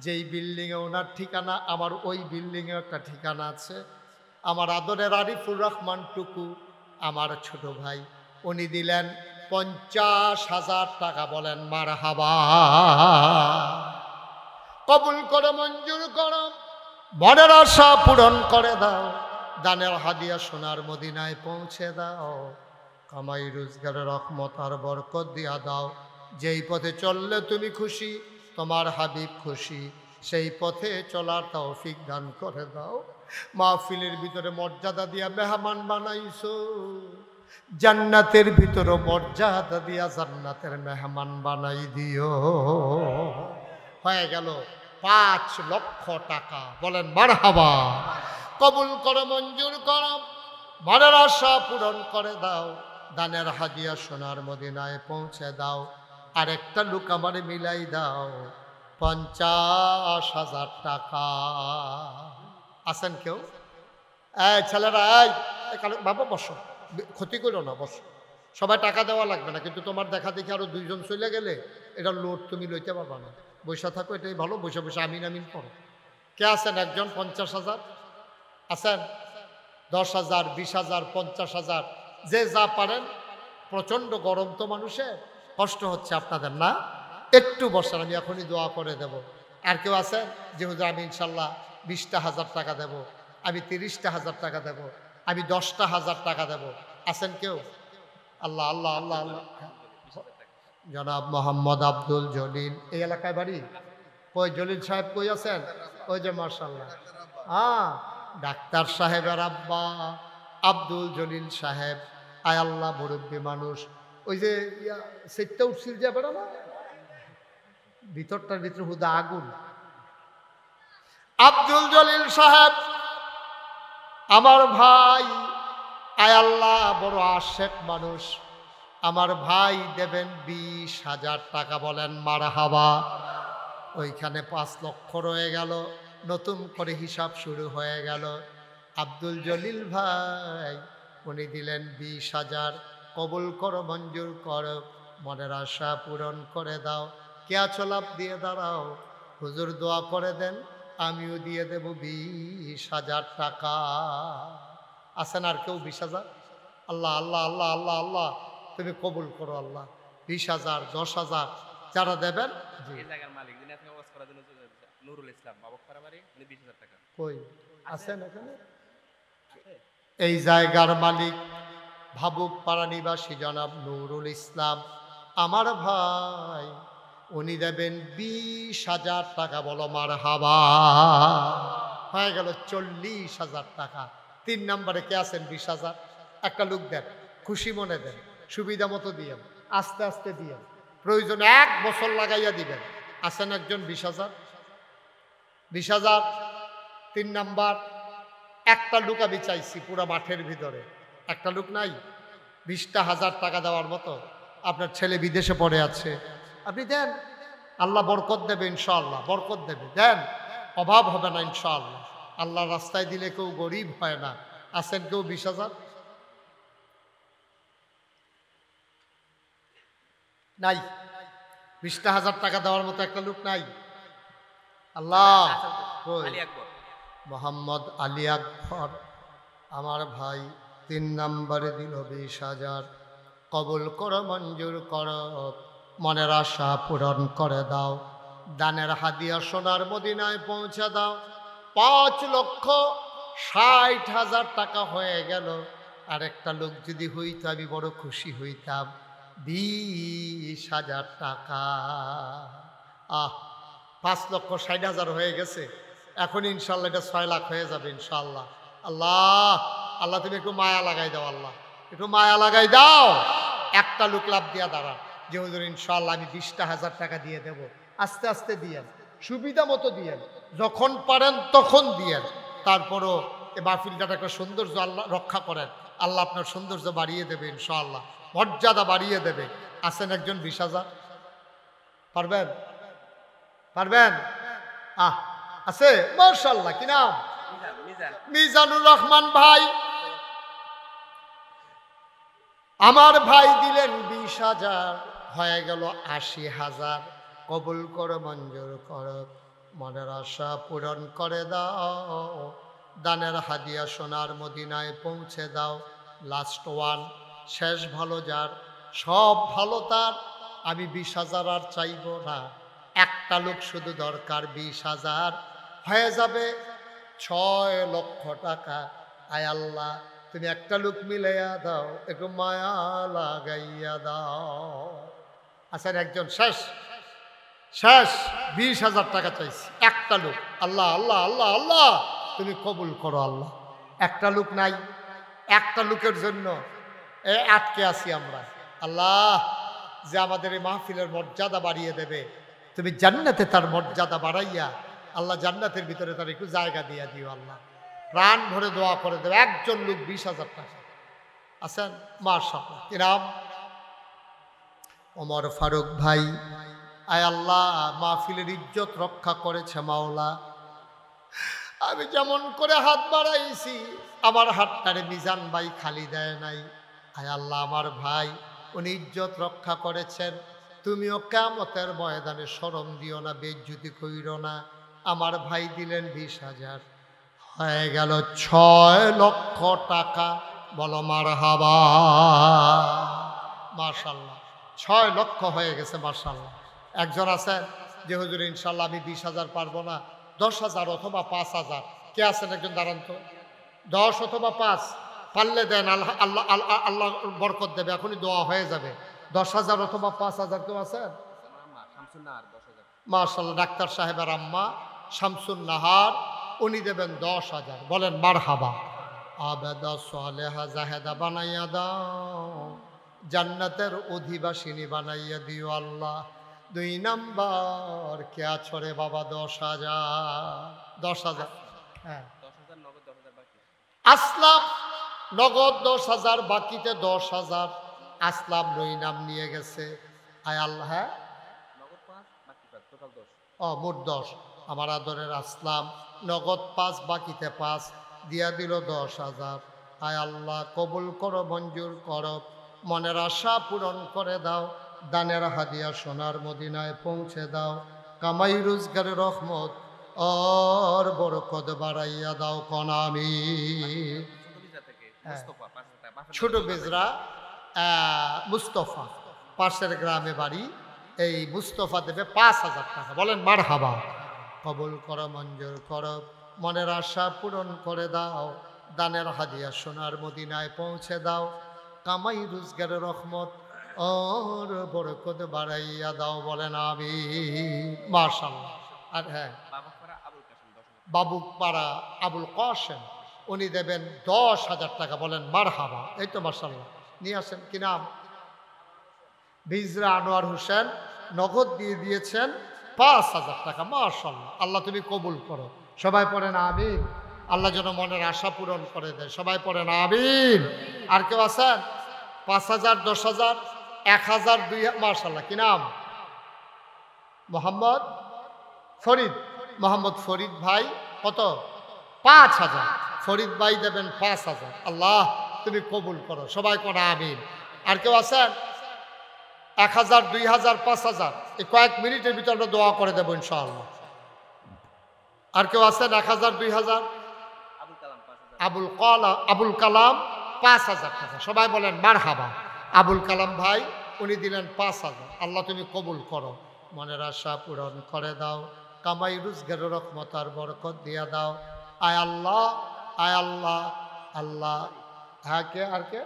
যেই বিল্ডিংয়ে ওনার ঠিকানা আমার ওই বিল্ডিংয়ে একটা ঠিকানা আছে। আমার আদরের আরিফুর রহমান টুকু, আমার ছোট ভাই, উনি দিলেন 50,000 টাকা, বলেন মারহাবা। কবুল করে মঞ্জুর করো, মনের আশা পূরণ করে দাও, দানের হাদিয়া সোনার মদিনায় পৌঁছে দাও, কামাই রোজগারের রহমত আর বরকত দিয়া দাও। যেই পথে চললে তুমি খুশি, তোমার হাবিব খুশি, সেই পথে চলার তৌফিক দান করে দাও। মাহফিলের ভিতরে মর্যাদা দিয়া মেহমান বানাইছো, জান্নাতের ভিতরে মর্যাদা দিয়া জান্নাতের মেহমান বানাই দিও। হয়ে গেল 5 লক্ষ টাকা, বলেন মারহাবা। কবুল করো, মঞ্জুর করো, মনের আশা পূরণ করে দাও, দানের হাদিয়া সোনার মদিনায় পৌঁছে দাও। আরেকটা লোক আমারে মিলাই দাও 50,000 টাকা। আছেন কেউ? এই ছেলেরা, এই বাবা বসো, ক্ষতি করো না, বসো। সবাই টাকা দেওয়া লাগবে না, কিন্তু তোমার দেখা দেখি আরো 2 জন চলে গেলে এটা লোড তুমি লইতে পারবা না। বৈশা থাকো, এটাই ভালো, বসে বসে আমিন আমিন করো। কে আছেন? একজন 50,000 আছেন? 10,000, 20,000, 50,000, যে যা পারেন। প্রচণ্ড গরম তো, মানুষের কষ্ট হচ্ছে আপনাদের না? একটু বসেন, আমি এখনই দোয়া করে দেব। আর কেউ আছেন যে হুজুর আমি ইনশাল্লাহ 20,000 টাকা দেব, আমি 30,000 টাকা দেব, আমি 10,000 টাকা দেব? আছেন কেউ? আল্লাহ আল্লাহ আল্লাহ আল্লাহ। জনাব মোহাম্মদ আব্দুল জলিল, এই এলাকায় বাড়ি। কই জলিল সাহেব কই আছেন? ওই যে মাশাআল্লাহ, হ্যাঁ ডাক্তার সাহেবের আব্বা আব্দুল জলিল সাহেব। আয় আল্লাহ, মুরব্বী মানুষ। ওই যে সেটটা উঠছিল যে বেড়া না, ভিতরটার ভিতরে হুদা আগুন। আব্দুল জলিল সাহেব আমার ভাই, আয় আল্লাহ বড় আশেক মানুষ। আমার ভাই দেবেন 20,000 টাকা, বলেন মারহাবা। ওইখানে 5 লক্ষ রয়ে গেল, নতুন করে হিসাব শুরু হয়ে গেল। আব্দুল জলিল ভাই উনি দিলেন 20,000। কবুল করো, মঞ্জুর করো, মনের আশা পূরণ করে দাও। কে আছো? লাভ দিয়ে দাঁড়াও, হুজুর দোয়া করে দেন, আমিও দিয়ে দেব 20,000 টাকা। আছেন আর কেউ? 20,000? আল্লাহ আল্লাহ আল্লাহ আল্লাহ আল্লাহ, তুমি কবুল করো আল্লাহ। 20,000, 10,000 যারা দেবেন। নুরুল ইসলাম বাবকপাড়া বাড়ি, 20,000 টাকা। কই আছেন এখানে? এই জায়গার মালিক ভাবুক পাড়া নিবাসী জনাব নুরুল ইসলাম আমার ভাই, উনি দেবেন 20,000 টাকা, বলো মারহাবা। হয়ে গেল 40,000 টাকা। 3 নম্বরে কে আছেন? 20,000 একটা লোক দেন, খুশি মনে দেন, সুবিধা মতো দিয়েন, আস্তে আস্তে দিয়েন, প্রয়োজনে 1 বছর লাগাইয়া দিবেন। আছেন একজন? 20,000? 20,000। 3 নাম্বার, একটা লোক আমি চাইছি পুরো মাঠের ভিতরে, একটা লোক নাই? 20,000 টাকা দেওয়ার মতো। আপনার ছেলে বিদেশে পড়ে আছে, আপনি দেন, আল্লাহ বরকত দেবে ইনশাআল্লাহ, বরকত দেবে, দেন, অভাব হবে না ইনশাআল্লাহ। আল্লাহর রাস্তায় দিলে কেউ গরিব হয় না। আছেন কেউ? 20,000 নাই? 20,000 টাকা দেওয়ার মতো একটা লোক নাই? আল্লাহ, মোহাম্মদ আলী আকবর আমার ভাই 3 নম্বরে দিল 20,000। কবুল করো, মঞ্জুর করো, মনের আশা পূরণ করে দাও। দানের হাদিয়া সোনার মদিনায় পৌঁছে দাও। 5,60,000 টাকা হয়ে গেল। আর একটা লোক যদি হইতো আমি বড় খুশি হইতাম। 20,000 টাকা। 5,60,000 হয়ে গেছে। এখন ইনশাল্লাহ এটা 6 লাখ হয়ে যাবে ইনশাল্লাহ। আল্লাহ আল্লাহ তুমি একটু মায়া লাগাই দাও, আল্লাহ একটু মায়া লাগাই দাও। একটা লোক লাভ দিয়া দাঁড়ান যে হুজুর ইনশাল্লাহ আমি 20,000 টাকা দিয়ে দেব। আস্তে আস্তে দিয়েন, সুবিধা মতো দিয়েন, যখন পারেন তখন দিয়েন। তারপরও এ মাহফিলটা একটা সৌন্দর্য আল্লাহ রক্ষা করেন। আল্লাহ আপনার সৌন্দর্য বাড়িয়ে দেবে ইনশাআল্লাহ, মর্যাদা বাড়িয়ে দেবে। আছেন একজন 20,000 পারবেন? পারবেন? আছে মাশাআল্লাহ। কি নাম? মিজানুর রহমান ভাই। আমার ভাই দিলেন 20,000, হয়ে গেল 80,000। কবুল করো, মঞ্জুর করো, মনের আশা পূরণ করে দাও। দানের হাদিয়া সোনার মদিনায় পৌঁছে দাও। লাস্ট ওয়ান, শেষ ভালো যার, সব ভালো তার। আমি 20,000 আর চাইব না, একটা লোক শুধু দরকার। 20,000 হয়ে যাবে 6 লক্ষ টাকা। আয় আল্লাহ তুমি একটা লোক মিলাইয়া দাও, একটু মায়া লাগাইয়া দাও। আচ্ছা একজন শেষ শেষ 20,000 টাকা চাইছি, একটা লোক। আল্লাহ আল্লাহ আল্লাহ আল্লাহ তুমি কবুল করো আল্লাহ। একটা লোক নাই, একটা লোকের জন্য আটকে আছি আমরা। আল্লাহ যে আমাদের এই মাহফিলের মর্যাদা বাড়িয়ে দেবে, তুমি জান্নাতে তার মর্যাদা বাড়াইয়া আল্লাহ জান্নাতের ভিতরে তার একটু জায়গা দিয়ে দিও আল্লাহ। প্রাণ ভরে দোয়া করে দেবে। একজন লোক 20,000 টাকা আছেন মাশাআল্লাহ। কি নাম? ওমর ফারুক ভাই। আয় আল্লাহ মাহফিলের ইজ্জত রক্ষা করেছে মাওলা। আমি যেমন করে হাত বাড়াইছি আমার হাতটারে মিজান ভাই খালি দেয় নাই। আয় আল্লাহ আমার ভাই উনি ইজ্জত রক্ষা করেছেন, তুমিও কিয়ামতের ময়দানে শরম দিও না, বেইজ্জতি কইরো না। আমার ভাই দিলেন 20,000, হয়ে গেল 6 লক্ষ টাকা। বলো মারহাবা। মাশাআল্লাহ 6 লক্ষ হয়ে গেছে মাশাআল্লাহ। একজন আছেন যে হুজুর ইনশাআল্লাহ আমি 20,000 পারবো না, 10,000 অথবা 5,000। কে আছেন একজন দাঁড়ান তো? 10 অথবা 5 পারলে দেন, আল্লাহ আল্লাহ আল্লাহ আল্লাহ বরকত দেবে, এখনই দোয়া হয়ে যাবে। 10,000 অথবা 5,000 কেউ আছেন? মাশাআল্লাহ ডাক্তার সাহেবের আম্মা শামসুন নাহার, উনি দেবেন 10,000। বলেন মারহাবা। আবেদা সালেহা জাহেদা বানাইয়া দাও, জান্নাতের অধিবাসিনী বানাইয়া দিও আল্লাহ। 2 নাম্বার কে আছরে বাবা? 10,000। 10,000 হ্যাঁ আসলাম নগদ 10,000, বাকিতে 10,000 আসলাম 2 নাম নিয়ে গেছে। আয় আল্লাহ হ্যাঁ মোট 10। আমার আদরের আসলাম নগদ 5, বাকিতে 5 দিয়া দিল 10,000। আয় আল্লাহ কবুল করো, মঞ্জুর করো, মনের আশা পূরণ করে দাও। দানের হাদিয়া সোনার মদিনায় পৌঁছে দাও। কামাই রোজগারের রহমত আর বরকত বাড়াইয়া দাও। কোন আমি ছোট বেজরা মুস্তফা পাশের গ্রামে বাড়ি। এই মুস্তফা দেবে 5,000 টাকা। বলেন মারহাবা। কবুল করো, মঞ্জুর করো, মনের আশা পূরণ করে দাও। দানের হাদিয়া সোনার মদিনায় পৌঁছে দাও। কামাই রোজগারের রহমত আর বরকত বাড়াইয়া দাও। বলেন আমিন। মাশাআল্লাহ। আর হ্যাঁ বাবুপাড়া আবুল কাসেম, উনি দেবেন 10,000 টাকা। বলেন মারহাবা। এই তো মাশাআল্লাহ নিয়ে আসেন। কি নাম? বিজরা আনোয়ার হোসেন, নগদ দিয়ে দিয়েছেন 5,000 টাকা। মাশাআল্লাহ আল্লাহ তুমি কবুল করো। সবাই পড়েন আমিন। আল্লাহ যেন মনের আশা পূরণ করে দেয়। সবাই পড়েন আমিন। আর কেউ আছেন? 5,000, 10,000, 1,000, 2,000। মাশাআল্লাহ। কি নাম? মোহাম্মদ ফরিদ। মোহাম্মদ ফরিদ ভাই কত? 5,000। ফরিদ ভাই দেবেন 5,000। আল্লাহ তুমি কবুল করো। সবাই পড়ে আমিন। আর কেউ আছেন? 1,000, 2,000, 5,000। এই কয়েক মিনিটের ভিতরে আমরা দোয়া করে দেবো ইনশাআল্লাহ। আর কেউ আছেন? 1,000, 2,000। আবুল কালাম 5,000 টাকা। সবাই বলেন মারহাবা। আবুল কালাম ভাই উনি দিলেন 5,000। আল্লাহ তুমি কবুল করো। মনের আশা পূরণ করে দাও, কামাই রোজগারের রহমত আর বরকত দিয়া দাও। আয় আল্লাহ, আয় আল্লাহ, আল্লাহ। হ্যাঁ, কে আর কে,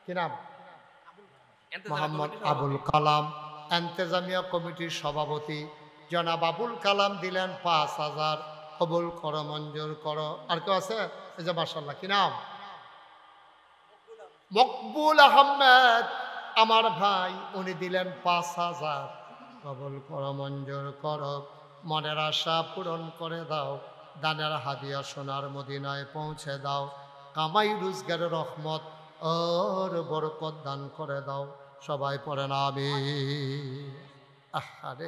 কি নাম? মোহাম্মদ আবুল কালাম, এন্তেজামিয়া কমিটির সভাপতি জনাব আবুল কালাম দিলেন 5,000। কবুল করো, মঞ্জুর করো। আর কেউ আছে? এই যে মাশাআল্লাহ, কি নাম? মকবুল আহমেদ, আমার ভাই, উনি দিলেন 5,000। কবুল করো, মঞ্জুর করো, মনের আশা পূরণ করে দাও, দানের হাদিয়া সোনার মদিনায় পৌঁছে দাও, কামাই রোজগারের রহমত আর বরকত দান করে দাও। সবাই পড়েন আমিন। আরে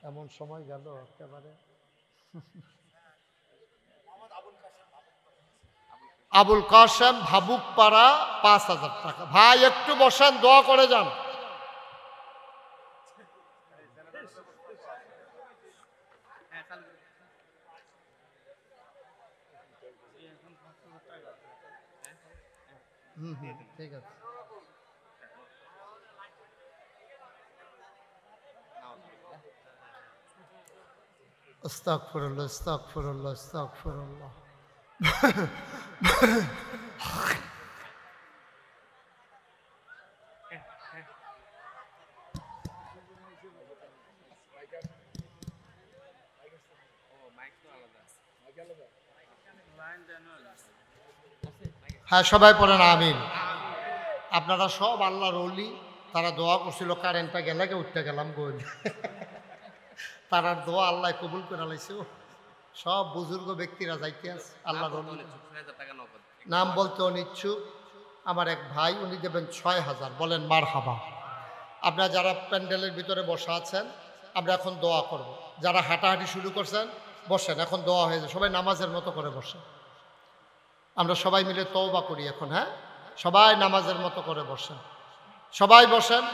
এমন সময় গেল একেবারে। আবুল কাশেম, ভাবুকপাড়া, 5,000 টাকা। ভাই একটু বসেন, দোয়া করে যান। ঠিক আছে। আস্তাগফিরুল্লাহ, আস্তাগফিরুল্লাহ, আস্তাগফিরুল্লাহ। হ্যাঁ, সবাই পড়েন আমিন। আপনারা সব আল্লাহর ওলি, তারা দোয়া করছিল, কারেন্টটা গেলে উঠতে গেলাম গোল। তারার দোয়া আল্লাহ কবুল করে লাইছে। সব বুজুর্গ ব্যক্তিরা যাইতে আছে আল্লাহর ওলি। নাম বলতে অনিচ্ছুক আমার এক ভাই, উনি দেবেন 6,000। বলেন মারহাবা। আপনারা যারা প্যান্ডেলের ভিতরে বসা আছেন, আমরা এখন দোয়া করব। যারা হাঁটাহাঁটি শুরু করছেন বসেন, এখন দোয়া হয়ে যায়। সবাই নামাজের মতো করে বসেন, আমরা সবাই মিলে তওবা করি এখন। হ্যাঁ, সবাই নামাজের মতো করে বসেন, সবাই বসেন,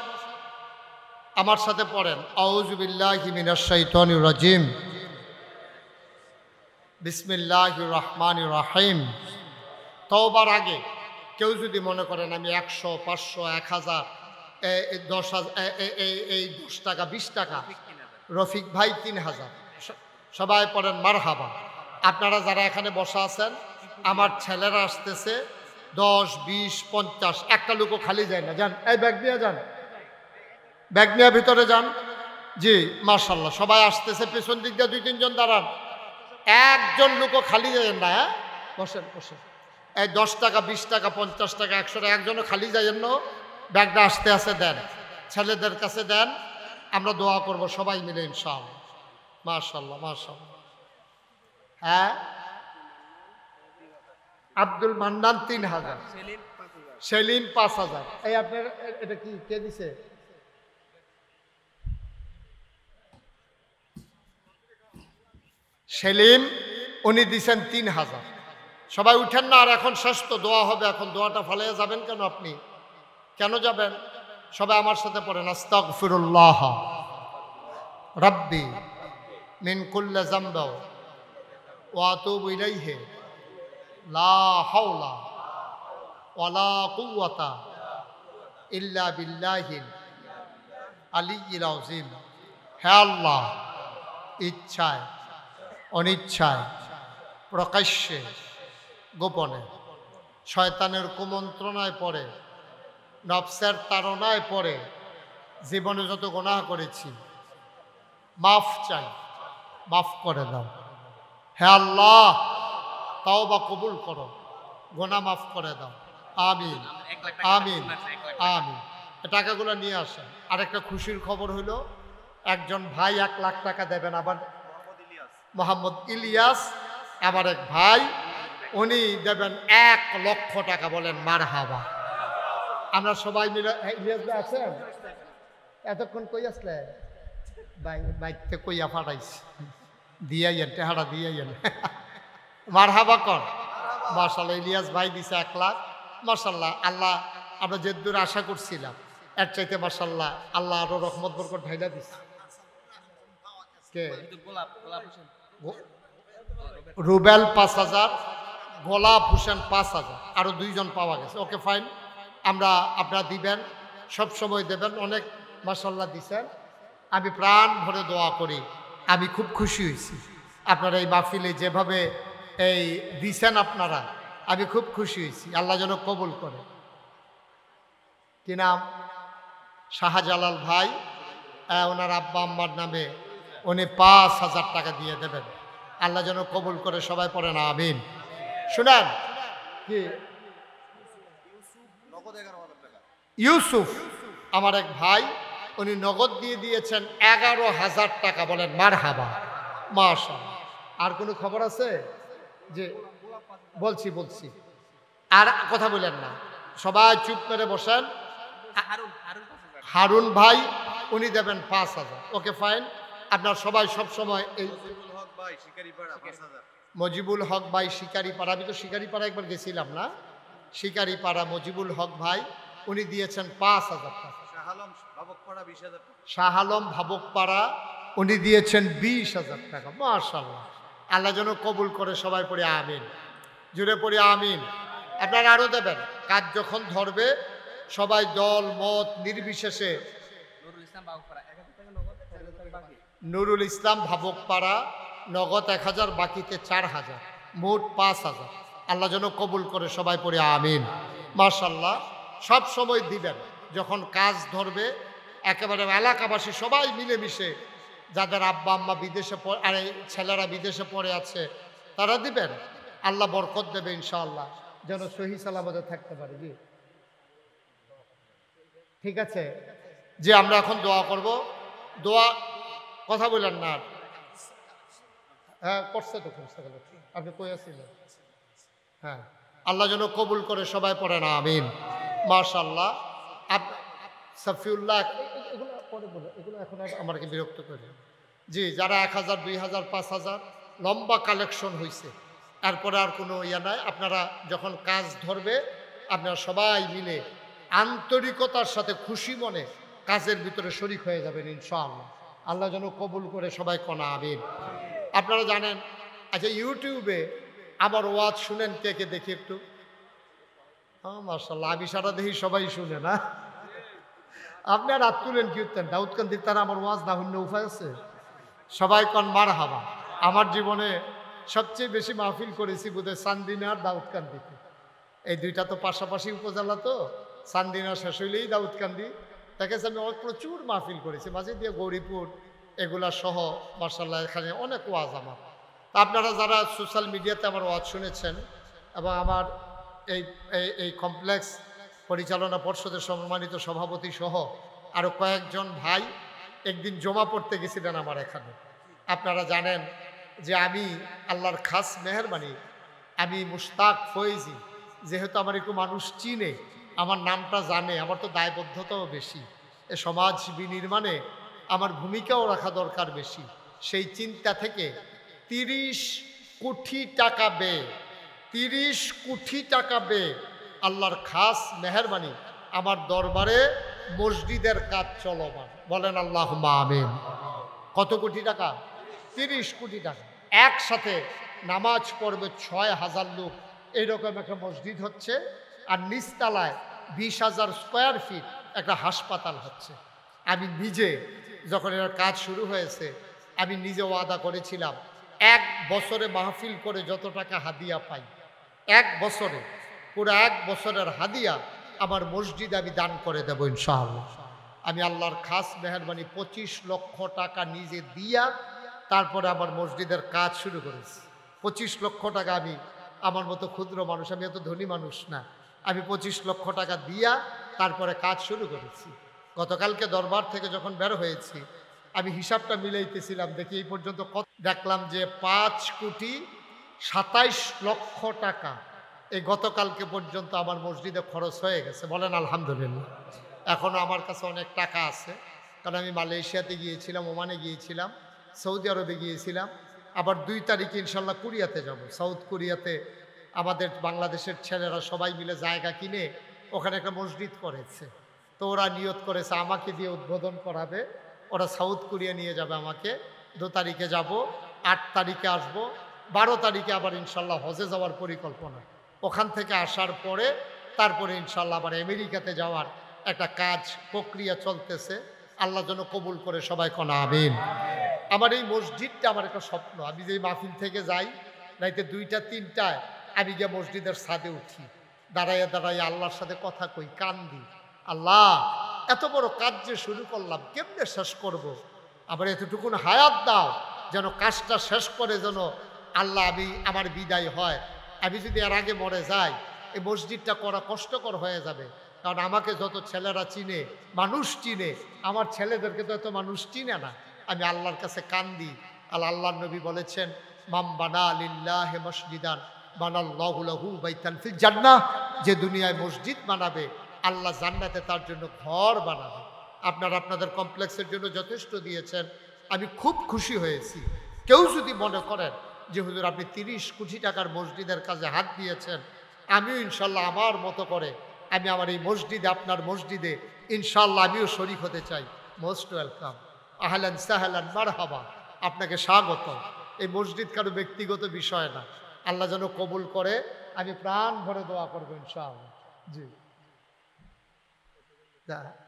আমার সাথে পড়েন আউযু বিল্লাহি মিনাশ শাইতানির রাজিম, বিসমিল্লাহির রহমানির রহিম। তওবার আগে কেউ যদি মনে করেন আমি 100, 500, 1000, 10,000, এই 10 টাকা 20 টাকা, রফিক ভাই 3,000, সবাই পড়েন মারহাবা। আপনারা যারা এখানে বসা আছেন, আমার ছেলেরা আসতেছে 10, 20, 50, একটা লোকও খালি যায় না। যান, এই ব্যাগ নিয়ে যান, ব্যাগ নিয়ে ভিতরে যান। জি মাশাআল্লাহ, সবাই আসতেছে। পেছন দিক দিয়ে 2-3 জন দাঁড়ান, একজন লোকও খালি যায়েন না। হ্যাঁ, বসেন বসেন। এই 10 টাকা, 20 টাকা, 50 টাকা, 100 টাকা, একজনও খালি যায়েন না। ব্যাগটা আসতে আসতে দেন, ছেলেদের কাছে দেন, আমরা দোয়া করব সবাই মিলে ইনশাআল্লাহ। মাশাআল্লাহ, মাশাআল্লাহ। হ্যাঁ, আব্দুল মান্নান 3,000, সেলিম 5,000। এই আপনার এটা কি, কে দিছে? সেলিম, উনি দিছেন 3,000। সবাই উঠেন না, আর এখন শেষ তো, দোয়া হবে এখন। দোয়াটা ফালাইয়া যাবেন কেন আপনি? কেন যাবেন? সবাই আমার সাথে পড়েন আস্তাগফিরুল্লাহ রাব্বি মিন কুল্লি যামব ওয়া আতুবু ইলাইহি লা হাওলা ওয়ালা কুওয়াতা ইল্লা বিল্লাহিল আলিয়্যিল আযীম। হে আল্লাহ, ইচ্ছায় অনিচ্ছায়, প্রকাশ্যে গোপনে, শয়তানের কুমন্ত্রণায় পড়ে, নফসের তাড়নায় পড়ে জীবনে যত গুনাহ করেছি, মাফ চাই, মাফ করে দাও। হে আল্লাহ, তাওবা কবুল করো, গুনাহ মাফ করে দাও। আমিন, আমিন, আমিন। টাকাগুলো নিয়ে আসেন। আরেকটা খুশির খবর হলো, একজন ভাই 1 লাখ টাকা দেবেন। আবার মোহাম্মদ ইলিয়াস, আমার এক ভাই, উনি দেবেন 1 লক্ষ টাকা। বলেন মারহাবা। আমরা সবাই মিলে। ইলিয়াস ভাই আছেন? এতক্ষণ কই আসলে? বাইকতে কইয়া ফাটাইছি, দিয়াইয়েন, টেহারা দিয়াইয়েন। মারহাবা কর। মাশাআল্লাহ, ইলিয়াস ভাই দিছে 1 লাখ। মাশাআল্লাহ, আল্লাহ আমরা যে দূর আশা করছিলাম এর চাইতে মাশাআল্লাহ আল্লাহ আরো রহমত বরকত ঢাইলা দিছে। কে? রুবেল 5,000, গোলাপ হোসেন 5,000, আরো 2 জন পাওয়া গেছে। ওকে ফাইন, আমরা আপনারা দিবেন, সব সময় দেবেন। অনেক মাশাআল্লাহ দিছেন। আমি প্রাণ ভরে দোয়া করি, আমি খুব খুশি হয়েছি আপনারা এই মাহফিলে যেভাবে এই দিছেন আপনারা, আমি খুব খুশি হয়েছি। আল্লাহ যেন কবুল করে। কি নাম? শাহজালাল ভাই, ওনার আব্বা আম্মার নামে উনি 5,000 টাকা দিয়ে দেবেন। আল্লাহ যেন কবুল করে, সবাই পড়েন আমিন। শুনেন কি, ইউসুফ আমার এক ভাই, উনি নগদ দিয়ে দিয়েছেন 11,000 টাকা। বলেন মারহাবা, মাশাআল্লাহ। আর কোনো খবর আছে? যে বলছি আর কথা বলেন না, সবাই চুপ করে বসেন। হারুন ভাই উনি দেবেন 5,000। Okay fine. আপনার সবাই সব সময় এই মজিবুল হক ভাই শিকারিপাড়া, আমি তো শিকারিপাড়া একবার গেছিলাম না, শিকারিপাড়া মজিবুল হক ভাই উনি দিয়েছেন 5,000 টাকা। শাহ আলম ভাবকপাড়া উনি দিয়েছেন 20,000 টাকা। মাশাআল্লাহ, আল্লাহ যেন কবুল করে, সবাই পড়ে আমিন, জুড়ে পড়ে আমিন। আপনারা আরো দেবেন, কাজ যখন ধরবে সবাই দল মত নির্বিশেষে। নুরুল ইসলাম ভাবকপাড়া নগদ 1,000, বাকিতে 4,000, মোট 5,000। আল্লাহ যেন কবুল করে, সবাই পড়ে আমিন। মাশাআল্লাহ, সব সময় দিবেন, যখন কাজ ধরবে একেবারে এলাকাবাসী সবাই মিলেমিশে, যাদের আব্বা আম্মা বিদেশে আর ছেলেরা বিদেশে পড়ে আছে তারা দিবেন। আল্লাহ বরকত দেবে ইনশাআল্লাহ, যেন সহি সালামতে থাকতে পারে। জি ঠিক আছে, যে আমরা এখন দোয়া করব। দোয়া কথা বললেন না? হ্যাঁ করছে তো, আপনি কই আছিলেন? হ্যাঁ, আল্লাহ যেন কবুল করে, সবাই পড়েন আমিন। মাশাআল্লাহ। সাফিউল্লাহ, এগুলো পরে বলে, এগুলো এখন আমাকে বিরক্ত করে। জি, যারা 1,000, 2,000, 5,000 লম্বা কালেকশন হয়েছে, তারপরে আর কোনো ইয়া নাই। আপনারা যখন কাজ ধরবে আপনারা সবাই মিলে আন্তরিকতার সাথে খুশি মনে কাজের ভিতরে শরীক হয়ে যাবেন ইনশাআল্লাহ। আল্লাহ যেন কবুল করে, সবাই কোনা আমিন। আপনারা জানেন, আচ্ছা ইউটিউবে আমার ওয়াজ শুনেন কে কে দেখি একটু? হ্যাঁ মাশাআল্লাহ, আমি সারা দেখি সবাই শুনে না। আপনি আর হাত তুলেন কি উঠতেন? দাউদকান্দির তারা আমার ওয়াজ না হইলে উপায় আছে? সবাই কন মারহাবা। আমার জীবনে সবচেয়ে বেশি মাহফিল করেছি বোধহয় চান্দিনা আর দাউদকান্দিতে। এই দুইটা তো পাশাপাশি উপজেলা, তো চান্দিনা শেষ হইলেই দাউদকান্দি। দেখেছি আমি প্রচুর মাহফিল করেছি, মাঝে দিয়ে গৌরীপুর এগুলা সহ। মাশাআল্লাহ, এখানে অনেক ওয়াজ আমার। তা আপনারা যারা সোশ্যাল মিডিয়াতে আমার ওয়াজ শুনেছেন এবং আমার এই এই কমপ্লেক্স পরিচালনা পর্ষদের সম্মানিত সভাপতি সহ আরও কয়েকজন ভাই একদিন জমা পড়তে গেছিলেন আমার এখানে। আপনারা জানেন যে আমি আল্লাহর খাস মেহরবানি, আমি মুশতাক ফয়েজি, যেহেতু আমার একটু মানুষ চিনে, আমার নামটা জানে, আমার তো দায়বদ্ধতাও বেশি, এ সমাজ বিনির্মাণে আমার ভূমিকাও রাখা দরকার বেশি। সেই চিন্তা থেকে 30 কোটি টাকা ব্যয়, 30 কোটি টাকা ব্যয় আল্লাহর খাস মেহরবানি আমার দরবারে মসজিদের কাজ চলমান। বলেন আল্লাহুম্মা আমিন। কত কোটি টাকা? 30 কোটি টাকা। একসাথে নামাজ পড়বে 6,000 লোক, এইরকম একটা মসজিদ হচ্ছে। আর নিচতলায় 20,000 স্কোয়ার ফিট একটা হাসপাতাল হচ্ছে। আমি নিজে যখন এর কাজ শুরু হয়েছে, আমি নিজে ওয়াদা করেছিলাম 1 বছরে মাহফিল করে যত টাকা হাদিয়া পাই, 1 বছরে পুরো 1 বছরের হাদিয়া আমার মসজিদ আমি দান করে দেব ইনশাআল্লাহ। আমি আল্লাহর খাস মেহরবানি 25 লক্ষ টাকা নিজে দিয়া তারপরে আমার মসজিদের কাজ শুরু করেছি। 25 লক্ষ টাকা আমি, আমার মতো ক্ষুদ্র মানুষ, আমি এত ধনী মানুষ না, আমি 25 লক্ষ টাকা দিয়া তারপরে কাজ শুরু করেছি। গতকালকে দরবার থেকে যখন বের হয়েছি আমি হিসাবটা মিলাইতেছিলাম, দেখি এই পর্যন্ত কত, দেখলাম যে 5,27,00,000 টাকা এই গতকালকে পর্যন্ত আমার মসজিদে খরচ হয়ে গেছে। বলেন আলহামদুলিল্লাহ। এখনও আমার কাছে অনেক টাকা আছে, কারণ আমি মালয়েশিয়াতে গিয়েছিলাম, ওমানে গিয়েছিলাম, সৌদি আরবে গিয়েছিলাম, আবার 2 তারিখে ইনশাল্লাহ কোরিয়াতে যাব। সাউথ কোরিয়াতে আমাদের বাংলাদেশের ছেলেরা সবাই মিলে জায়গা কিনে ওখানে একটা মসজিদ করেছে। তো ওরা নিয়ত করেছে আমাকে দিয়ে উদ্বোধন করাবে, ওরা সাউথ কোরিয়া নিয়ে যাবে আমাকে। 2 তারিখে যাব, 8 তারিখে আসব, 12 তারিখে আবার ইনশাল্লাহ হজে যাওয়ার পরিকল্পনা। ওখান থেকে আসার পরে তারপরে ইনশাল্লাহ আবার আমেরিকাতে যাওয়ার একটা কাজ প্রক্রিয়া চলতেছে। আল্লাহ যেন কবুল করে, সবাই কোন আমিন। আমার এই মসজিদটা আমার একটা স্বপ্ন। আমি যে মাহফিল থেকে যাই রাইতে 2টা 3টায় আমি গিয়ে মসজিদের ছাদে উঠি, দাঁড়াইয়া দাঁড়াইয়া আল্লাহর সাথে কথা কই, কান্দি, আল্লাহ এত বড় কাজ যে শুরু করলাম কেমনে শেষ করব। আবার এতটুকুন হায়াত দাও যেন কাজটা শেষ করে যেন আল্লাহ আমার বিদায় হয়। আমি যদি এর আগে মরে যাই এই মসজিদটা করা কষ্টকর হয়ে যাবে। কারণ আমাকে যত ছেলেরা চিনে, মানুষ চিনে, আমার ছেলেদেরকে তো এত মানুষ চিনে না। আমি আল্লাহর কাছে কান্দি। আল্লাহর নবী বলেছেন, মাম বানা লিল্লাহি মসজিদান বানাল্লাহু লাহু বাইতান ফিল জান্নাহ, যে দুনিয়ায় মসজিদ বানাবে আল্লাহ জান্নাতে তার জন্য ঘর বানাবে। আপনারা আপনাদের কমপ্লেক্সের জন্য যথেষ্ট দিয়েছেন, আমি খুব খুশি হয়েছি। কেউ যদি মনে করেন যে হুজুর আপনি 30 কোটি টাকার মসজিদের কাজে হাত দিয়েছেন, আমিও ইনশাল্লাহ আমার মতো করে আমি আমার এই মসজিদে, আপনার মসজিদে ইনশাল্লাহ আমিও শরীক হতে চাই। মোস্ট ওয়েলকাম, আহলান সাহলান মারহাবা, আপনাকে স্বাগত। এই মসজিদ কারো ব্যক্তিগত বিষয় না, আল্লাহ যেন কবুল করে। আমি প্রাণ ভরে দোয়া করবো ইনশাআল্লাহ। জি,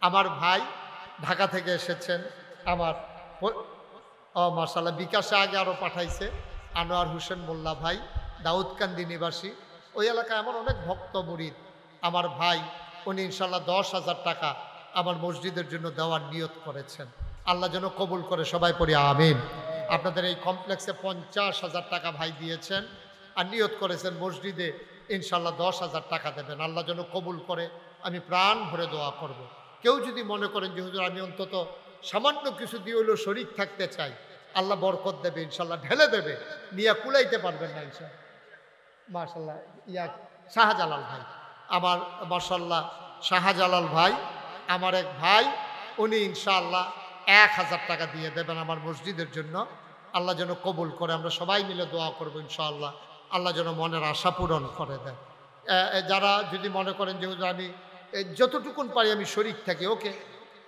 আমার ভাই ঢাকা থেকে এসেছেন, আমার মাশাআল্লাহ বিকাশে আগে আরও পাঠাইছে, আনোয়ার হোসেন মোল্লা ভাই, দাউদকান্দি নিবাসী। ওই এলাকায় আমার অনেক ভক্ত মুরিদ। আমার ভাই উনি ইনশাল্লাহ 10,000 টাকা আমার মসজিদের জন্য দেওয়ার নিয়ত করেছেন, আল্লাহ যেন কবুল করে, সবাই পড়ি আমিন। আপনাদের এই কমপ্লেক্সে 50,000 টাকা ভাই দিয়েছেন আর নিয়ত করেছেন মসজিদে ইনশাল্লাহ 10,000 টাকা দেবেন, আল্লাহ যেন কবুল করে। আমি প্রাণ ভরে দোয়া করব। কেউ যদি মনে করেন যে হুজুর আমি অন্তত সামান্য কিছু দিয়ে হলেও শরীক থাকতে চাই, আল্লাহ বরকত দেবে ইনশাল্লাহ, ঢেলে দেবে, নিয়ে কুলাইতে পারবেন না ইনশাল্লাহ। মাশাল্লাহ, শাহজালাল ভাই আমার, মাশাল্লাহ শাহজালাল ভাই আমার এক ভাই, উনি ইনশাআল্লাহ 1,000 টাকা দিয়ে দেবেন আমার মসজিদের জন্য, আল্লাহ যেন কবুল করে। আমরা সবাই মিলে দোয়া করবো ইনশাআল্লাহ, আল্লাহ যেন মনের আশা পূরণ করে দেয়। যারা যদি মনে করেন যে আমি যতটুকুন পারি আমি শরীক থাকি, ওকে,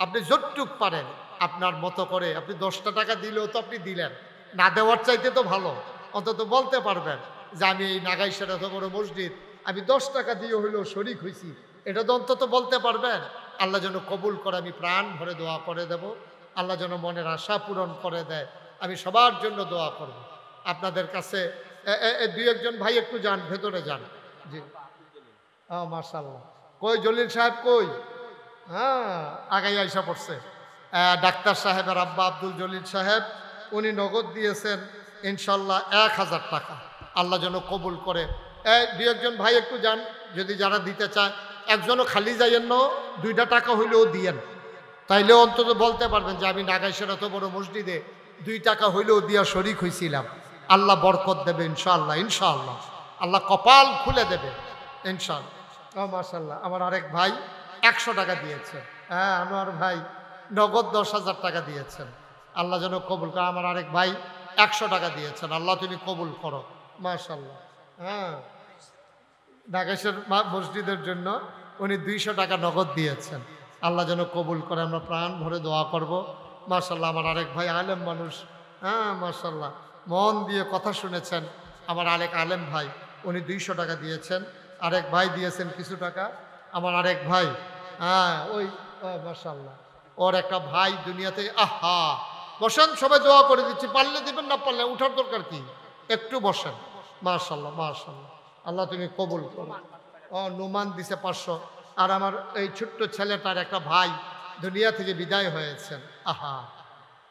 আপনি যতটুক পারেন আপনার মতো করে, আপনি 10টা টাকা দিলেও তো আপনি দিলেন, না দেওয়ার চাইতে তো ভালো, অন্তত বলতে পারবেন যে আমি এই নাগাইশের এত বড় মসজিদ আমি 10 টাকা দিয়ে হইলেও শরীক হয়েছি, এটা তো অন্তত বলতে পারবেন। আল্লাহ যেন কবুল করে, আমি প্রাণ ভরে দোয়া করে দেব, আল্লাহ যেন মনের আশা পূরণ করে দেয়। আমি সবার জন্য দোয়া করব আপনাদের কাছে। 2-1 ভাই একটু যান, ভেতরে যান। জি, মাশাআল্লাহ। কই জলিল সাহেব কই? হ্যাঁ, আগাই আইসা পড়ছে। ডাক্তার সাহেবের আব্বা আব্দুল জলিল সাহেব, উনি নগদ দিয়েছেন ইনশাল্লাহ 1,000 টাকা, আল্লাহ যেন কবুল করে। 2-1 ভাই একটু যান, যদি যারা দিতে চায়, একজনও খালি যাইয়েন না, 2টা টাকা হইলেও দিয়েন, তাইলে অন্তত বলতে পারবেন যে আমি নাগাইশের এত বড় মসজিদে 2 টাকা হইলেও দিয়া শরীক হয়েছিলাম। আল্লাহ বরকত দেবে ইনশাআল্লাহ, ইনশাআল্লাহ আল্লাহ কপাল খুলে দেবে ইনশাআল্লাহ। মাশাআল্লাহ, আমার আরেক ভাই 100 টাকা দিয়েছেন। হ্যাঁ, আনোয়ার ভাই নগদ 10,000 টাকা দিয়েছেন, আল্লাহ যেন কবুল করে। আমার আরেক ভাই 100 টাকা দিয়েছেন, আল্লাহ তুমি কবুল করো। মাশাআল্লাহ। হ্যাঁ, নাগেশের মসজিদের জন্য উনি 200 টাকা নগদ দিয়েছেন, আল্লাহ যেন কবুল করে। আমরা প্রাণ ভরে দোয়া করব। মাশাআল্লাহ, আমার আরেক ভাই আলেম মানুষ, হ্যাঁ মাশাআল্লাহ, মন দিয়ে কথা শুনেছেন। আমার আরেক আলেম ভাই, উনি 200 টাকা দিয়েছেন। আরেক ভাই দিয়েছেন কিছু টাকা, আমার আরেক ভাই, হ্যাঁ ওই মাশাআল্লাহ, ওর একটা ভাই দুনিয়াতে। আহা, বসেন, সবাই দোয়া করে দিচ্ছি, পারলে দিবেন, না পারলে উঠার দরকার কি, একটু বসেন। মাশাআল্লাহ, মাশাআল্লাহ, আল্লাহ তুমি কবুল করো। নোমান দিছে 500। আর আমার এই ছোট্ট ছেলেটার একটা ভাই দুনিয়া থেকে বিদায় হয়েছেন। আহা,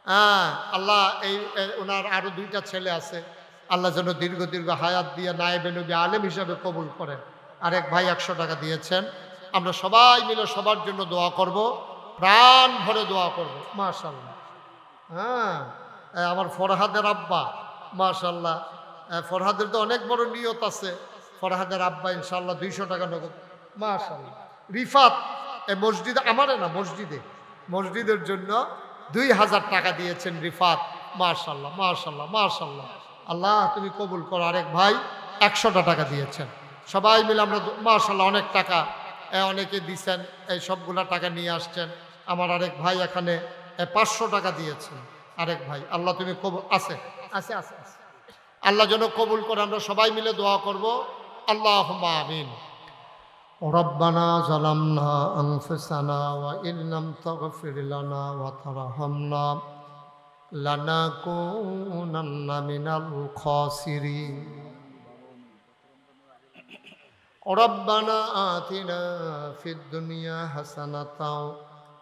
হ্যাঁ, আল্লাহ এই ওনার আরও 2টা ছেলে আছে, আল্লাহ যেন দীর্ঘ দীর্ঘ হায়াত দিয়ে নায়েবে নবী আলেম হিসাবে কবুল করেন। আরেক ভাই 100 টাকা দিয়েছেন। আমরা সবাই মিলে সবার জন্য দোয়া করব, প্রাণ ভরে দোয়া করব। মাশাআল্লাহ। হ্যাঁ, আমার ফরহাদের আব্বা, মাশাআল্লাহ, ফরহাদের তো অনেক বড় নিয়ত আছে। ফরহাদের আব্বা ইনশাআল্লাহ 200 টাকা নগদ। মাশাআল্লাহ। রিফাত এই মসজিদে, আমারে না, মসজিদের জন্য 2,000 টাকা দিয়েছেন রিফাত। মাশাআল্লাহ, মাশাআল্লাহ, মাশাআল্লাহ, আল্লাহ তুমি কবুল করো। আরেক ভাই 100 টাকা দিয়েছেন। সবাই মিলে আমরা মাশাআল্লাহ অনেক টাকা অনেকে দিচ্ছেন, এই সবগুলা টাকা নিয়ে আসছেন। আমার আরেক ভাই এখানে 500 টাকা দিয়েছেন। আরেক ভাই, আল্লাহ তুমি কবুল, আছে আছে আছে আছে, আল্লাহ যেন কবুল করে। আমরা সবাই মিলে দোয়া করব, আল্লাহুম্মা আমিন। ربنا ظلمنا أنفسنا وإن لم تغفر لنا وترحمنا لنكونن من الخاسرين ربنا آتنا في الدنيا حسنة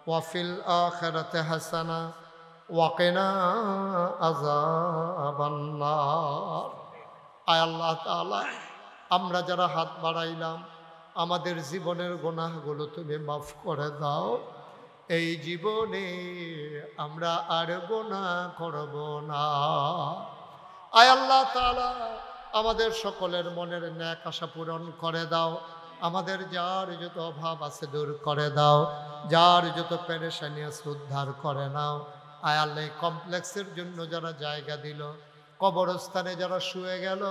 وفي الآخرة حسنة وقنا عذاب النار আয় আল্লাহ তাআলা আমরা যারা হাত বাড়াইলাম আমাদের জীবনের গুনাহগুলো তুমি মাফ করে দাও এই জীবনে আমরা আর গুনাহ করব না আয় আল্লাহ তাআলা আমাদের সকলের মনের ন্যাক আশা পূরণ করে দাও আমাদের যার যত অভাব আছে দূর করে দাও যার যত পেরেশানি আছে উদ্ধার করে নাও আয় আল্লাহ এই কমপ্লেক্সের জন্য যারা জায়গা দিল কবরস্থানে যারা শুয়ে গেল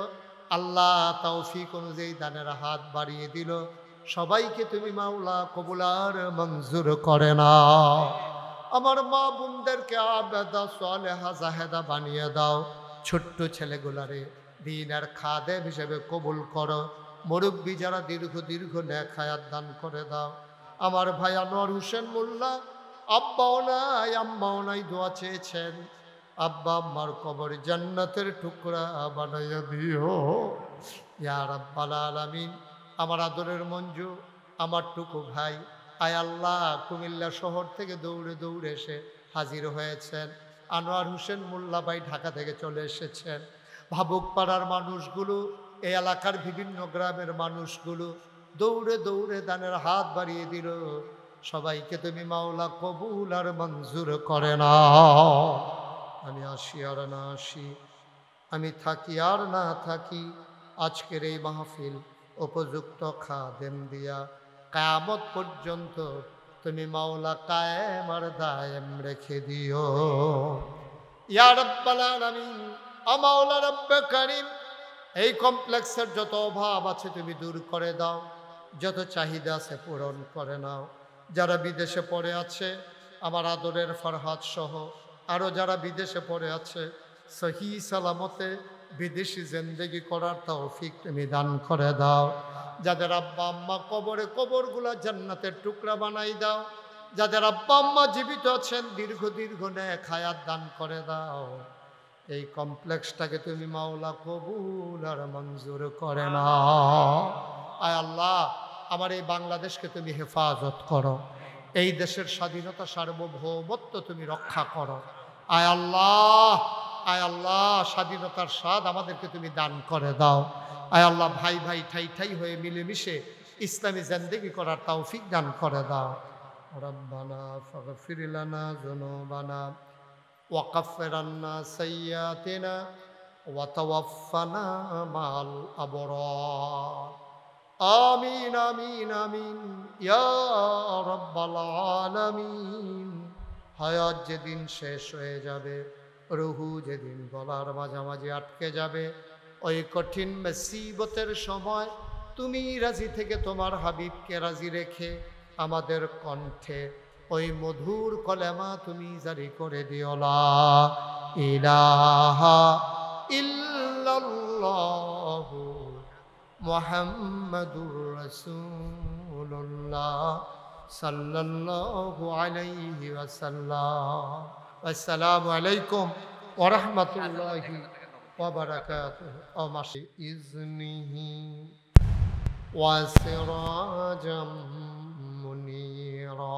আল্লাহ তৌফিক অনুযায়ী দানের হাত বাড়িয়ে দিল সবাইকে তুমি মাওলা কবুলার মঞ্জুর করে নাও আমার মা বোনদেরকে আবেদা সালেহা জাহেদা বানিয়ে দাও ছোট্ট ছেলেগুলারে দিনের খাদেম হিসেবে কবুল করো মুরব্বী যারা দীর্ঘ নেক হায়াত দান করে দাও আমার ভাই আনোয়ার হোসেন মোল্লা আব্বাও নাই আম্মাও নাই দোয়া চেয়েছেন আব্বা আম্মার কবর জান্নাতের টুকরা বানাইয়া দিও ইয়া রাব্বাল আলামিন আমার আদরের মঞ্জু আমার টুকু ভাই আয় আল্লাহ কুমিল্লা শহর থেকে দৌড়ে এসে হাজির হয়েছেন আনোয়ার হোসেন মোল্লা ভাই ঢাকা থেকে চলে এসেছেন ভাবুক পাড়ার মানুষগুলো এই এলাকার বিভিন্ন গ্রামের মানুষগুলো দৌড়ে দানের হাত বাড়িয়ে দিল সবাইকে তুমি মাওলা কবুল আর মঞ্জুর করে নাও আমি আসি আর না আসি আমি থাকি আর না থাকি আজকের এই মাহফিল উপযুক্ত খাদেম দিয়া কিয়ামত পর্যন্ত তুমি মাওলা কায়েম আর দায়েম রেখে দিও ইয়া রাব্বাল আলামিন ও মাওলা রব্বে কারীম এই কমপ্লেক্সের যত অভাব আছে তুমি দূর করে দাও যত চাহিদা আছে পূরণ করে নাও যারা বিদেশে পড়ে আছে আমার আদরের ফরহাদ সহ আরও যারা বিদেশে পড়ে আছে সহি সালামতে বিদেশি জিন্দেগি করার তৌফিক তুমি দান করে দাও যাদের আব্বা আম্মা কবরগুলা জান্নাতের টুকরা বানাই দাও যাদের আব্বা আম্মা জীবিত আছেন দীর্ঘ নেক হায়াত দান করে দাও এই কমপ্লেক্সটাকে তুমি মাওলা কবুল আর মঞ্জুর করে নাও আয় আল্লাহ আমার এই বাংলাদেশকে তুমি হেফাজত করো এই দেশের স্বাধীনতা সার্বভৌমত্ব তুমি রক্ষা করো আয় আল্লাহ স্বাধীনতার স্বাদ আমাদেরকে তুমি দান করে দাও আয় আল্লাহ ভাই ঠাই হয়ে মিলেমিশে ইসলামী জিন্দেগি করার তৌফিক দান করে দাও রব্বানা ফাগফির লানা যুনুবানা ওয়াকাফির আন্না সাইয়্যাতিনা ওয়া তাওয়াফানা মাল আবরার আমিন আমিন আমিন ইয়া রাব্বাল আলামিন হায়াত যেদিন শেষ হয়ে যাবে রুহু যেদিন গলার মাঝামাঝি আটকে যাবে ওই কঠিন মুসিবতের সময় তুমি রাজি থেকে তোমার হাবিবকে রাজি রেখে আমাদের কণ্ঠে ওই মধুর কলেমা তুমি জারি করে দিও লা ইলাহা ইল্লাল্লাহু মুহাম্মাদুর রাসূলুল্লাহ সাল্লাল্লাহু আলাইহি ওয়াসাল্লাম আসসালামু আলাইকুম ওয়া রাহমাতুল্লাহি ওয়া বারাকাতুহু ওয়া মাশি ইজনিহি ওয়া সিরাজাম মুনীরা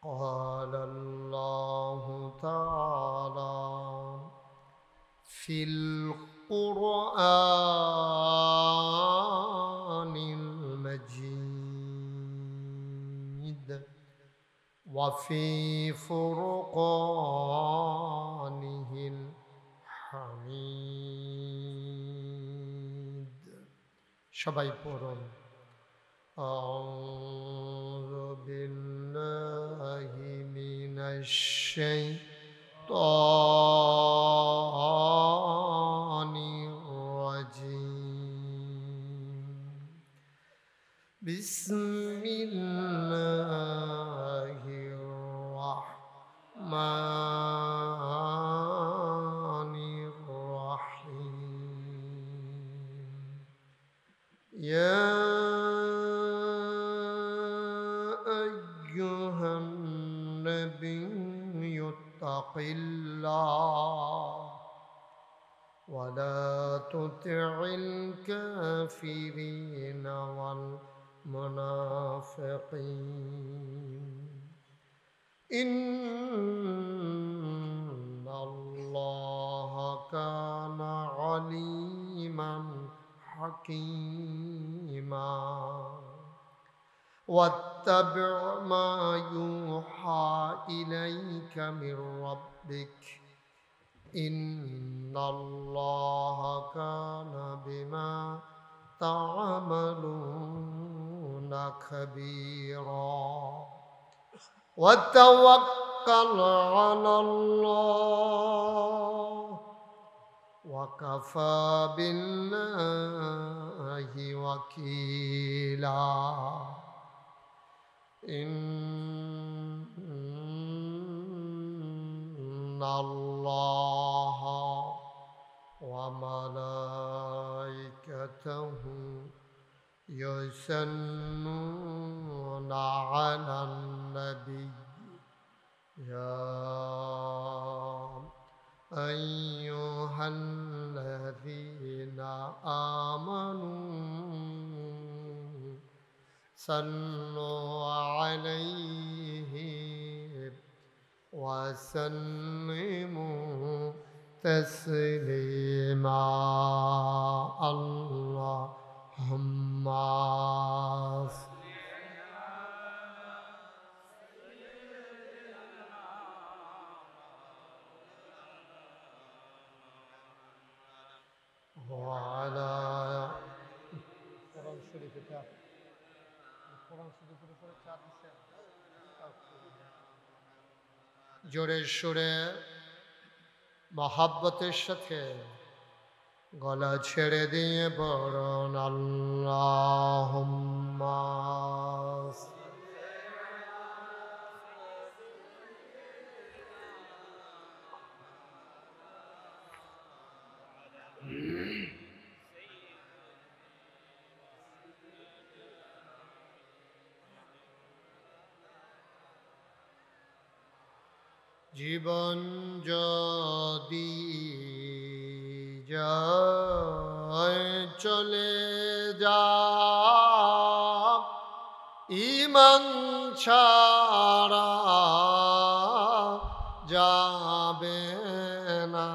قال الله تعالى في القرآن المجيد وفي فرقانه الحميد সবাই পড়ুন أعوذ بالله من الشيطان الرجيم بسم الله الرحمن الرحيم يا واتق الله ولا تطع الكافرين والمنافقين إن الله كان عليما حكيما واتبع ما يوحى إليك من ربك إن الله كان بما تعملون خبيرا وتوكل على الله وكفى بالله وكيلا إن الله وملائكته يصلون على النبي يا أيها الذين آمنوا صلوا عليه وسلموا تسليما اللهم وعلى قرآن شريف জোরে সুরে মহাব্বতের সাথে গলা ছেড়ে দিয়ে পড়ুন আল্লাহুম্মা জীবন যদি যায় চলে যা ঈমান ছাড়া যাবে না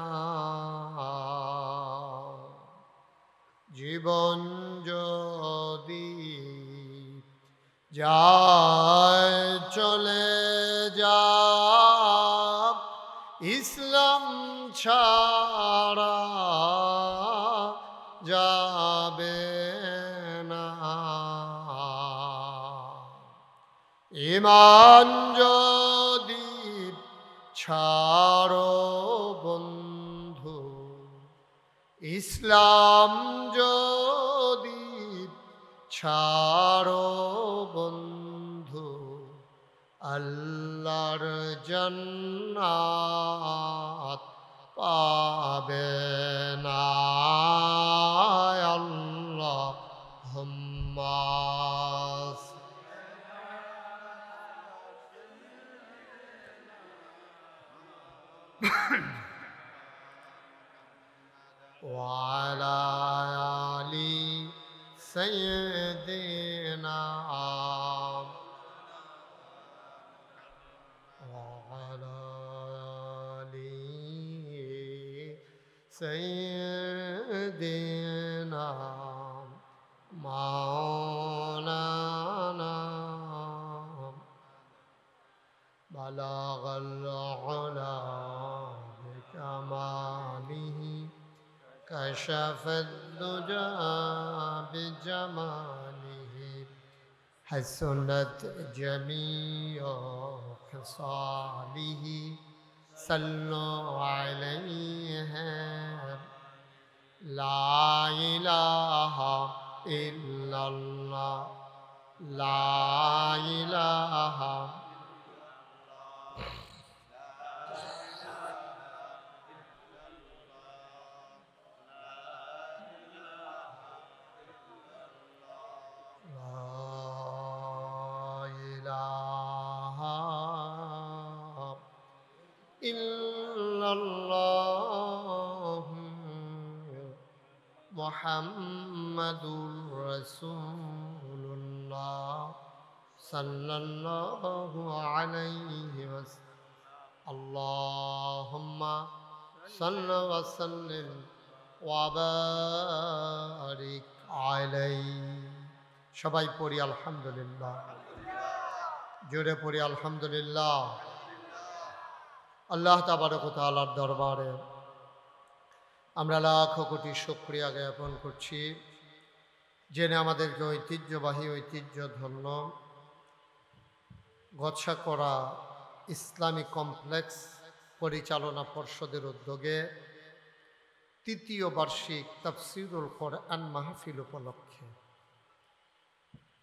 জীবন যদি যায় চলে যা ইসলাম ছাড়া যাবে না ঈমান যদি ছাড়ো বন্ধু ইসলাম যদি ছাড়ো বন্ধু আল্লাহর জান্নাত পাবে না আল্লাহুম্মা وعلى آل سيدنا وعلى آل سيدنا مولانا بلغ العلا بكماله كشف الدجى بجماله حسنت جميع خصاله صلوا عليه لا إله إلا الله لا إله إلا সাল্লাল্লাহু মুহাম্মাদুর রাসূলুল্লাহ সাল্লাল্লাহু আলাইহি ওয়াসাল্লাম আল্লাহুম্মা সাল্লি ওয়া সাল্লিম ওয়া বারিক আলাইহি। সবাই পড়ি আলহামদুলিল্লাহ, জোরে পড়ি আলহামদুলিল্লাহ। আল্লাহ তাবারক ওয়া তাআলার দরবারে আমরা লাখ কোটি শুকরিয়া জ্ঞাপন করছি, জেনে আমাদেরকে ঐতিহ্যবাহী ঐতিহ্যধন্য গচ্ছাকড়া ইসলামী কমপ্লেক্স পরিচালনা পর্ষদের উদ্যোগে তৃতীয় বার্ষিক তাফসীরুল কোরআন মাহফিল উপলক্ষে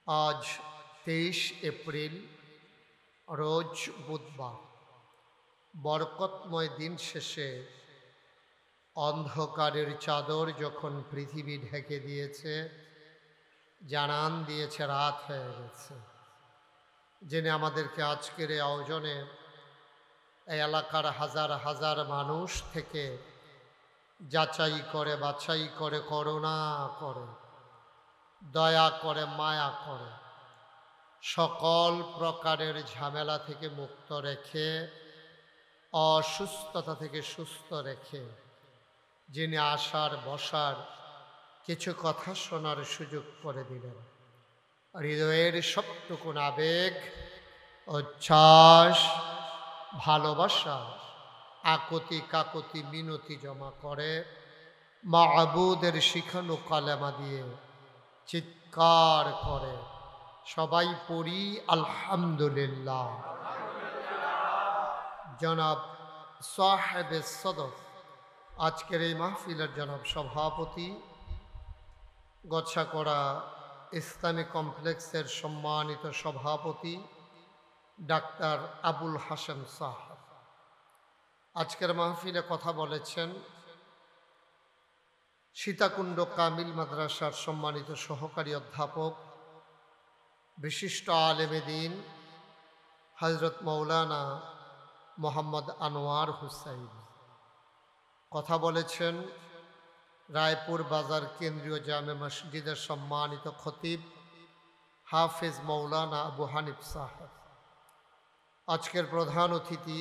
আজ 23 এপ্রিল রোজ বুধবার বরকতময় দিন শেষে অন্ধকারের চাদর যখন পৃথিবী ঢেকে দিয়েছে, জানান দিয়েছে রাত হয়ে গেছে, জেনে আমাদেরকে আজকের এই আয়োজনে এই এলাকার হাজার হাজার মানুষ থেকে যাচাই করে বাছাই করে করুণা করে দয়া করে মায়া করে সকল প্রকারের ঝামেলা থেকে মুক্ত রেখে অসুস্থতা থেকে সুস্থ রেখে যিনি আসার বসার কিছু কথা শোনার সুযোগ করে দিলেন, হৃদয়ের সবটুকু আবেগ উচ্ছ্বাস ভালোবাসা আকুতি কাকুতি মিনতি জমা করে মাবুদের শিখানো কালেমা দিয়ে চিৎকার করে সবাই পড়ি আলহামদুলিল্লাহ। জনাব সাহেবে সদর আজকের এই মাহফিলের জনাব সভাপতি, গচ্ছাকড়া ইসলামী কমপ্লেক্সের সম্মানিত সভাপতি ডাক্তার আবুল হাসেম সাহেব আজকের মাহফিলে কথা বলেছেন। সীতাকুণ্ড কামিল মাদ্রাসার সম্মানিত সহকারী অধ্যাপক বিশিষ্ট আলেমে দ্বীন হযরত মাওলানা মোহাম্মদ আনোয়ার হুসাইন। কথা বলেছেন রায়পুর বাজার কেন্দ্রীয় জামে মসজিদের সম্মানিত খতিব হাফেজ মাওলানা আবু হানিফ সাহেব। আজকের প্রধান অতিথি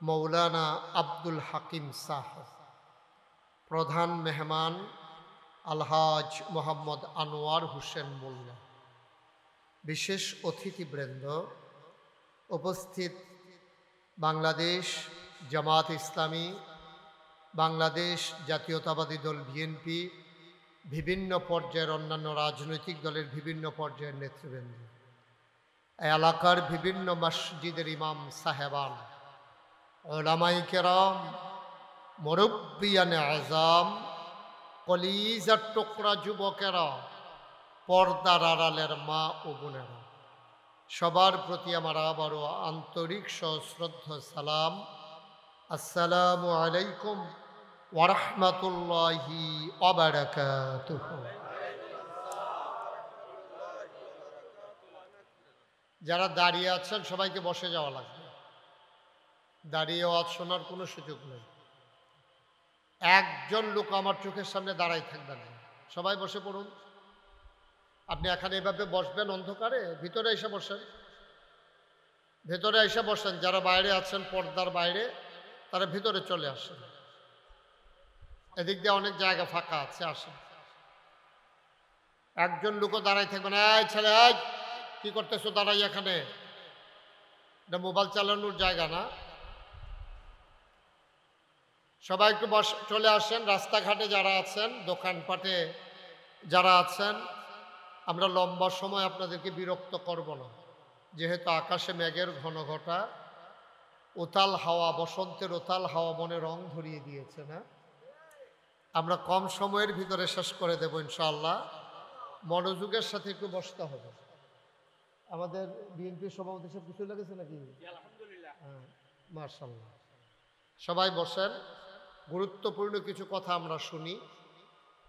মৌলানা আব্দুল হাকিম সাহেব। প্রধান মেহমান আলহাজ মোহাম্মদ আনোয়ার হোসেন মোল্লা। বিশেষ অতিথিবৃন্দ উপস্থিত বাংলাদেশ জামাত ইসলামী, বাংলাদেশ জাতীয়তাবাদী দল বিএনপি, বিভিন্ন পর্যায়ের অন্যান্য রাজনৈতিক দলের বিভিন্ন পর্যায়ের নেতৃবৃন্দ, এলাকার বিভিন্ন মসজিদের ইমাম সাহেবান, উলামায়ে কেরাম, মুরব্বিয়ানে আযম, কলিজার টুকরা যুবকেরা, পর্দার আড়ালের মা ও বোনেরা, সবার প্রতি আমার আবারও আন্তরিক সশ্রদ্ধ সালাম। আসসালামু আলাইকুম ওয়া রাহমাতুল্লাহি ওয়া বারাকাতুহু। যারা দাঁড়িয়ে আছেন সবাইকে বসে যাওয়া লাগবে, দাঁড়িয়ে ওয়াজ শোনার কোনো সুযোগ নেই। একজন লোক আমার চোখের সামনে দাঁড়াই থাকবেন না, সবাই বসে পড়ুন। আপনি এখানে এভাবে বসবেন অন্ধকারে, ভিতরে এসে বসেন, ভেতরে এসে বসেন। যারা বাইরে আছেন পর্দার বাইরে তারা ভিতরে চলে আসেন, এদিক দিয়ে অনেক জায়গা ফাঁকা আছে, আসেন। একজন লোকও দাঁড়াই থাকবেন, এই ছেলে এই কি করতেছো দাঁড়াই এখানে, এটা মোবাইল চালানোর জায়গা না। সবাই একটু চলে আসেন। রাস্তাঘাটে যারা আছেন, দোকানপাটে যারা আছেন, আমরা লম্বা সময় আপনাদেরকে বিরক্ত করব না, যেহেতু আকাশে মেঘের ঘন ঘটা, উতাল হাওয়া, বসন্তের উতাল হাওয়া মনে রং ধরিয়ে দিয়েছে না। আমরা কম সময়ের ভিতরে শেষ করে দেব ইনশাআল্লাহ। মনোযোগের সাথে একটু বসতে হবে। আমাদের বিএনপি সভাপতি সব কিছু লেগেছে নাকি? হ্যাঁ, মাশাআল্লাহ। সবাই বসেন, গুরুত্বপূর্ণ কিছু কথা আমরা শুনি।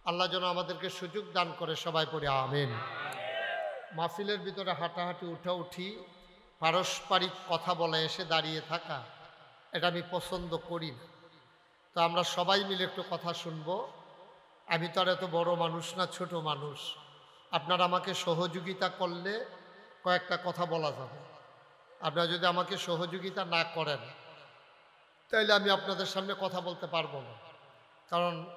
আল্লাহ যেন আমাদেরকে সুযোগ দান করে, সবাই পড়ে আমিন। মাহফিলের ভিতরে হাঁটাহাঁটি উঠাউঠি, পারস্পরিক কথা বলে এসে দাঁড়িয়ে থাকা, এটা আমি পছন্দ করি না। তো আমরা সবাই মিলে একটু কথা শুনবো। আমি তো আর এত বড় মানুষ না, ছোট মানুষ। আপনারা আমাকে সহযোগিতা করলে কয়েকটা কথা বলা যাবে। আপনারা যদি আমাকে সহযোগিতা না করেন তাইলে আমি আপনাদের সামনে কথা বলতে পারবো না। কারণ